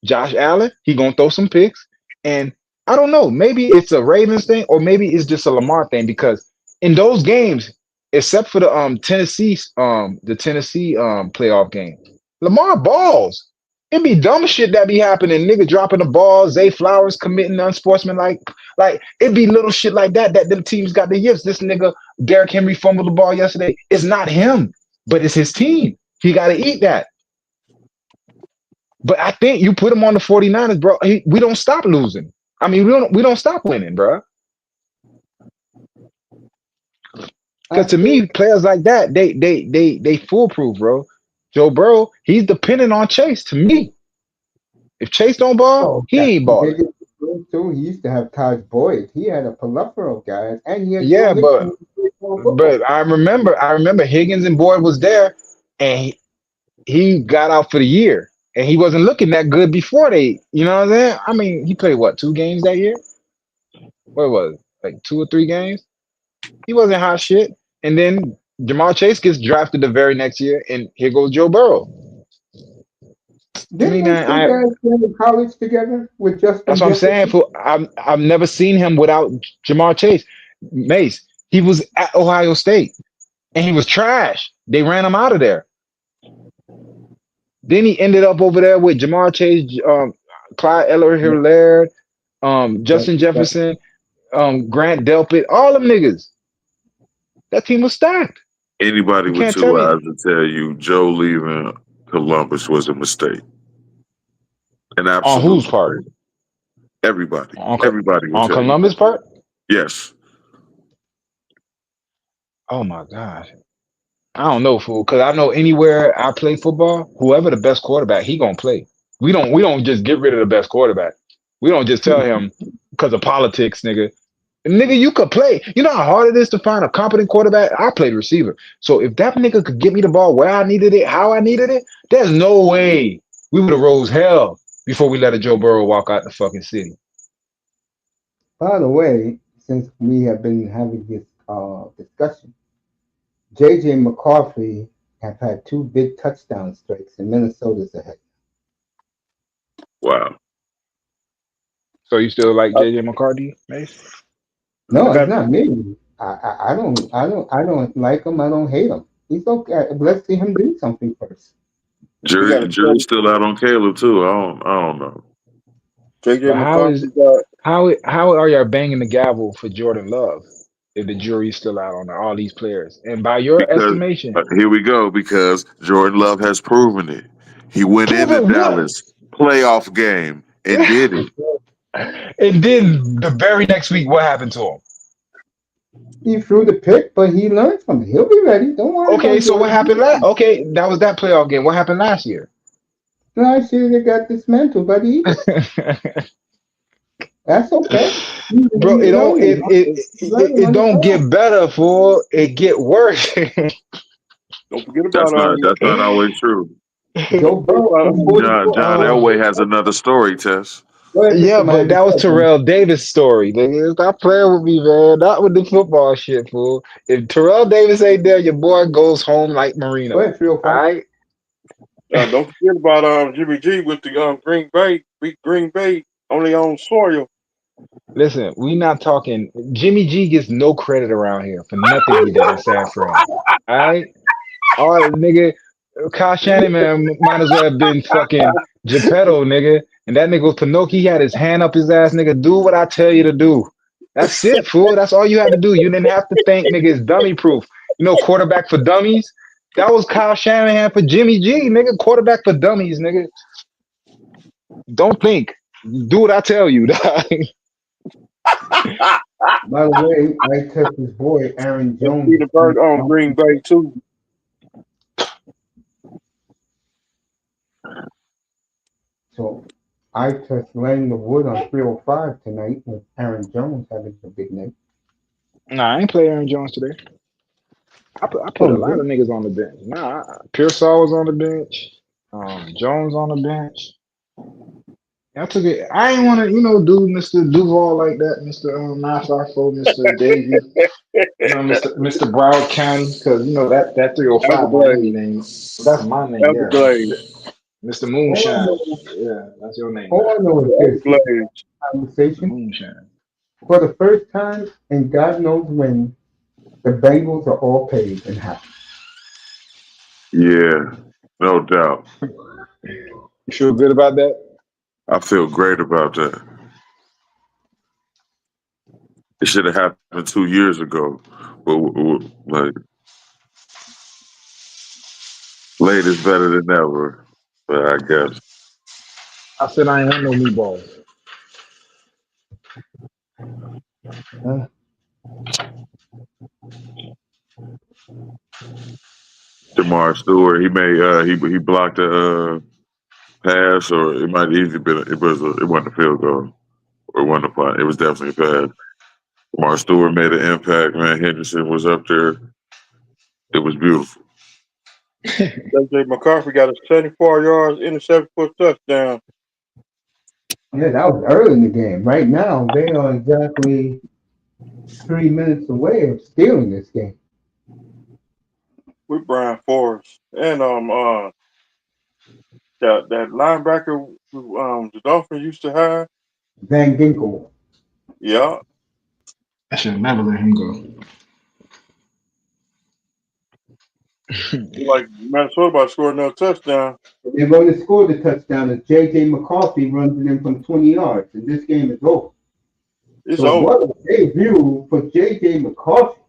Josh Allen, he gonna throw some picks. And I don't know, maybe it's a Ravens thing or maybe it's just a Lamar thing because in those games, except for the Tennessee playoff game, Lamar balls. It be dumb shit that be happening. Nigga dropping the ball, Zay Flowers committing unsportsmanlike. Like it be little shit like that that them teams got the yips. This nigga Derrick Henry fumbled the ball yesterday. It's not him, but it's his team. He got to eat that. But I think you put him on the 49ers, bro. We don't stop losing. I mean, we don't stop winning, bro. I Because to think me, players like that, they foolproof, bro. Joe Burrow, he's dependent on Chase. To me, if Chase don't ball, oh, he ain't balling. Higgins too. He used to have Taj Boyd. He had a plethora of guys, and he had Joe Yeah, Mixon who played more football. but I remember Higgins and Boyd was there, and he got out for the year, and he wasn't looking that good before they. You know what I'm saying? I mean, he played what 2 games that year? What was it? Like 2 or 3 games? He wasn't hot shit. And then Jamal Chase gets drafted the very next year, and here goes Joe Burrow. To Didn't me, those man, two guys play in college together with that's Justin what I'm saying. Jefferson? For I've never seen him without Jamal Chase. Mace, he was at Ohio State, and he was trash. They ran him out of there. Then he ended up over there with Jamal Chase, Clyde Yeah, Eller-Helaire, but, Justin but Jefferson, Grant Delpit, all them niggas. That team was stacked. Anybody You with can't tell two me eyes will tell you Joe leaving Columbus was a mistake. An on absolute whose part. mistake. Everybody. On Everybody will on tell you Columbus that. part? Yes. Oh my God. I don't know, fool. Because I know anywhere I play football, whoever the best quarterback, he gonna play. We don't just get rid of the best quarterback. We don't just tell him because of politics, nigga. Nigga, you could play. You know how hard it is to find a competent quarterback? I played receiver. So if that nigga could get me the ball where I needed it, how I needed it, there's no way we would have rose hell before we let a Joe Burrow walk out the fucking city. by the way, since we have been having this discussion, J.J. McCarthy have had two big touchdown streaks, and Minnesota's ahead. Wow. So you still like JJ McCarthy, Mace? I No, it's got not me. I don't like him. I don't hate him. He's okay. Let's see him do something first. we got a Jury's still out on Caleb too. I don't know. JJ But McCarthy got how are y'all banging the gavel for Jordan Love if the jury's still out on all these players? And by your Because estimation, here we go. Because Jordan Love has proven it. He went into proven what? Dallas playoff game and did it. And then the very next week, what happened to him? He threw the pick, but he learned from it. He'll be ready. Don't worry Okay, about so what Jordan. happened last? Okay, that was that playoff game. What happened last year? Last year they got dismantled by the Eagles. That's okay. He's Bro, it don't learning. He's learning it on the don't job. get better for it get worse. don't forget That's about not always true. Joe don't forget Burrow about from 44. John Elway has another story, Tess. Go ahead, Yeah, Mr. but Miami. that Go was ahead, Jimmy. Terrell Davis' story. Nigga. Stop playing with me, man. Not with the football shit, fool. If Terrell Davis ain't there, your boy goes home like Go Marino. ahead, 305. All right? don't forget about Jimmy G with the Green Bay, beat Green Bay only on soil. Listen, we not talking. Jimmy G gets no credit around here for nothing he did in San Fran. All right? All nigga, Kyle Shannon, man, might as well have been fucking Geppetto, nigga. And that nigga was Pinocchio. He had his hand up his ass, nigga. Do what I tell you to do. That's it, fool. That's all you had to do. You didn't have to think, nigga, it's dummy proof. You know, quarterback for dummies. That was Kyle Shanahan for Jimmy G, nigga. Quarterback for dummies, nigga. Don't think. Do what I tell you. By the way, I test his boy, Aaron And Jones. Peter Bird on Green Bay too. So I test laying the wood on 305 tonight with Aaron Jones having a big night. Nah, I ain't play Aaron Jones today. I put Oh, a you lot of did? niggas on the bench. Pearsall was on the bench. Jones on the bench. I took it. I ain't want to, do Mr. Duval like that, Mr. Masako, Mr. Davy, Mr. Broward County, because that 305 Miami Everglades. name. That's my name, yeah. Everglades. Mr. All I Moonshine. know, Yeah, that's your name, all man. I know is The this: this Everglades. Mr. conversation Moonshine. for the first time in God knows when, the Bengals are all paid and happy. Yeah, no doubt. You feel good about that? I feel great about that. It should have happened 2 years ago, but like late is better than never. But I guess I said I ain't want no meatballs. Huh? Jamar Stewart, he made he blocked a pass, or it might easily been it wasn't a field goal, or it wasn't a punt. It was definitely a pass. Jamar Stewart made an impact. Man, Henderson was up there. It was beautiful. JJ McCarthy got a 74 yards interception for a touchdown. Yeah, that was early in the game. Right now, they are exactly 3 minutes away of stealing this game. With Brian Forrest and that linebacker the Dolphins used to have. Van Ginkel. Yeah, I should never let him go. like Minnesota about to score another touchdown. They're going to score the touchdown as J.J. McCarthy runs it in from 20 yards, and this game is over. It's So over. what a debut for J.J. McCarthy.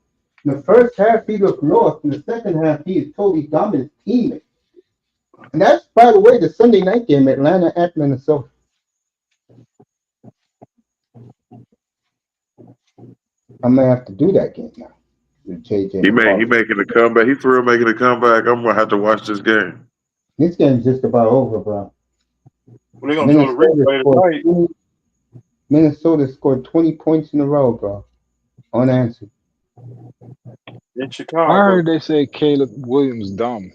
In the first half, he looked lost. In the second half, he is totally dominant teammate. And that's, by the way, the Sunday night game, Atlanta at Minnesota. I'm going to have to do that game now with J.J. He McCarthy. making a comeback. He for real making a comeback. I'm gonna have to watch this game. This game's just about over, bro. Well, they're gonna show the Minnesota replay scored tonight 20, Minnesota scored 20 points in a row, bro. Unanswered. in I Chicago. heard they say Caleb Williams dumb.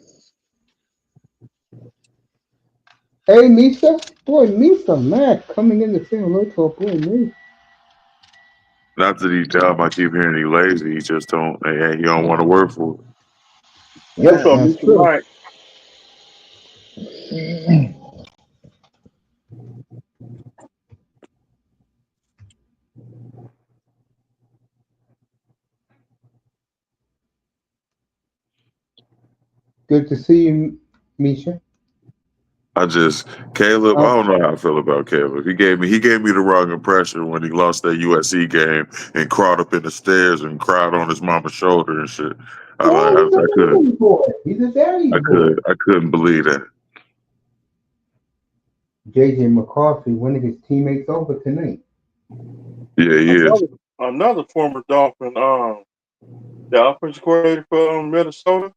Hey, Misa. Boy, Misa, Matt coming in to say hello to our boy, Misa. Not that he dumb. I keep hearing he lazy. He just don't. He don't want to work for it. What's Yeah, up, that's Mr. true. Mike? Good to see you, Misha. Caleb. I Oh, don't know how I feel about Caleb. He gave me the wrong impression when he lost that USC game and crawled up in the stairs and cried on his mama's shoulder and shit. oh, he's a couldn't daddy's boy. He's a daddy's boy. I couldn't believe that. JJ McCarthy winning his teammates over tonight. Yeah, he is. Another former Dolphin, the offensive coordinator for Minnesota.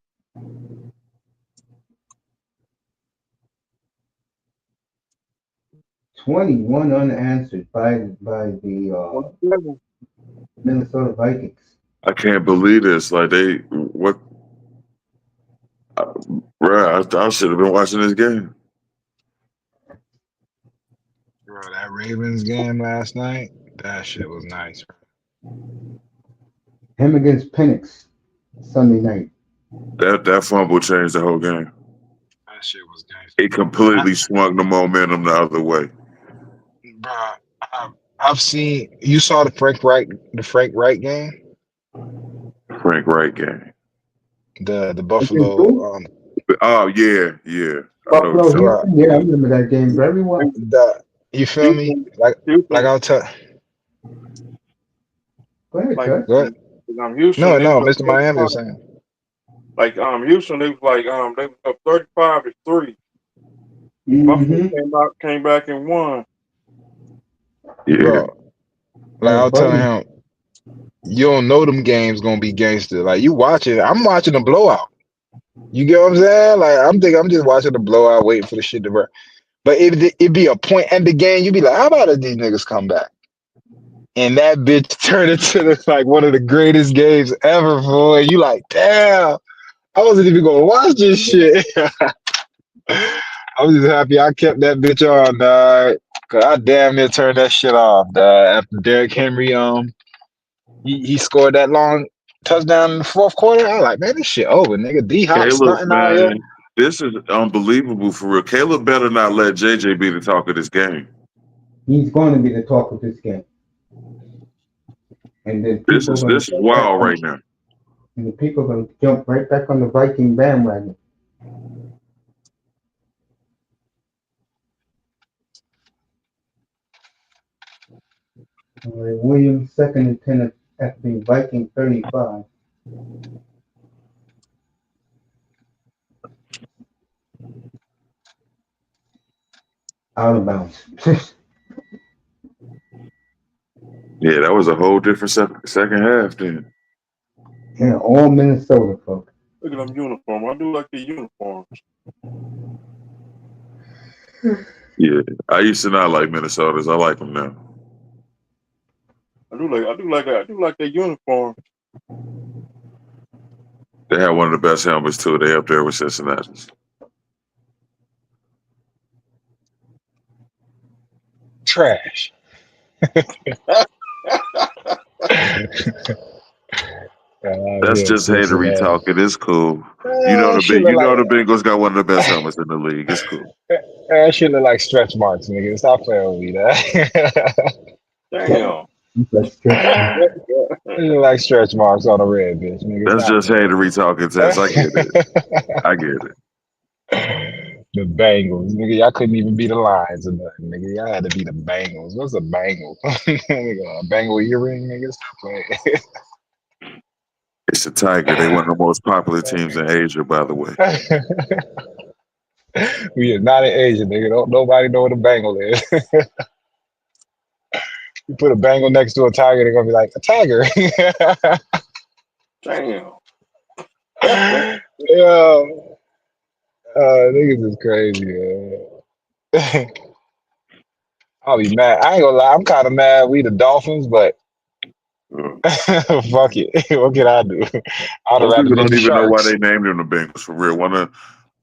21 unanswered by the Minnesota Vikings. I can't believe this. Like what? Bruh, I should have been watching this game. Bro, that Ravens game last night, that shit was nice. Him against Penix Sunday night. That fumble changed the whole game. That shit was nice. It completely swung the momentum the other way. Bro, I've seen. You saw the Frank Wright game. Frank Wright game. The Buffalo. Oh yeah. Buffalo, Houston. Yeah, I remember that game very well. You feel me? Like I'll tell. Go ahead, Like, Go ahead. Houston, No, Mr. Miami was saying. Like Houston, they was like they was up 35-3. Buffalo came back and won. Yeah. Bro, like I was telling him, you don't know them games gonna be gangster. Like you watching, I'm watching the blowout. You get what I'm saying? Like I'm just watching the blowout, waiting for the shit to work. But it'd be a point in the game. You'd be like, how about if these niggas come back? And that bitch turned into like one of the greatest games ever, boy. You like, damn, I wasn't even gonna watch this shit. I was just happy I kept that bitch on, dog. Cause I damn near turned that shit off, dog. After Derrick Henry, he scored that long touchdown in the fourth quarter. I was like, man, this shit over, nigga. D-Hop stunting out here. This is unbelievable for real. Caleb better not let JJ be the talk of this game. He's going to be the talk of this game. And then this is wild right now. And the people are going to jump right back on the Viking bandwagon. All right, Williams, 2nd and 10 at the Viking 35. Out of bounds. Yeah, that was a whole different second half then. Yeah, all Minnesota folks. Look at them uniforms. I do like the uniforms. Yeah, I used to not like Minnesota's. I like them now. I do like their uniform. They have one of the best helmets too. They up there with Cincinnati's. Trash. That's just hatery talk. It is cool. You know the Bengals got one of the best helmets in the league. It's cool. That shit look like stretch marks, nigga. Stop playing with me, that. Damn. It look like stretch marks on a red bitch, nigga. That's just hatery talking, Tess. I get it. I get it. The Bengals, nigga. Y'all couldn't even be the Lions or nothing, nigga. Y'all had to be the Bengals. What's a Bengal? Nigga, a Bengal earring, nigga. Stop playing. It's a Tiger. They one of the most popular teams in Asia, by the way. We are not in Asia, nigga. Nobody know what a Bengal is. You put a Bengal next to a tiger, they're gonna be like, a tiger. Damn. Yeah. Niggas is crazy, man. I'll be mad. I ain't gonna lie, I'm kind of mad we the Dolphins, but fuck it. What can I do? Most people don't even know why they named them the Bengals for real.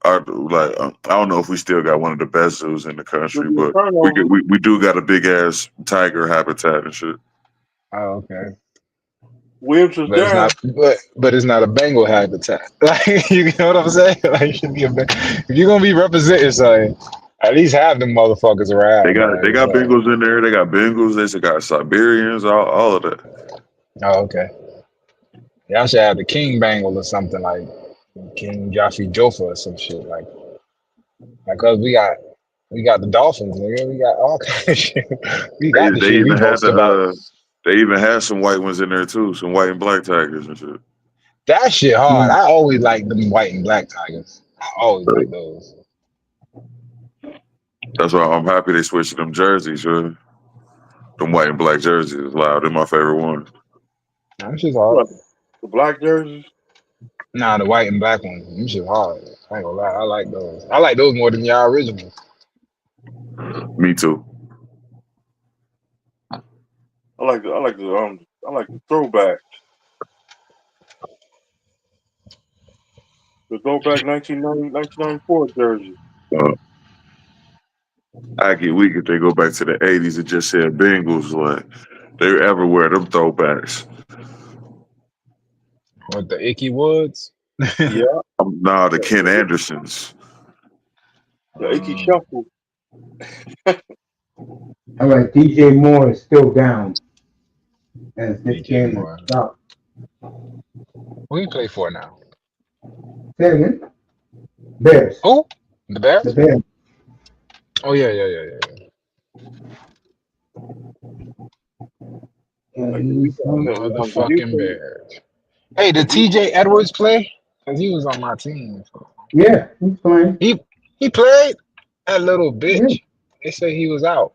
I don't know if we still got one of the best zoos in the country, but we do got a big ass tiger habitat and shit. Oh, okay. Williams is down. But it's not a Bengal habitat. Like, you know what I'm saying? Like, it should be if you're gonna be representing something, at least have them motherfuckers around. They got Bengals in there. They got Bengals. They got Siberians. All of that. Oh, okay. Y'all should have the King Bengal or something like King Joffrey Joffa or some shit like cause we got the Dolphins, nigga. We got all kind of shit. We got the They shit we even had boast about. they even had some white ones in there too, some white and black tigers and shit. That shit hard. Mm. I always like them white and black tigers. I always like those. That's why I'm happy they switched to them jerseys, yeah. Them white and black jerseys is loud. They're my favorite ones. Them shit's hard. What, the black jerseys? Nah, the white and black ones. Them shit hard. I ain't gonna lie. I like those. I like those more than y'all originals. Me too. I like the throwback. The throwback 1994 jersey. Uh, I get weak if they go back to the '80s and just said Bengals. Like they ever wear them throwbacks. With the Icky Woods. Yeah, Nah, the Ken Andersons. the Icky Shuffle. All right, DJ Moore is still down as this DJ game has Moore. stopped. Who you play for now? Say it again. Bears. Who? The Bears? The Bears. Oh yeah. Yeah, Like the he's the Motherfucking Houston, Bears. Hey, did TJ Edwards play? Cause he was on my team. yeah, he's fine. He played? That little Yeah, bitch. They say he was out.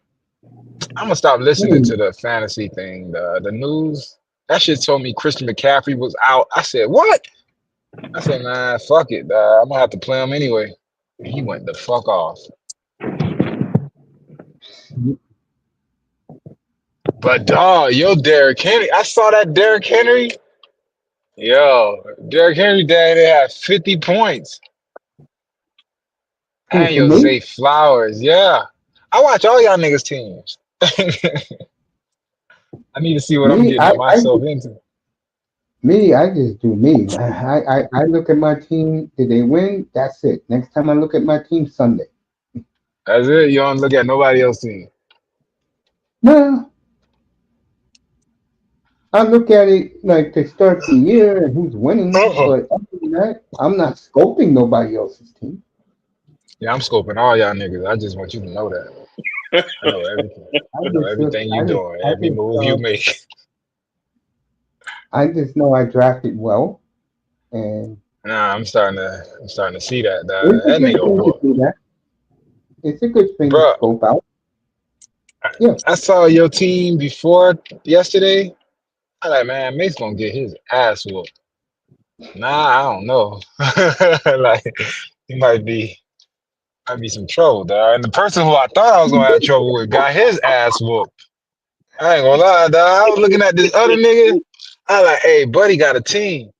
I'm gonna stop listening yeah. to the fantasy thing, the news. That shit told me Christian McCaffrey was out. I said, what? I said, man, fuck it. I'm gonna have to play him anyway. And he went the fuck off. But dog, yo, Derrick Henry. I saw that Derrick Henry. Yo, Derrick Henry dad they had 50 points. Who, And for yo, me? Zay Flowers. Yeah. I watch all y'all niggas teams. I need to see what I'm Me, getting myself into. I just do me. I look at my team. Did they win? That's it. Next time I look at my team, Sunday. That's it. You don't look at nobody else's team. No, I look at it like to start the year and who's winning. Uh-uh. But other than that, I'm not scoping nobody else's team. Yeah, I'm scoping all y'all niggas. I just want you to know that. I know everything. I I know just look. everything you doing, I every just, move you make. I just know I drafted well, and Nah, I'm starting to see that. it's a That good nigga thing to what? do that. It's a good thing to Bruh, scope out. Yeah, I saw your team before yesterday. I like, man, Mace gonna get his ass whooped. Nah, I don't know. Like, he might be some trouble, dog. And the person who I thought I was gonna have trouble with got his ass whooped. I ain't gonna lie, dog. I was looking at this other nigga. I like, hey, buddy got a team.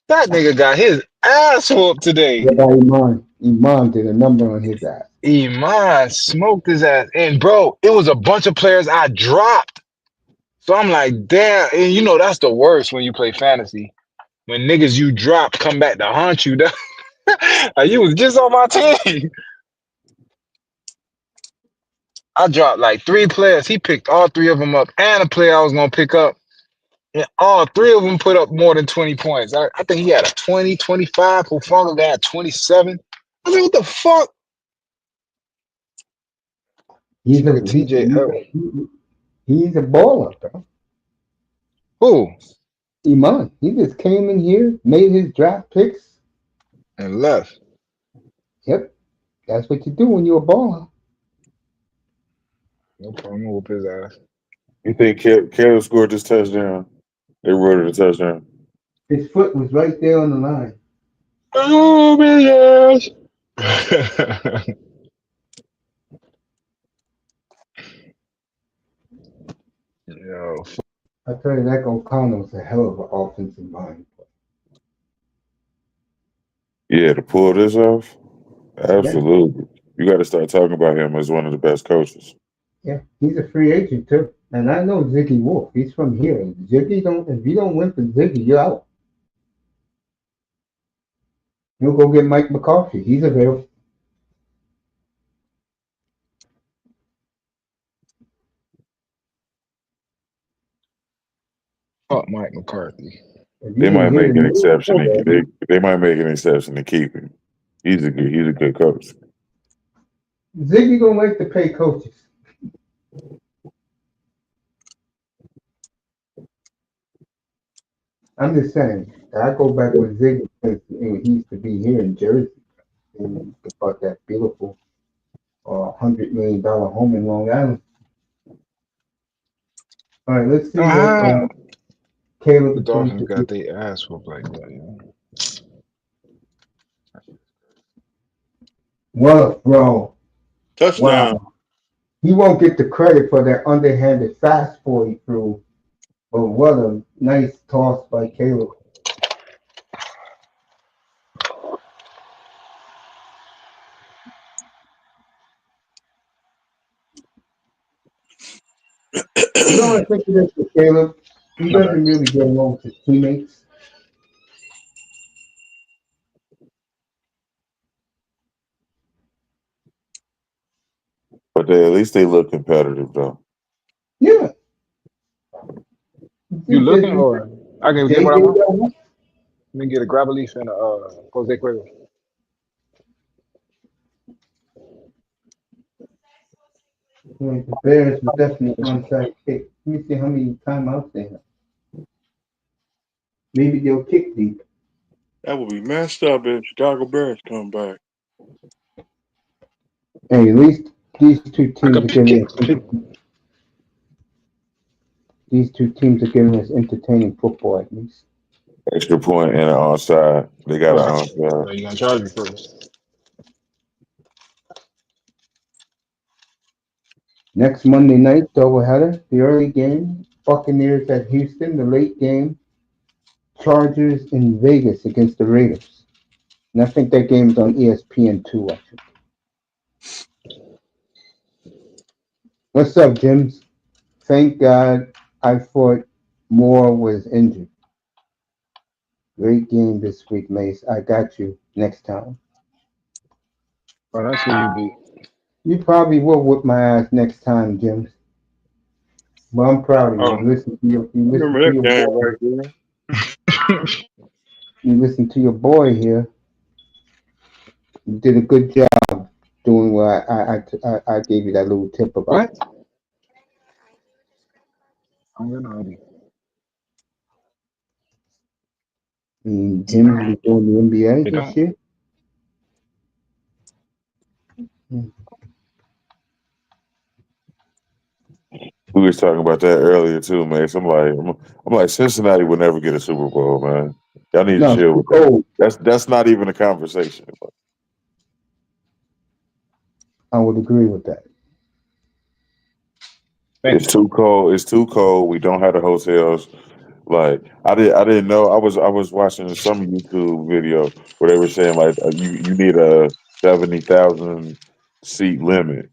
That nigga got his ass whooped today. what about Iman? Iman did a number on his ass. Iman smoked his ass. And bro, it was a bunch of players I dropped. So I'm like, damn. And you know that's the worst when you play fantasy. When niggas you drop come back to haunt you. Dog. Like, you was just on my team. I dropped like 3 players. He picked all 3 of them up, and a player I was gonna pick up. And all 3 of them put up more than 20 points. I think he had a 20, 25. Hufanga had 27. I was like, what the fuck? This He's a nigga TJ. he's a baller, bro. Who? Iman. He just came in here, made his draft picks. And left. Yep, that's what you do when you're a baller. No problem. I'm gonna whoop his ass. You think Caleb scored this touchdown? They wrote it a touchdown. His foot was right there on the line. Oh, my gosh. Yo, I tell you, that O'Connell was a hell of an offensive mind. Yeah, to pull this off, Yeah, absolutely. You got to start talking about him as one of the best coaches. yeah, he's a free agent too. And I know Ziggy Wolf. He's from here. Ziggy don't. If you don't win for Ziggy, you're out. You'll go get Mike McCarthy. He's available. fuck Mike McCarthy. If They you didn't might hear make an the exception. news, They might make an exception to keep him. He's a good coach. Ziggy don't like to pay coaches. I'm just saying. I go back with Ziggy because he used to be here in Jersey and he bought that beautiful $100 million home in Long Island. All right, let's see what The Caleb is going Dolphins to got do. their ass whooped like that, you know. Well, bro, Touchdown. wow. He won't get the credit for that underhanded fastball he threw, but what a nice toss by Caleb. You know what I think it is with Caleb? He My bad. doesn't really get along with his teammates. But at least they look competitive though. Yeah. You He looking said, or I can get JJ what I want? got one. Let me get a grab a leaf and a Jose Cuervo. The Bears were definitely onside kick. Let me see how many timeouts they have. Maybe they'll kick deep. That would be messed up if Chicago Bears come back. Hey, at least these two I teams could are giving us pick. these two teams are giving us entertaining football at least. Extra point and an onside. They got an Oh, onside. so you gonna charge me first? Next Monday night doubleheader, the early game, Buccaneers at Houston, the late game, Chargers in Vegas against the Raiders. And I think that game's on ESPN2, actually. What's up, Jims? Thank God I thought Moore was injured. Great game this week, Mace. I got you next time. Oh, that's who you beat. You probably will whip my ass next time, Jims. But I'm proud of you. Oh, You listen Remember to that your game boy. right there. You listen to your boy here. You did a good job doing what I gave you that little tip about. what? I'm gonna already. And Jims was doing the NBA They this don't. year. We was talking about that earlier too, man. So I'm like Cincinnati would never get a Super Bowl, man. Y'all need to No, it's chill too with that. cold. That's not even a conversation. I would agree with that. Thank It's you. too cold. It's too cold. We don't have the hotels. Like I didn't know. I was watching some YouTube video where they were saying like you need a 70,000 seat limit.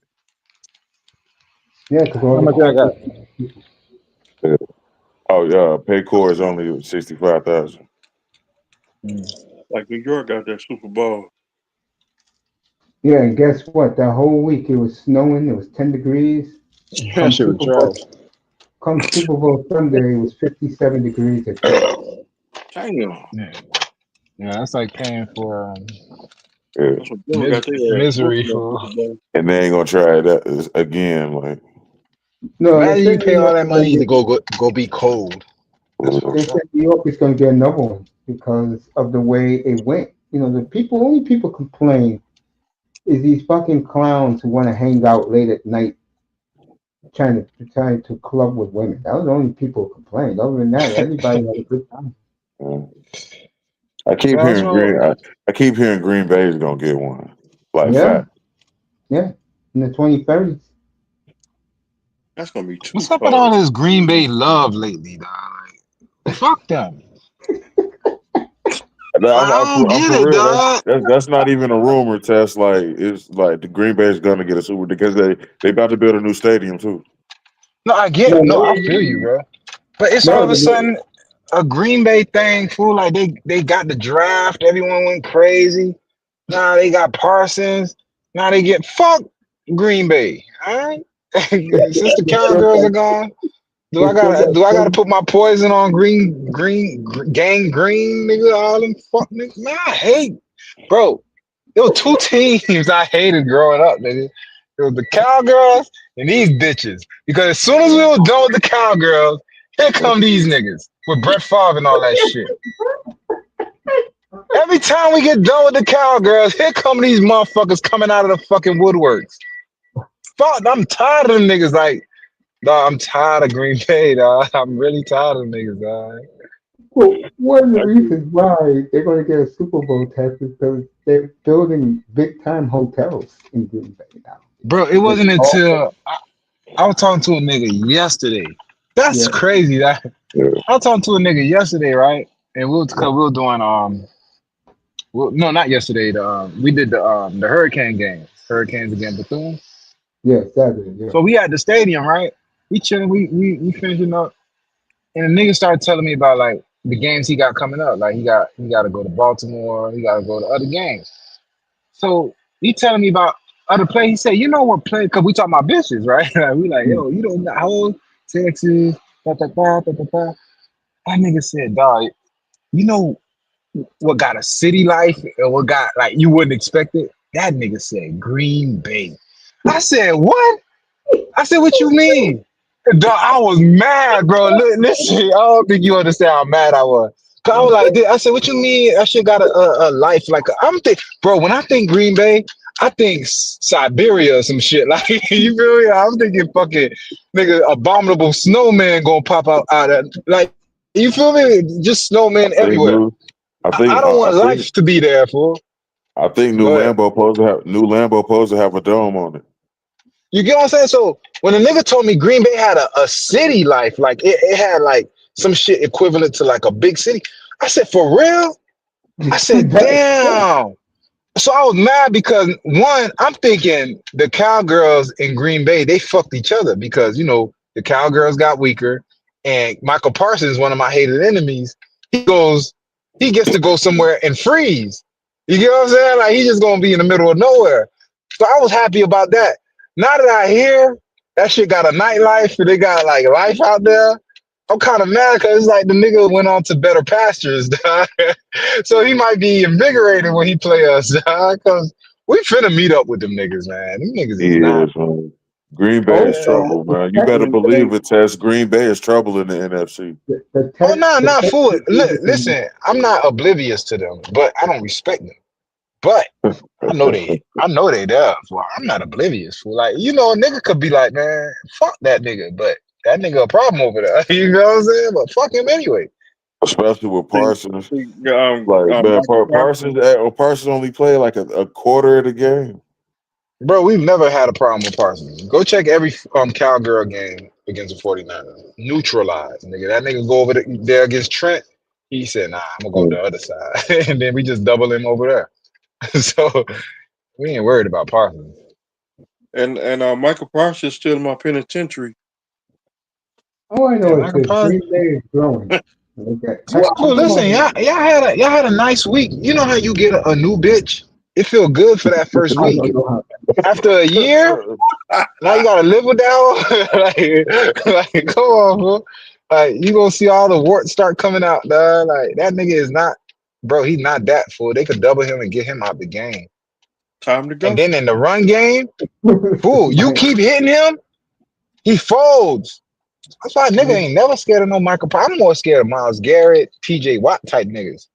Yeah, because all How the much I got? cold people. Yeah. Oh yeah, Paycor is only 65,000. Like New York got that Super Bowl. Yeah, and guess what? That whole week it was snowing. It was 10 degrees. That Come shit was Super Bowl, trash. come Super Bowl Sunday, it was 57 degrees at Texas. Damn. Yeah, yeah, that's like paying for Yeah. That's what Denver got their ass misery whooping that for. Super Bowl. And they ain't gonna try that again. Like No, they Imagine you said pay New all York that is going money to to get. go be cold. That's They fucked said up. New York is going to get another one because of the way it went. You know, only people complain is these fucking clowns who want to hang out late at night trying to club with women. That was the only people who complained. Other than that, everybody had a good time. uh, I keep So what's hearing wrong? I keep hearing Green Bay is gonna get one. Like Yeah, fact. yeah. In the 2030s. That's gonna be too What's up with all cold. this Green Bay love lately, dog? Like, fuck them. No, I don't I'm get for it, real. dog. That's not even a rumor test. Like it's like the Green Bay is gonna get a Super because they about to build a new stadium too. No, I get. No, No, I no, feel you, bro. But it's all no, of a sudden a Green Bay thing, fool. Like they got the draft. Everyone went crazy. Now they got Parsons. Now they get fuck Green Bay. All right. Since the the, Cowgirls are gone. Do They I still got gotta Philly. put my poison on gang green, nigga? All them fuck niggas. Man, I hate, bro. There were two teams I hated growing up, nigga. It was the Cowgirls and these bitches. Because as soon as we were done with the Cowgirls, here come these niggas with Brett Favre and all that shit. Every time we get done with the Cowgirls, here come these motherfuckers coming out of the fucking woodworks. Fuck, I'm tired of them niggas. Like, dog, I'm tired of Green Bay, dog. I'm really tired of them niggas, dog. Well, one of the I agree. reasons why they're going to get a Super Bowl test is because they're building big time hotels in Green Bay now. Bro, it Because wasn't all, until I was talking to a nigga yesterday. That's yeah, crazy. That Yeah. I was talking to a nigga yesterday, right? And yeah, we were doing no, not yesterday. We did the Hurricane games, Hurricanes against Bethune. yeah, Saturday, yeah. So we at the stadium, right? We chilling, we finishing up, and the nigga started telling me about like the games he got coming up. Like he got to go to Baltimore, he got to go to other games. So he telling me about other play. He said, you know what play? Because we talking about bitches, right? Like, we like, Mm. yo, you don't got whole Texas, da, da, da, da, da, da. That nigga said, dog, you know what got a city life and what got like you wouldn't expect it? That nigga said Green Bay. I said, what? I said, what you mean? Dog, I was mad, bro. Listen, I don't think you understand how mad I was. Cause I was like, I said, what you mean? That shit got a life like I'm think, bro. When I think Green Bay, I think Siberia or some shit. Like you feel me? I'm thinking fucking nigga, abominable snowman gonna pop out of like you feel me? Just snowman I think everywhere. new. I don't I want think. life to be there, fool. I think Go ahead. New Lambo supposed to have a dome on it. You get what I'm saying? So when a nigga told me Green Bay had a city life, like it had like some shit equivalent to like a big city, I said, for real? I said, damn. So I was mad because one, I'm thinking the Cowgirls in Green Bay, they fucked each other because you know the Cowgirls got weaker, and Michael Parsons, one of my hated enemies, he gets to go somewhere and freeze. You get what I'm saying? Like he's just gonna be in the middle of nowhere. So I was happy about that. Now that I hear that shit got a nightlife and they got like life out there, I'm kind of mad because it's like the nigga went on to better pastures, dog. So he might be invigorated when he play us, dog. Because we finna meet up with them niggas, man. Them niggas He is not. is, man. Green Bay is Also, trouble, the man. You better believe Texans, it, Tess. Green Bay is trouble in the NFC. Oh no, the not fool. Texans need to Listen, I'm not oblivious to them, but I don't respect them. But I know they there. Well, I'm not oblivious. Fool. Like you know, a nigga could be like, man, fuck that nigga, but that nigga a problem over there. You know what I'm saying? But fuck him anyway. Especially with See, Parsons. see, Like, man, Michael Parsons, Parsons. Parsons only played like a quarter of the game. Bro, we've never had a problem with Parsons. Go check every Cowgirl game against the 49ers. Neutralized, nigga. That nigga go over there against Trent. He said, nah, I'm gonna go to the other side. And then we just double him over there. So we ain't worried about Parsons. And Michael Parsons still in my penitentiary. all I Yeah, know is Michael this Parsons. Green Bay is growing. Okay. Well, listen, y'all had a nice week. You know how you get a new bitch? It feel good for that first I don't week. know how. After a year, now you gotta live with that one. like, come on, bro. Like, you gonna see all the warts start coming out, dog. Like, that nigga is not, bro. He's not that fool. They could double him and get him out the game. Time to And go. then in the run game, fool, you Man, keep hitting him, he folds. That's why nigga ain't never scared of no Michael. I'm more scared of Miles Garrett, T.J. Watt type niggas.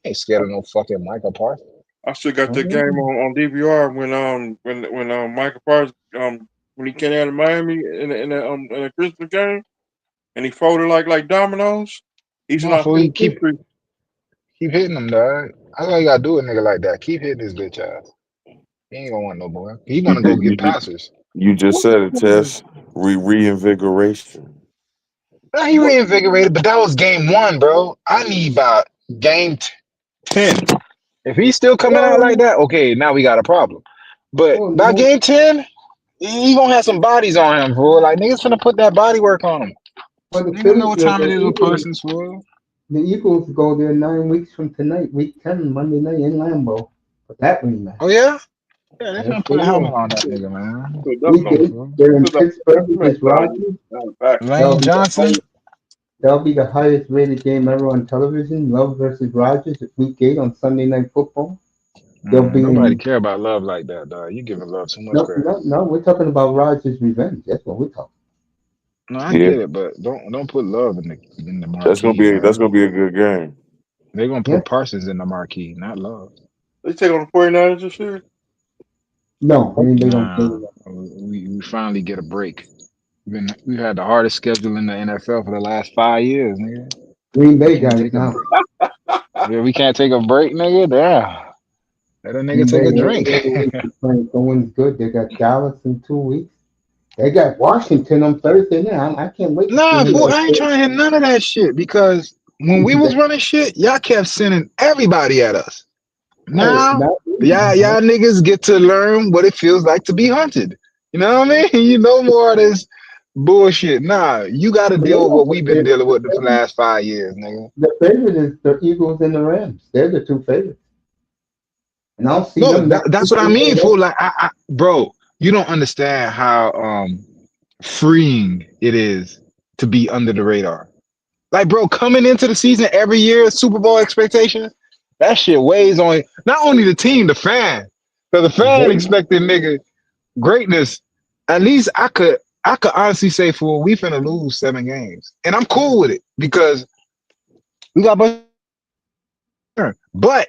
I ain't scared of no fucking Michael Parsons. I still got that game on DVR when Michael Parsons when he came out of Miami in a Christmas game and he folded like dominoes. He's in No, our fool, you penitentiary. keep hitting him, dog. That's all you gotta do with a nigga like that. Keep hitting his bitch ass. He ain't gonna want no boy. He You, wanna go get you, passers. you just What? said it, Tess. Reinvigoration. Now he What? reinvigorated, but that was game one, bro. I need about game 10. If he's still coming out like well, that, okay, now we got a problem. But well, by game 10, he gonna have some bodies on him, fool. Like niggas finna put that body work on him. well, the Niggas know Philly, what time it is with Eagles, persons, fool. the Eagles go there 9 weeks from tonight, week 10, Monday night in Lambeau. But that rematch. Oh yeah? Yeah, they Yes, finna they put a helmet will. on that nigga, man. Put Week nothing 8, on. they're in Put Pittsburgh that against value. Rogers. Back. That'll Lane be the Johnson. highest, that'll be the highest rated game ever on television. Love versus Rogers at Week 8 on Sunday Night Football. They'll be Nobody in. care about love like that, dog. You giving love too much No, credit. no, no. We're talking about Rogers' revenge. That's what we're talking. No, I Yeah, get it, but don't put love in the that's gonna marquee, be man. a good game. They're gonna Yeah. put Parsons in the marquee, not love. They take on the 49ers this year. No, Green Bay don't play. Nah, we finally get a break. We've had the hardest schedule in the NFL for the last 5 years, nigga. Green We Bay can't got it take a now. break. Yeah, we can't take a break, nigga. Damn. Let a nigga Green take Bay, a every drink. other week is playing someone's good. They got Dallas in 2 weeks. They got Washington on Thursday night. I can't wait to see Nah, who fool, they I ain't trying to hear none of that shit because when we was running shit, y'all kept sending everybody at us. Oh, Now, not y'all niggas get to learn what it feels like to be hunted. You know what I mean? You know more of this bullshit. Nah, you got to deal with no, what we've been dealing with the last 5 years, nigga. the favorite is the Eagles and the Rams. They're the two favorites. And I'll see No, them next that's week. what I mean, fool. Like, bro, you don't understand how freeing it is to be under the radar. Like, bro, coming into the season every year, Super Bowl expectations, that shit weighs on not only the team, the fan. So the fan expecting nigga greatness. At least I could honestly say, for we finna lose 7 games, and I'm cool with it because we got but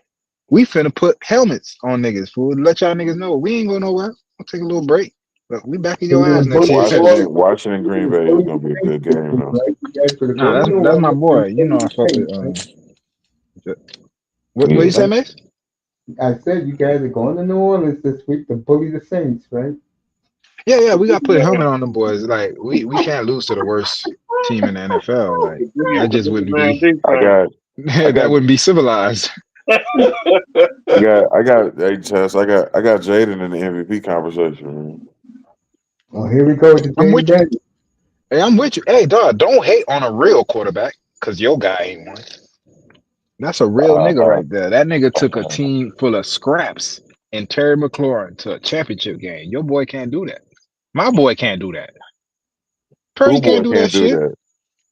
we finna put helmets on niggas, fool. Let y'all niggas know we ain't going nowhere. We'll take a little break, but we back in your ass next year. Washington Green Bay is gonna be a good game though. Nah, that's my boy. You know I fuck with what you say, Right? Mace? I said you guys are going to New Orleans this week to bully the Saints, right? Yeah, we gotta put a helmet on them boys. Like we can't lose to the worst team in the NFL. Like that The just bigger wouldn't man be I defense. got I that got wouldn't be civilized. hey Tess, I got Jaden in the MVP conversation, man. Oh, here we go with the I'm Jaden with you. Daniels. Hey, I'm with you. Hey, dog, don't hate on a real quarterback because your guy ain't one. That's a real nigga Uh, right there. That nigga took a team full of scraps and Terry McLaurin to a championship game. Your boy can't do that. My boy can't do that. who Purdy can't boy do that can't do shit. that?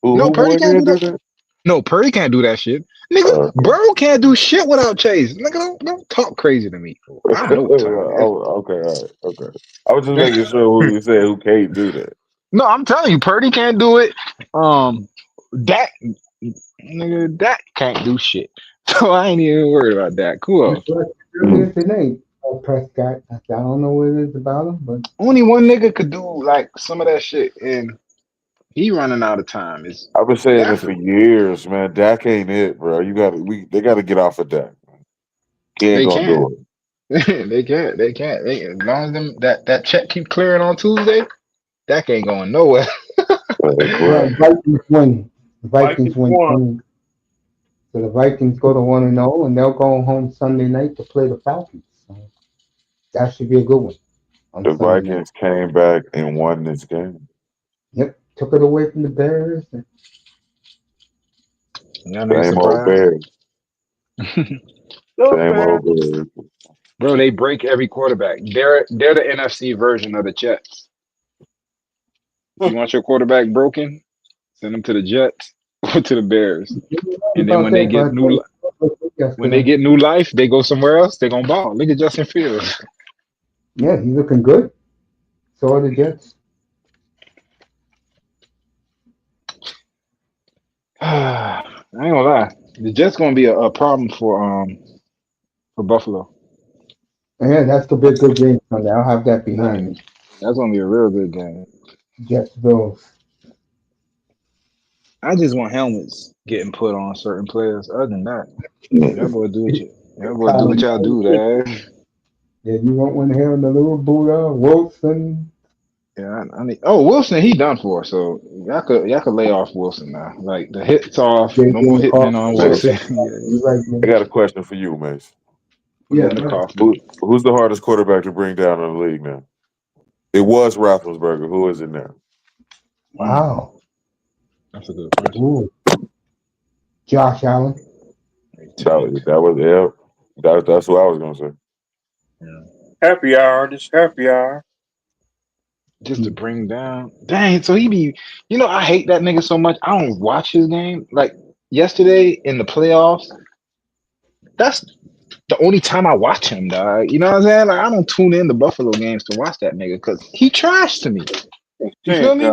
No, Who Purdy boy can't do can't that. do that? No, Purdy can't do that shit. Nigga, Okay. Burrow can't do shit without Chase. Nigga, don't talk crazy to me, fool. I know what time it is. Oh, okay, all right, okay. I was just making sure who you said who can't do that. No, I'm telling you, Purdy can't do it. That nigga, that can't do shit. So I ain't even worried about that. Cool. Earlier today, Prescott. I don't know what it is about him, but Only one nigga could do like some of that shit, and he running out of time. Is I've been saying that this for for years, man. Dak ain't it, bro. They gotta get off of Dak. He ain't they gonna can. do They can't. They can't. As long as them that check keep clearing on Tuesday, that ain't going nowhere. it. well, Bro. Vikings win. The Vikings Vikings win won. 20. So the Vikings go to 1-0, and they'll go home Sunday night to play the Falcons. So that should be a good one on The Sunday night. Vikings came back and won this game. Yep, took it away from the Bears. Y'all niggas Same old surprised, Bears. Go Same Bears. old Bears. bro? They break every quarterback. They're the NFC version of the Jets. You want your quarterback broken? Send them to the Jets or to the Bears. You're right And then about that, but when they yesterday, get new life, they go somewhere else. They gonna ball. Look at Justin Fields. yeah, he's looking good. So are the Jets. I ain't gonna lie. The Jets gonna be a problem for Buffalo. And yeah, that's gonna be a good game Sunday. I'll have that Yeah, behind me. that's gonna be a real good game. Jets Bills. I just want helmets getting put on certain players. Other than that, y'all boy do what Colin, y'all do, man. yeah, you want one here in the little Buddha, Wilson. Yeah, I need. Oh, Wilson, he done for. So y'all could lay off Wilson now. Like the hits off. No more JJ hitmen McCarthy. on Mace, Wilson. You right, I man. got a question for you, Mace. Put Yeah, that in the right. coffin. Who's the hardest quarterback to bring down in the league now? It was Roethlisberger. Who is it now? Mm, Wow. that's a good question. Ooh. Josh Allen. Tank. That's what I was gonna say. Yeah. Happy hour. This happy hour. just to bring down. Dang, so he be, I hate that nigga so much. I don't watch his game. Like yesterday in the playoffs, that's the only time I watch him, dog. You know what I'm saying? Like I don't tune in the Buffalo games to watch that nigga because he trash to me. You feel me?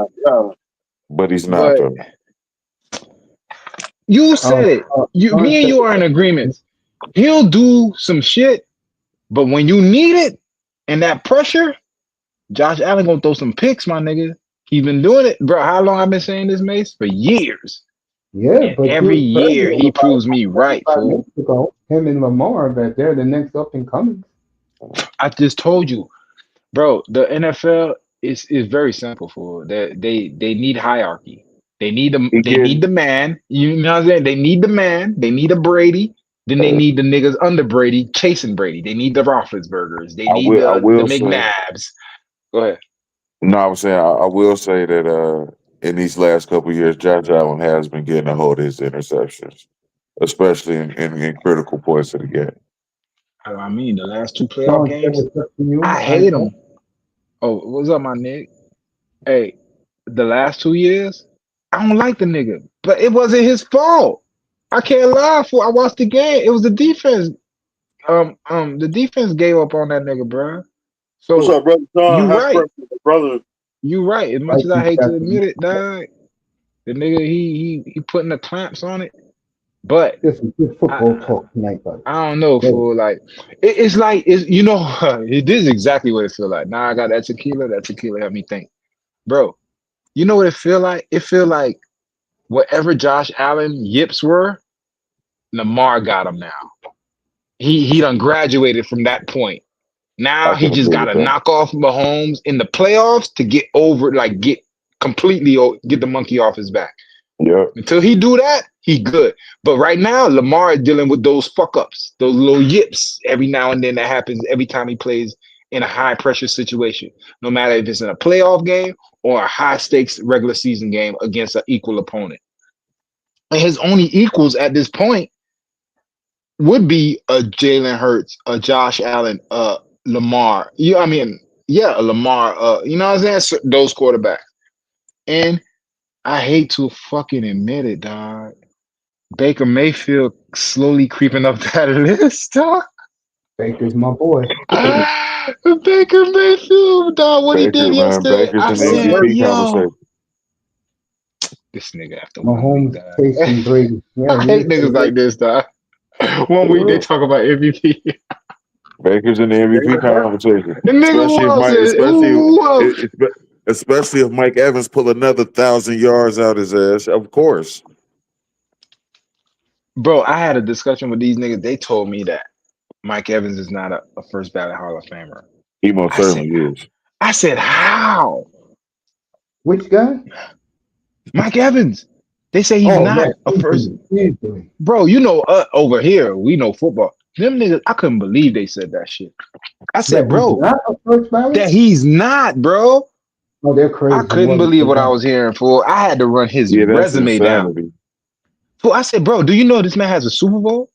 But he's not But though. you said it. Me and you are in agreement. He'll do some shit, but when you need it and that pressure, Josh Allen gonna throw some picks, my nigga. He been doing it, bro. How long I've been saying this, Mace? For years. Yeah, And but every you year he proves me right, 5 fool. minutes ago, him and Lamar, that they're the next up and coming. I just told you, bro. The NFL is very simple, fool. They need hierarchy. They need He the getting. man. You know what I'm saying? They need the man. They need a Brady. Then they need the niggas under Brady chasing Brady. They need the Roethlisbergers. They I need will. I the will say. McNabbs. Go ahead. No, I was saying. I will say that in these last couple of years, Josh Allen has been getting a hold of his interceptions, especially in critical points of the game. I mean, the last two playoff Sean said games, what's up to you. I hate them. Oh, what's up, my nigga? Hey, the last 2 years, I don't like the nigga, but it wasn't his fault. I can't lie. For I watched the game. It was the defense. The defense gave up on that nigga, bro. What's So up, brother you Sean? Happy right. birthday, brother. You right. As much as I hate to admit it, dog, the nigga he putting the clamps on it. But This is good football I talk tonight, buddy. I don't know, fool. Like it's like this is exactly what it feel like. Now I got that tequila. That tequila helped me think, bro. You know what it feel like? It feel like whatever Josh Allen yips were, Lamar got him now. He done graduated from that point. I Now he can just agree got with to that. knock off Mahomes in the playoffs to get over, like get get the monkey off his back. Yep. Until he do that, he good. But right now, Lamar is dealing with those fuck ups, those little yips every now and then that happens every time he plays in a high pressure situation. No matter if it's in a playoff game or a high stakes regular season game against an equal opponent. And his only equals at this point would be a Jalen Hurts, a Josh Allen, Lamar. A Lamar. You know what I'm saying? So those quarterbacks. And I hate to fucking admit it, dog. Baker Mayfield slowly creeping up that list, dog. Baker's my boy. Baker Mayfield, dog. What he did Baker, man. yesterday, Baker's I in the said, MVP yo, conversation. this nigga after 1 week, Mahomes dog. chasing Brady. Yeah, I he hate is. niggas like this, dog. 1 week they talk about MVP. Baker's in the MVP conversation, And nigga, who else is? Who else? especially if Mike Evans pull another 1,000 yards out his ass. Of course, Bro, I had a discussion with these niggas. They told me that Mike Evans is not a first ballot Hall of Famer. he most I said, certainly is. how? Which guy? Mike Evans. They say he's Oh, not yeah. a first. Easily. Bro, over here, we know football. Them niggas, I couldn't believe they said that shit. I said, That he's bro, not a first ballot? that he's not, bro. Oh, they're crazy. I couldn't What is believe what I that? was hearing, fool. I had to run his Yeah, that's resume down. insanity. Fool, I said, bro, do you know this man has a Super Bowl?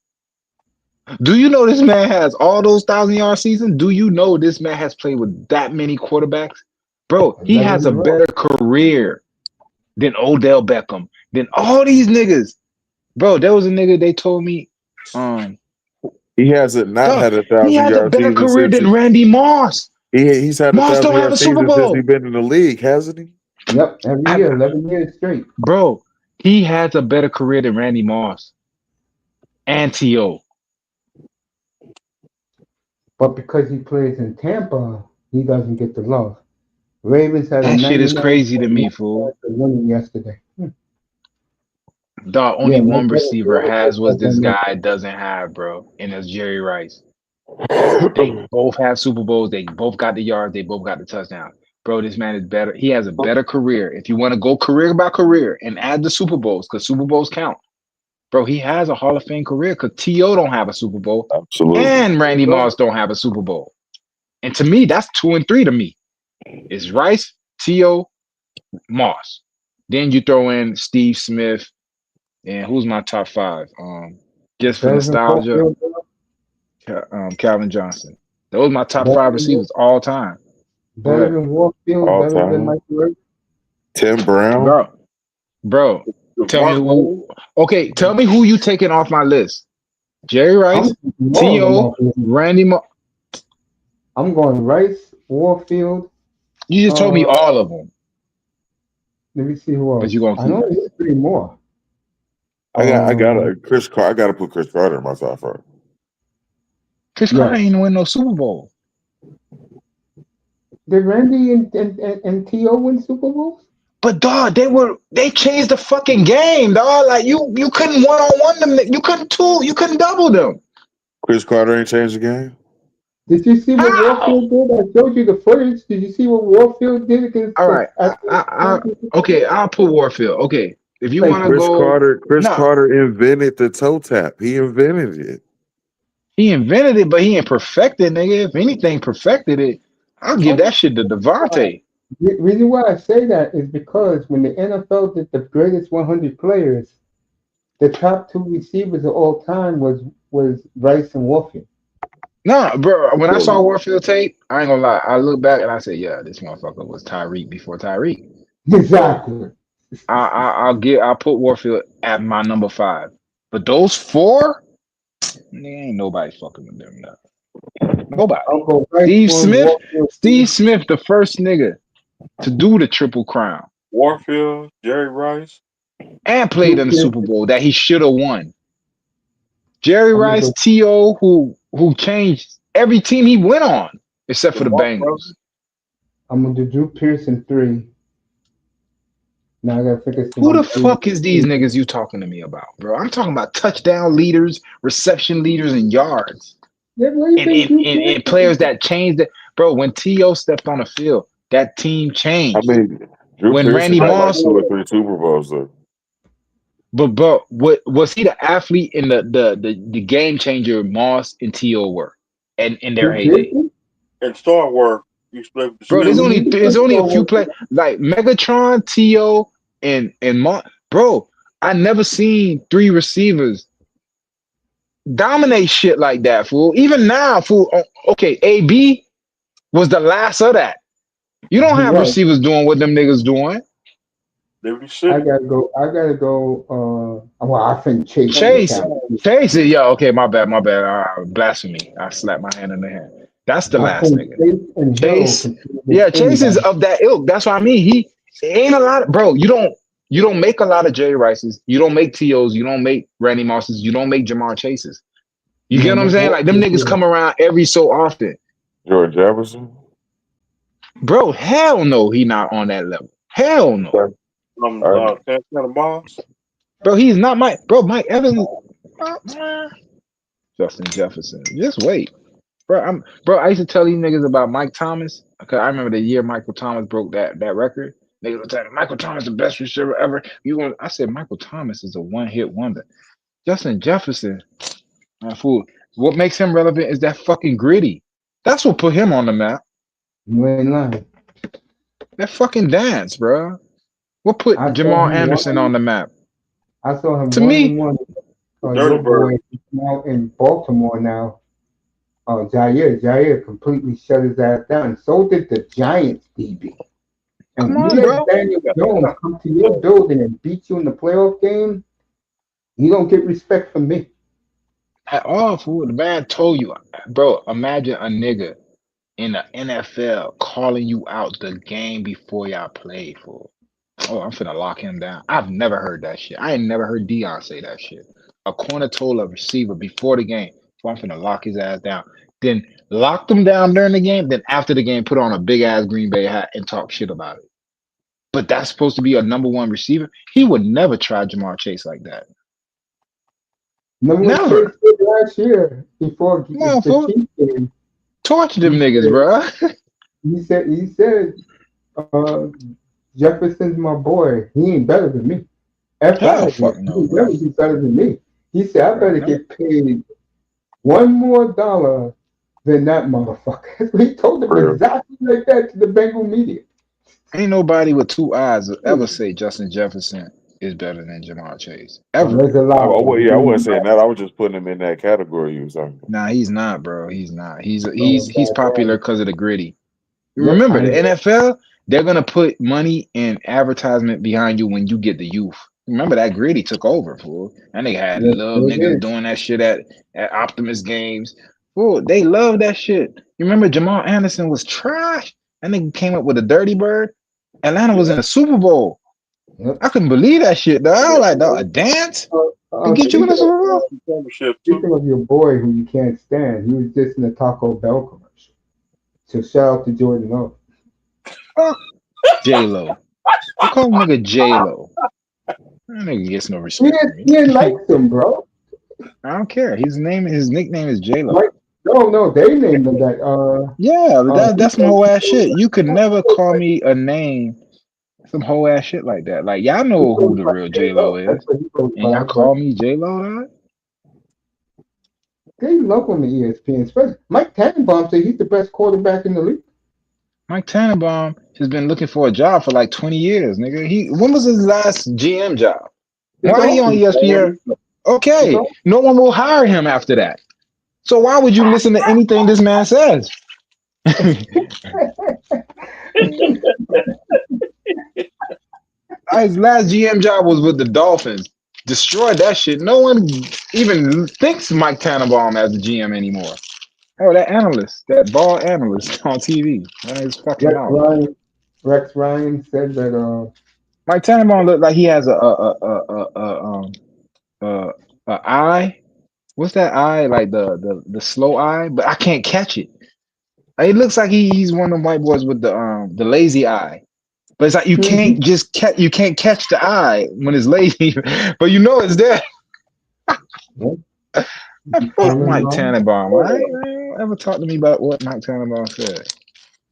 Do you know this man has all those 1,000-yard seasons? Do you know this man has played with that many quarterbacks? Bro, he 11 has in a a row. better career than Odell Beckham, than all these niggas. Bro, there was a nigga they told me, He hasn't not dog, had a he has a 1,000-yard better season career since than Randy Moss. he's had a Moss don't have 1,000-yard a Super season since he's Bowl. been in the league, hasn't he? Yep, every I- year, 11 years straight. Bro, he has a better career than Randy Moss and T.O. But because he plays in Tampa, he doesn't get the love. Ravens had a That shit is 99 crazy to me, fool. winning yesterday. Dog, Yeah, only Mike one Evans receiver really has what this doesn't make guy doesn't have, bro, and that's Jerry Rice. They both have Super Bowls. They both got the yards. They both got the touchdown. Bro, this man is better. He has a better career. If you want to go career by career and add the Super Bowls, because Super Bowls count, bro, he has a Hall of Fame career because T.O. don't have a Super Bowl Absolutely. and Randy Moss don't have a Super Bowl. And to me, that's 2 and 3 to me. It's Rice, T.O., Moss. Then you throw in Steve Smith, and who's my top 5? Just for Better than nostalgia, Caulfield, Calvin Johnson. Those are my top Better 5 than, receivers all time. Go better ahead, than Warfield, All better than time. Mike Rick. Tim Brown. bro. Tell me Mark who. Okay, tell me who you taking off my list. Jerry I'm Rice, taking all of them T.O., off the list. Randy. I'm going Rice, Warfield. You just told me Uh, all of them, let me see who but else. you're gonna I keep. know there's 3 more. I got Um, a Chris Carter. I got to put Chris Carter in my top 5. Chris Carter yes. ain't win no Super Bowl. Did Randy and T.O. win Super Bowls? But dog, they changed the fucking game, dog. Like you couldn't one on one them. You couldn't double them. Chris Carter ain't changed the game. Did you see what How? Warfield did? I showed you the footage. Did you see what Warfield did against All the right, Atlanta championship? okay, I'll put Warfield. Okay, if you want Thank to you. go, Chris no, Carter invented the toe tap. He invented it. he invented it, but he ain't perfected, nigga. If anything perfected it, I'll give that shit to Devontae. The reason why I say that is because when the NFL did the greatest 100 players, the top 2 receivers of all time was Rice and Warfield. Nah, bro. When I So saw Warfield tape, I ain't gonna lie. I look back and I said, yeah, this motherfucker was Tyreek before Tyreek. So Exactly. I'll put Warfield at my number 5. But those 4, ain't nobody fucking with them now. Nobody. I'll go Rice Steve 1, Smith, Warfield 2. Steve Smith, the first nigga to do the triple crown Warfield, Jerry Rice. and played Drew in the Super Pearson. Bowl that he should have won. Jerry I'm gonna Rice, go. T.O., who changed every team he went on except The for the Mark Bengals. brothers. I'm gonna do Drew Pearson 3. Now I gotta figure Who the somebody 2. fuck is these niggas you talking to me about, bro? I'm talking about touchdown leaders, reception leaders, and yards. Yeah, what do you And think and, Drew and, and Pearson? players that changed it. Bro, when T.O. stepped on the field, that team I changed. mean, Drew When Pearson Randy got like Moss, 2 or 3 Super Bowls though. but what was he the athlete in the game changer Moss and T.O. were and in their Drew heyday? Pearson? And Star Wars. You split the Bro, Yeah, Smith. there's only a few play like Megatron, T.O., and Moss. Bro, I never seen 3 receivers dominate shit like that, fool. Even now, fool. Okay, AB was the last of that. You don't he have was. receivers doing what them niggas doing. Liberty I City. gotta go. I gotta go. Well, I think Chase is Chase, talented. Chase, yeah, okay, my bad. Blasphemy. I slapped my hand in the hand. That's the I last think nigga. Chase and Hill Chase, compete yeah, against Chase is anybody. of that ilk. That's what I mean. He ain't a lot, bro. You don't make a lot of Jerry Rices. You don't make T.O.s. You don't make Randy Mosses. You don't make Jamar Chases. You You get know, what I'm make saying? Like them Warfield niggas good. come around every so often. George Jefferson. Bro, hell no, he not on that level. Hell no. Okay. All right. Santana Moss. Bro, he's not Mike Evans. Justin Jefferson. Just wait. Bro, I used to tell these niggas about Mike Thomas. Cause I remember the year Michael Thomas broke that record. Niggas were telling me Michael Thomas the best receiver ever. I said Michael Thomas is a one-hit wonder. Justin Jefferson, man, fool. What makes him relevant is that fucking gritty. That's what put him on the map. You ain't lying. That fucking dance, bro. What put I saw Jamal him Anderson on one. the map? I saw him To 1-1. me, The Dirty Your Bird. boy is now in Baltimore now. Jair completely shut his ass down. So did the Giants DB. come And you on, let bro. Daniel Jones come to your building and beat you in the playoff game, you don't get respect from me. At all, fool. The man told you, bro. Imagine a nigga in the NFL calling you out the game before y'all played, fool. Oh, I'm finna lock him down. I've never heard that shit. I ain't never heard Dion say that shit. A corner told a receiver before the game, so I'm finna lock his ass down. Then locked him down during the game. Then after the game, put on a big ass Green Bay hat and talk shit about it. But that's supposed to be a number 1 receiver. He would never try Jamar Chase like that. Remember what Chase Never. did last year before Come on, the fool. Chiefs game? Torture them He niggas, said, bro. he said, uh, Jefferson's my boy. He ain't better than me. F out Hell, of here. fuck He no, ain't bro. never be better than me. He said, I Bro, better no. get paid $1 more than that motherfucker. He told them Real. exactly like that to the Bengal media. Ain't nobody with 2 eyes will ever say Justin Jefferson is better than Jamar Chase Well, ever. there's a lot. I wasn't saying that. I was just putting him in that category you was talking about. Nah, he's not, bro. He's not. Oh, He's popular goddamn. because of the gritty. Yep, Remember, I the know. NFL, they're gonna put money and advertisement behind you when you get the youth. Remember that gritty took over, fool. And they had Yes, love it niggas is. doing that shit at Optimus games. Fool, they love that shit. You remember Jamal Anderson was trash? That nigga came up with a dirty bird. Atlanta was in a Super Bowl. Yep. I couldn't believe that shit, dog. I was like, dog, a dance to get you in Speaking the Super Bowl? Championship too. speaking of your boy who you can't stand, he was just in the Taco Bell commercial. So shout out to Jordan Love. Fuck J-Lo. I call him nigga J-Lo. That nigga gets no respect from me. ESPN likes him, bro. I don't care. His nickname is J-Lo. Like, no, they named him that. Yeah, but that's some He whole ass shit. You could never call me a name, some whole ass shit like that. Like y'all know who goes the by real J-Lo J-Lo. That's is. what he goes And y'all by. call But me J-Lo, dog? they love him at ESPN. Especially Mike Tannenbaum said he's the best quarterback in the league. Mike Tannenbaum has been looking for a job for like 20 years, nigga. When was his last GM job? The Why he on Dolphins. ESPN? The Okay, Dolphins. no one will hire him after that. So why would you listen to anything this man says? His last GM job was with the Dolphins. Destroyed that shit. No one even thinks Mike Tannenbaum as a GM anymore. Oh, that analyst, that ball analyst on TV. That is fucking Rex mouth. Ryan. Rex Ryan said that. Mike Tannenbaum looked like he has a eye. What's that eye? Like the slow eye, but I can't catch it. Like, it looks like he's one of them white boys with the lazy eye. But it's like you can't just you can't catch the eye when it's lazy, but you know it's there. Fuck Mike Tannenbaum. I ain't ever talk to me about what Mike Tannenbaum said.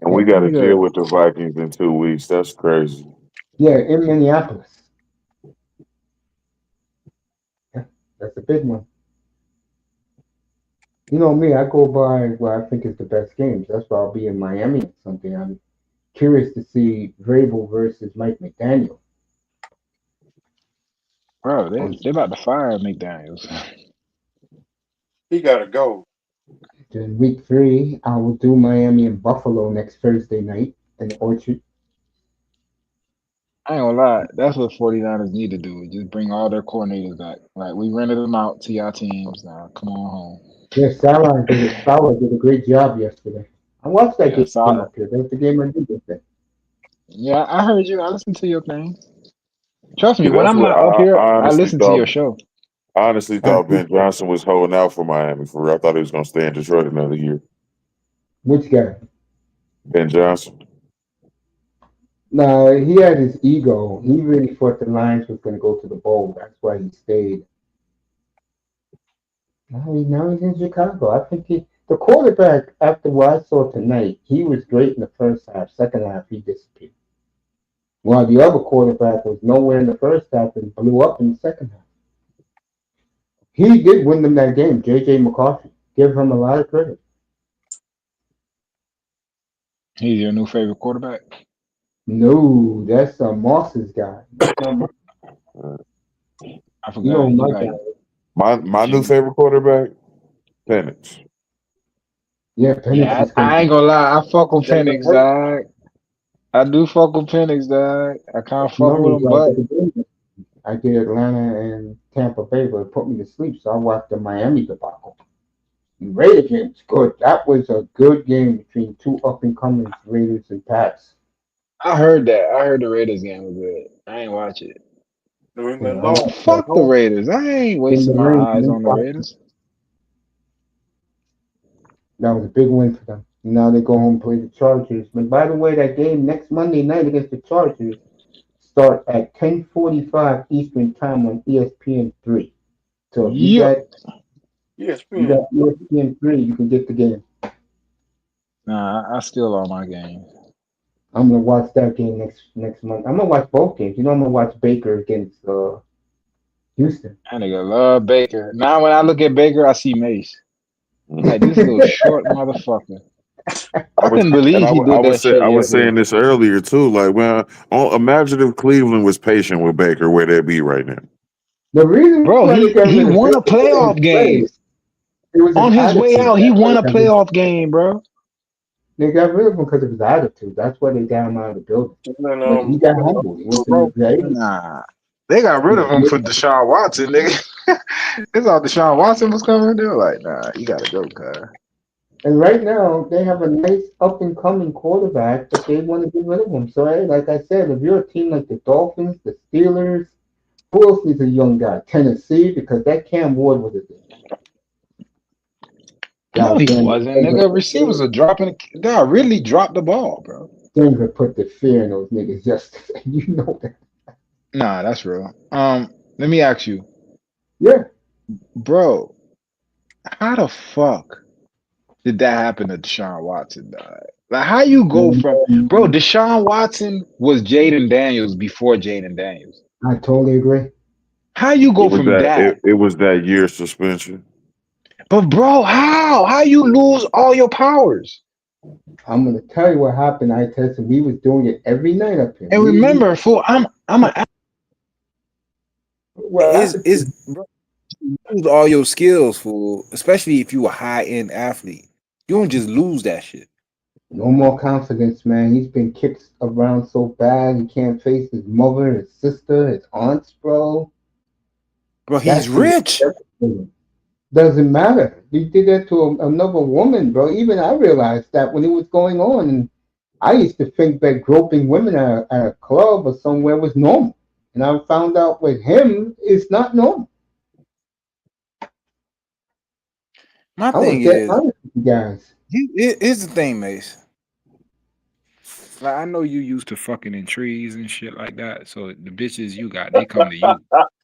And we got to deal with the Vikings in 2 weeks. That's crazy. Yeah, in Minneapolis. Yeah, that's a big one. You know me, I go by what I think is the best games. That's why I'll be in Miami or something. I'm curious to see Vrabel versus Mike McDaniel. Bro, they about to fire McDaniels. He gotta go. Then week 3, I will do Miami and Buffalo next Thursday night in the Orchard. I ain't gonna lie, that's what 49ers need to do. Just bring all their coordinators back. Like we rented them out to y'all teams now. Come on home. Yeah, Salah did a great job yesterday. I watched that Yeah, game up here. That's the game I did yesterday. yeah, I heard you. I listened to your thing. Trust me, See, when that's I'm what not up I here, I honestly listen to your thought. show. I honestly thought Ben Johnson was holding out for Miami for real. I thought he was going to stay in Detroit another year. Which guy? Ben Johnson. No, he had his ego. He really thought the Lions was going to go to the bowl. That's why he stayed. Now he's in Chicago. I think the quarterback, after what I saw tonight, he was great in the first half. Second half, he disappeared. While the other quarterback was nowhere in the first half and blew up in the second half. He did win them that game, J.J. McCarthy. Give him a lot of credit. He's your new favorite quarterback. No, that's Moss's guy. That's not I you know forgot. You my like guy. My new favorite quarterback, Penix. Yeah, Penix Yeah, is going to I be ain't gonna lie. I fuck with Jalen Penix, Hurts. dog. I do fuck with Penix, dog. I can't fuck with Numbers him, like but the game. I did Atlanta and Tampa Bay, but it put me to sleep, so I watched the Miami debacle. The Raider game was good. That was a good game between two up and coming Raiders and Pats. I heard that. I heard the Raiders game was good. I ain't watch it. New Yeah, England I lost. watched Fuck the Raiders. I ain't in the wasting my ring. eyes on the Raiders. That was a big win for them. Now they go home and play the Chargers. But by the way, that game next Monday night against the Chargers start at 10:45 Eastern Time on ESPN 3. So if you Yep. got ESPN. ESPN 3, you can get the game. Nah, I steal all my games. I'm gonna watch that game next month. I'm gonna watch both games. I'm gonna watch Baker against Houston. That nigga love Baker. Now when I look at Baker, I see Mace. Like this little short motherfucker. I couldn't believe he did that shit I was yesterday. saying this earlier too. Like, man, imagine if Cleveland was patient with Baker, where they'd be right now. The reason Bro, why they got he rid of won Baker a playoff game. it was his On his way attitude. out, he That's won why a playoff game, bro. they got rid of him because of his attitude. That's why they got him out of the building. And But he got humbled. He went to bro, the age. Nah. They got rid of him for Deshaun Watson, nigga. They thought Deshaun Watson was coming. They were like, nah, you gotta go, cuz. And right now, they have a nice up and coming quarterback, but they want to get rid of him. So, hey, like I said, if you're a team like the Dolphins, the Steelers, who else needs a young guy? Tennessee, because that Cam Ward was a No, he goddamn wasn't, nigga. Receivers are dropping. They really dropped the ball, bro. Denver put the fear in those niggas yesterday. You know that. Nah, that's real. Let me ask you, Yeah. bro, how the fuck did that happen to Deshaun Watson, dog? Like, how you go from, bro, Deshaun Watson was Jaden Daniels before Jaden Daniels. I totally agree. How you go from that? It was that year suspension. But bro, how you lose all your powers? I'm gonna tell you what happened. I tested. We was doing it every night up here. And remember, fool, I'm a Well, It's bro, you lose all your skills, fool. Especially if you a high end athlete, you don't just lose that shit. no more confidence, man. He's been kicked around so bad he can't face his mother, his sister, his aunts, bro. Bro, he's That shit rich. doesn't matter. He did that to another woman, bro. Even I realized that when it was going on, and I used to think that groping women at a club or somewhere was normal, and I found out with him, it's not normal. My I was thing dead is, honest with you guys. here's the thing, Mace. Like, I know you used to fucking in trees and shit like that. So the bitches you got, they come to you. No,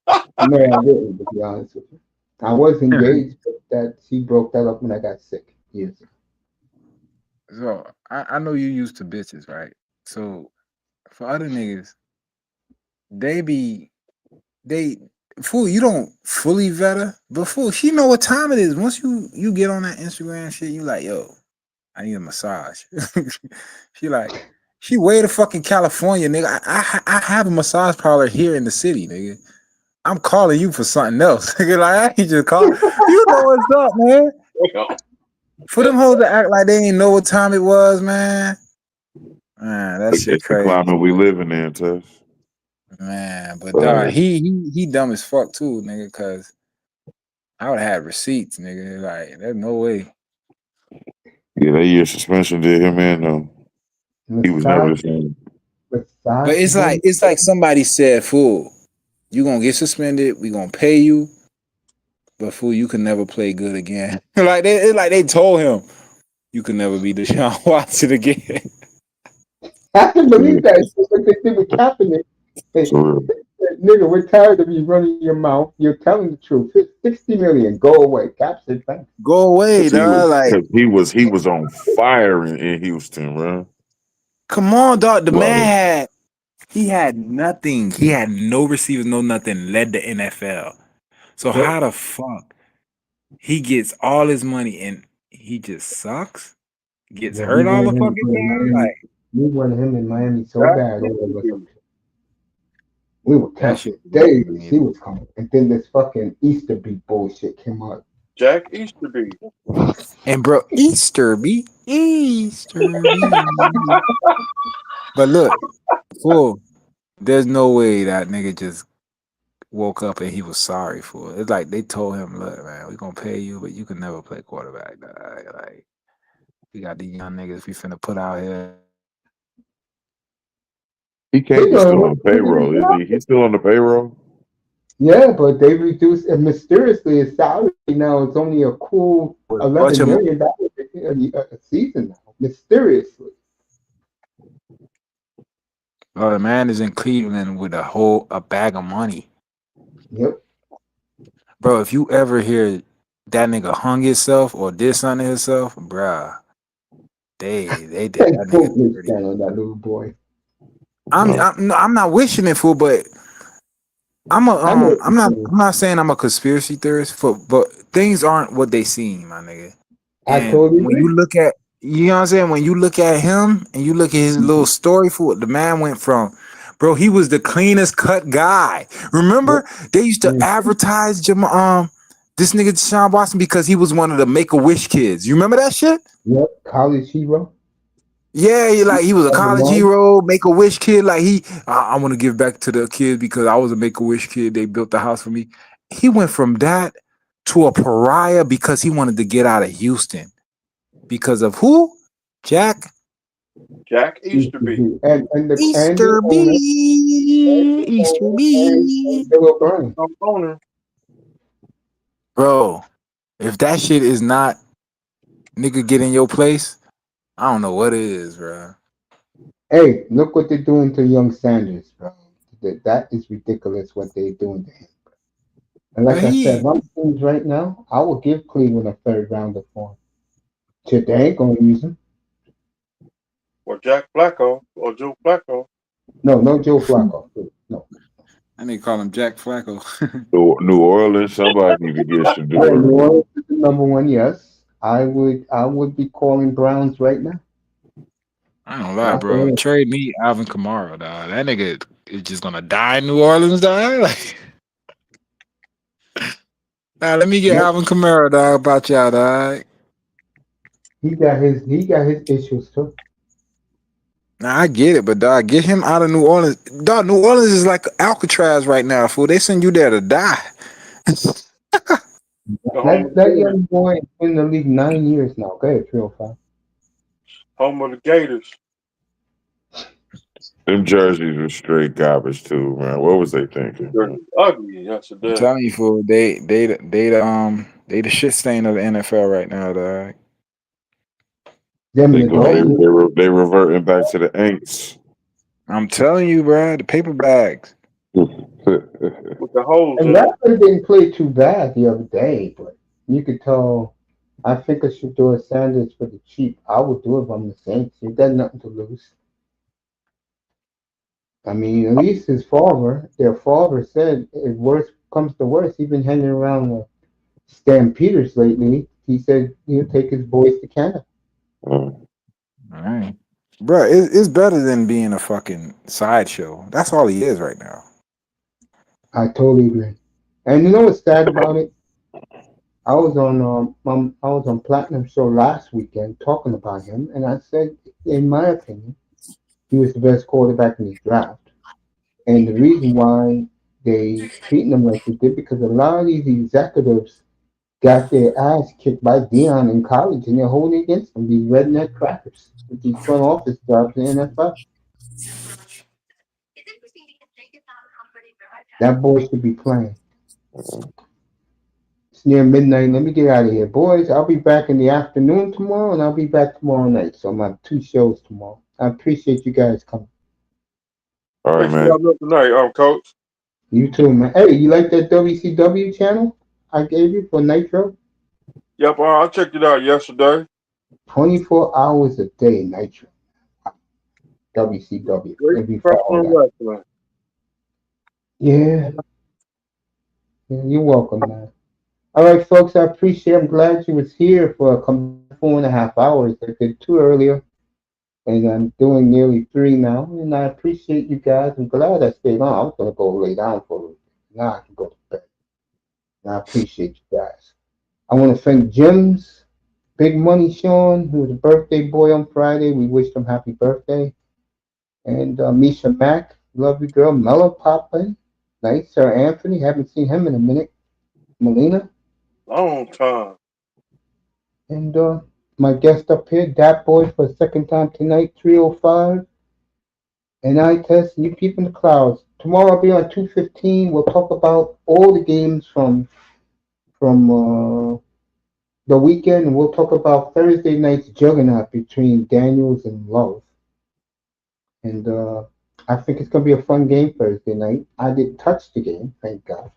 I didn't, to be honest with you. I was engaged, but that she broke that up when I got sick years ago. So I know you used to bitches, right? So for other niggas, they fool, you don't fully vet her, but fool, she know what time it is. Once you get on that Instagram shit, you like, yo, I need a massage. She way to fucking California, nigga. I have a massage parlor here in the city, nigga. I'm calling you for something else. Nigga, like, I ain't just call. You know what's up, man. For them hoes to act like they ain't know what time it was, man. Man, that shit It's the crazy. climate we living in, Tess. Man, but dog, he dumb as fuck too, nigga, cause I would have had receipts, nigga. Like, there's no way. Yeah, that year suspension did him in though. He was never the Massage, same. But it's like somebody said, fool, you gonna get suspended, we gonna pay you, but fool, you can never play good again. It's like they told him you can never be Deshaun Watson again. I can believe that. What they did with Kaepernick. Hey, So, nigga, we're tired of you running your mouth. You're telling the truth. It's 60 million. Go away. Cap said thanks. Go away, dog. Like, he was on fire in Houston, bro. come on, dog. The man had nothing. He had no receivers, no nothing. Led the NFL. So how the fuck he gets all his money and he just sucks? Gets hurt all the fucking time? Like, we wanted him in Miami so bad. All of us. We were that counting shit. days. He was coming. And then this fucking Easter beat bullshit came out. Jack Easterby. And bro, Easterby. But look, fool, there's no way that nigga just woke up and he was sorry for it. It's like they told him, look, man, we're gonna pay you, but you can never play quarterback. Dog. Like, we got these young niggas we finna put out here. He can't be still on the payroll, is he? He's still on the payroll? Yeah, but they reduced it mysteriously his salary now. It's only a cool $11 million a season now. Mysteriously. Oh, the man is in Cleveland with a bag of money. Yep. Bro, if you ever hear that nigga hung himself or did something to himself, bruh, they did that nigga dirty. On that little boy. I'm not wishing it for, but I'm not saying I'm a conspiracy theorist, but things aren't what they seem, my nigga. And when you look at You know what I'm saying? When you look at him and you look at his little story for what the man went from, bro, he was the cleanest cut guy. Yep. Remember, they used to advertise this nigga Deshaun Watson because he was one of the Make a Wish kids. You remember that shit? Yep. College hero. Yeah, he was a Number college one. hero, Make a Wish kid. Like I want to give back to the kids because I was a Make a Wish kid. They built the house for me. He went from that to a pariah because he wanted to get out of Houston because of who? Jack Jack Used to Easterby. be. And the Easter owner, B. Easter and B. Bill O'Brien. Owner. Bro, if that shit is not nigga get in your place, I don't know what it is, bro. Hey, look what they're doing to young Sanders, bro. That is ridiculous what they're doing to him. And But like I said, he if I'm teams right now, I will give Cleveland a third rounder for him. Shit, they ain't gonna use him. Or Jack Flacco. Or Joe Flacco. No, no Joe Flacco. No. I need to call him Jack Flacco. New Orleans, somebody need to get Yeah, Shador. New Orleans is the number one, yes. I would be calling Browns right now. I don't lie, Not bro. the Trade me Alvin Kamara, dog. That nigga is just gonna die in New Orleans, dog. Like, nah, let me get Nope. Alvin Kamara, dog, about y'all, dog. He got his issues too. Nah, I get it, but dog, get him out of New Orleans. Dog, New Orleans is like Alcatraz right now, fool. They send you there to die. The home of That the that Gators. young boy has been in the league 9 years now. Go ahead, 305. Home of the Gators. Them jerseys were straight garbage too, man. What was they thinking? They're ugly I'm yesterday. telling you, fool. They the shit stain of the NFL right now, dog. Them They and the going Dolphins. they reverting back to the Aints. I'm telling you, bro. The paper bags. With the holes And in them. Radford didn't play too bad the other day, but you could tell. I think I should do a Sanders for the cheap. I would do it if I'm the Saints. You got nothing to lose. I mean, at least their father said, if worst comes to worst, he's been hanging around Stampeders lately. He said he'll take his boys to Canada. Mm. All right. Bro, it's better than being a fucking sideshow. That's all he is right now. I totally agree. And you know what's sad about it? I was on Platinum Show last weekend talking about him, and I said, in my opinion, he was the best quarterback in this draft. And the reason why they treating him like they did because a lot of these executives got their ass kicked by Dion in college, and they're holding against them. These redneck crackers with these front office jobs in the NFL. That boy should be playing. It's near midnight. Let me get out of here, boys. I'll be back in the afternoon tomorrow, and I'll be back tomorrow night. So I'm on 2 shows tomorrow. I appreciate you guys coming. All right, Thanks for man. having us tonight, Coach. You too, man. Hey, you like that WCW channel I gave you for Nitro? Yep, I checked it out yesterday. 24 hours a day, Nitro. WCW. Great If you follow professional that. wrestling. Yeah. Yeah, you're welcome, man. All right, folks, I appreciate I'm glad you was here for a combined 4.5 hours. I did two earlier, and I'm doing nearly three now. And I appreciate you guys. I'm glad I stayed on. I was going to go lay down for a little bit. Now I can go to bed. And I appreciate you guys. I want to thank Jim's Big Money Sean, who was a birthday boy on Friday. We wished him happy birthday. And Misha Mack, love you, girl. Mellow Poplin. Nice. Sir Anthony, haven't seen him in a minute. Melina. Long time. And my guest up here, Dat Boy, for the second time tonight, 305. And I test you keep in the clouds. Tomorrow I'll be on 215. We'll talk about all the games from the weekend, and we'll talk about Thursday night's juggernaut between Daniels and Love. And I think it's gonna be a fun game Thursday night. I did touch the game, thank God.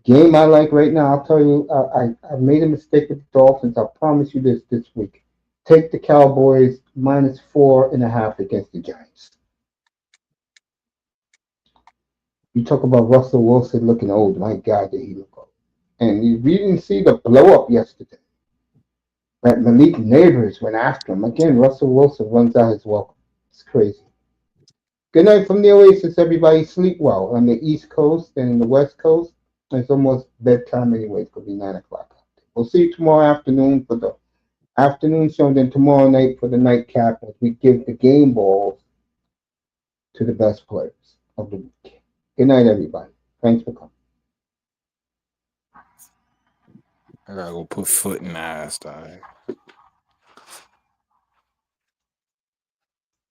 The game I like right now, I'll tell you, I made a mistake with the Dolphins. I'll promise you this week. Take the Cowboys -4.5 against the Giants. You talk about Russell Wilson looking old. My God, did he look old? And we didn't see the blow up yesterday. That Malik Neighbors went after him. Again, Russell Wilson runs out his welcome. It's crazy. Good night from the Oasis, everybody. Sleep well. On the East Coast and in the West Coast, it's almost bedtime anyway. It's going to be 9 o'clock. We'll see you tomorrow afternoon for the afternoon show, and then tomorrow night for the nightcap as we give the game balls to the best players of the week. Good night, everybody. Thanks for coming. I gotta go put foot in the ass, dog.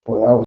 Well, that was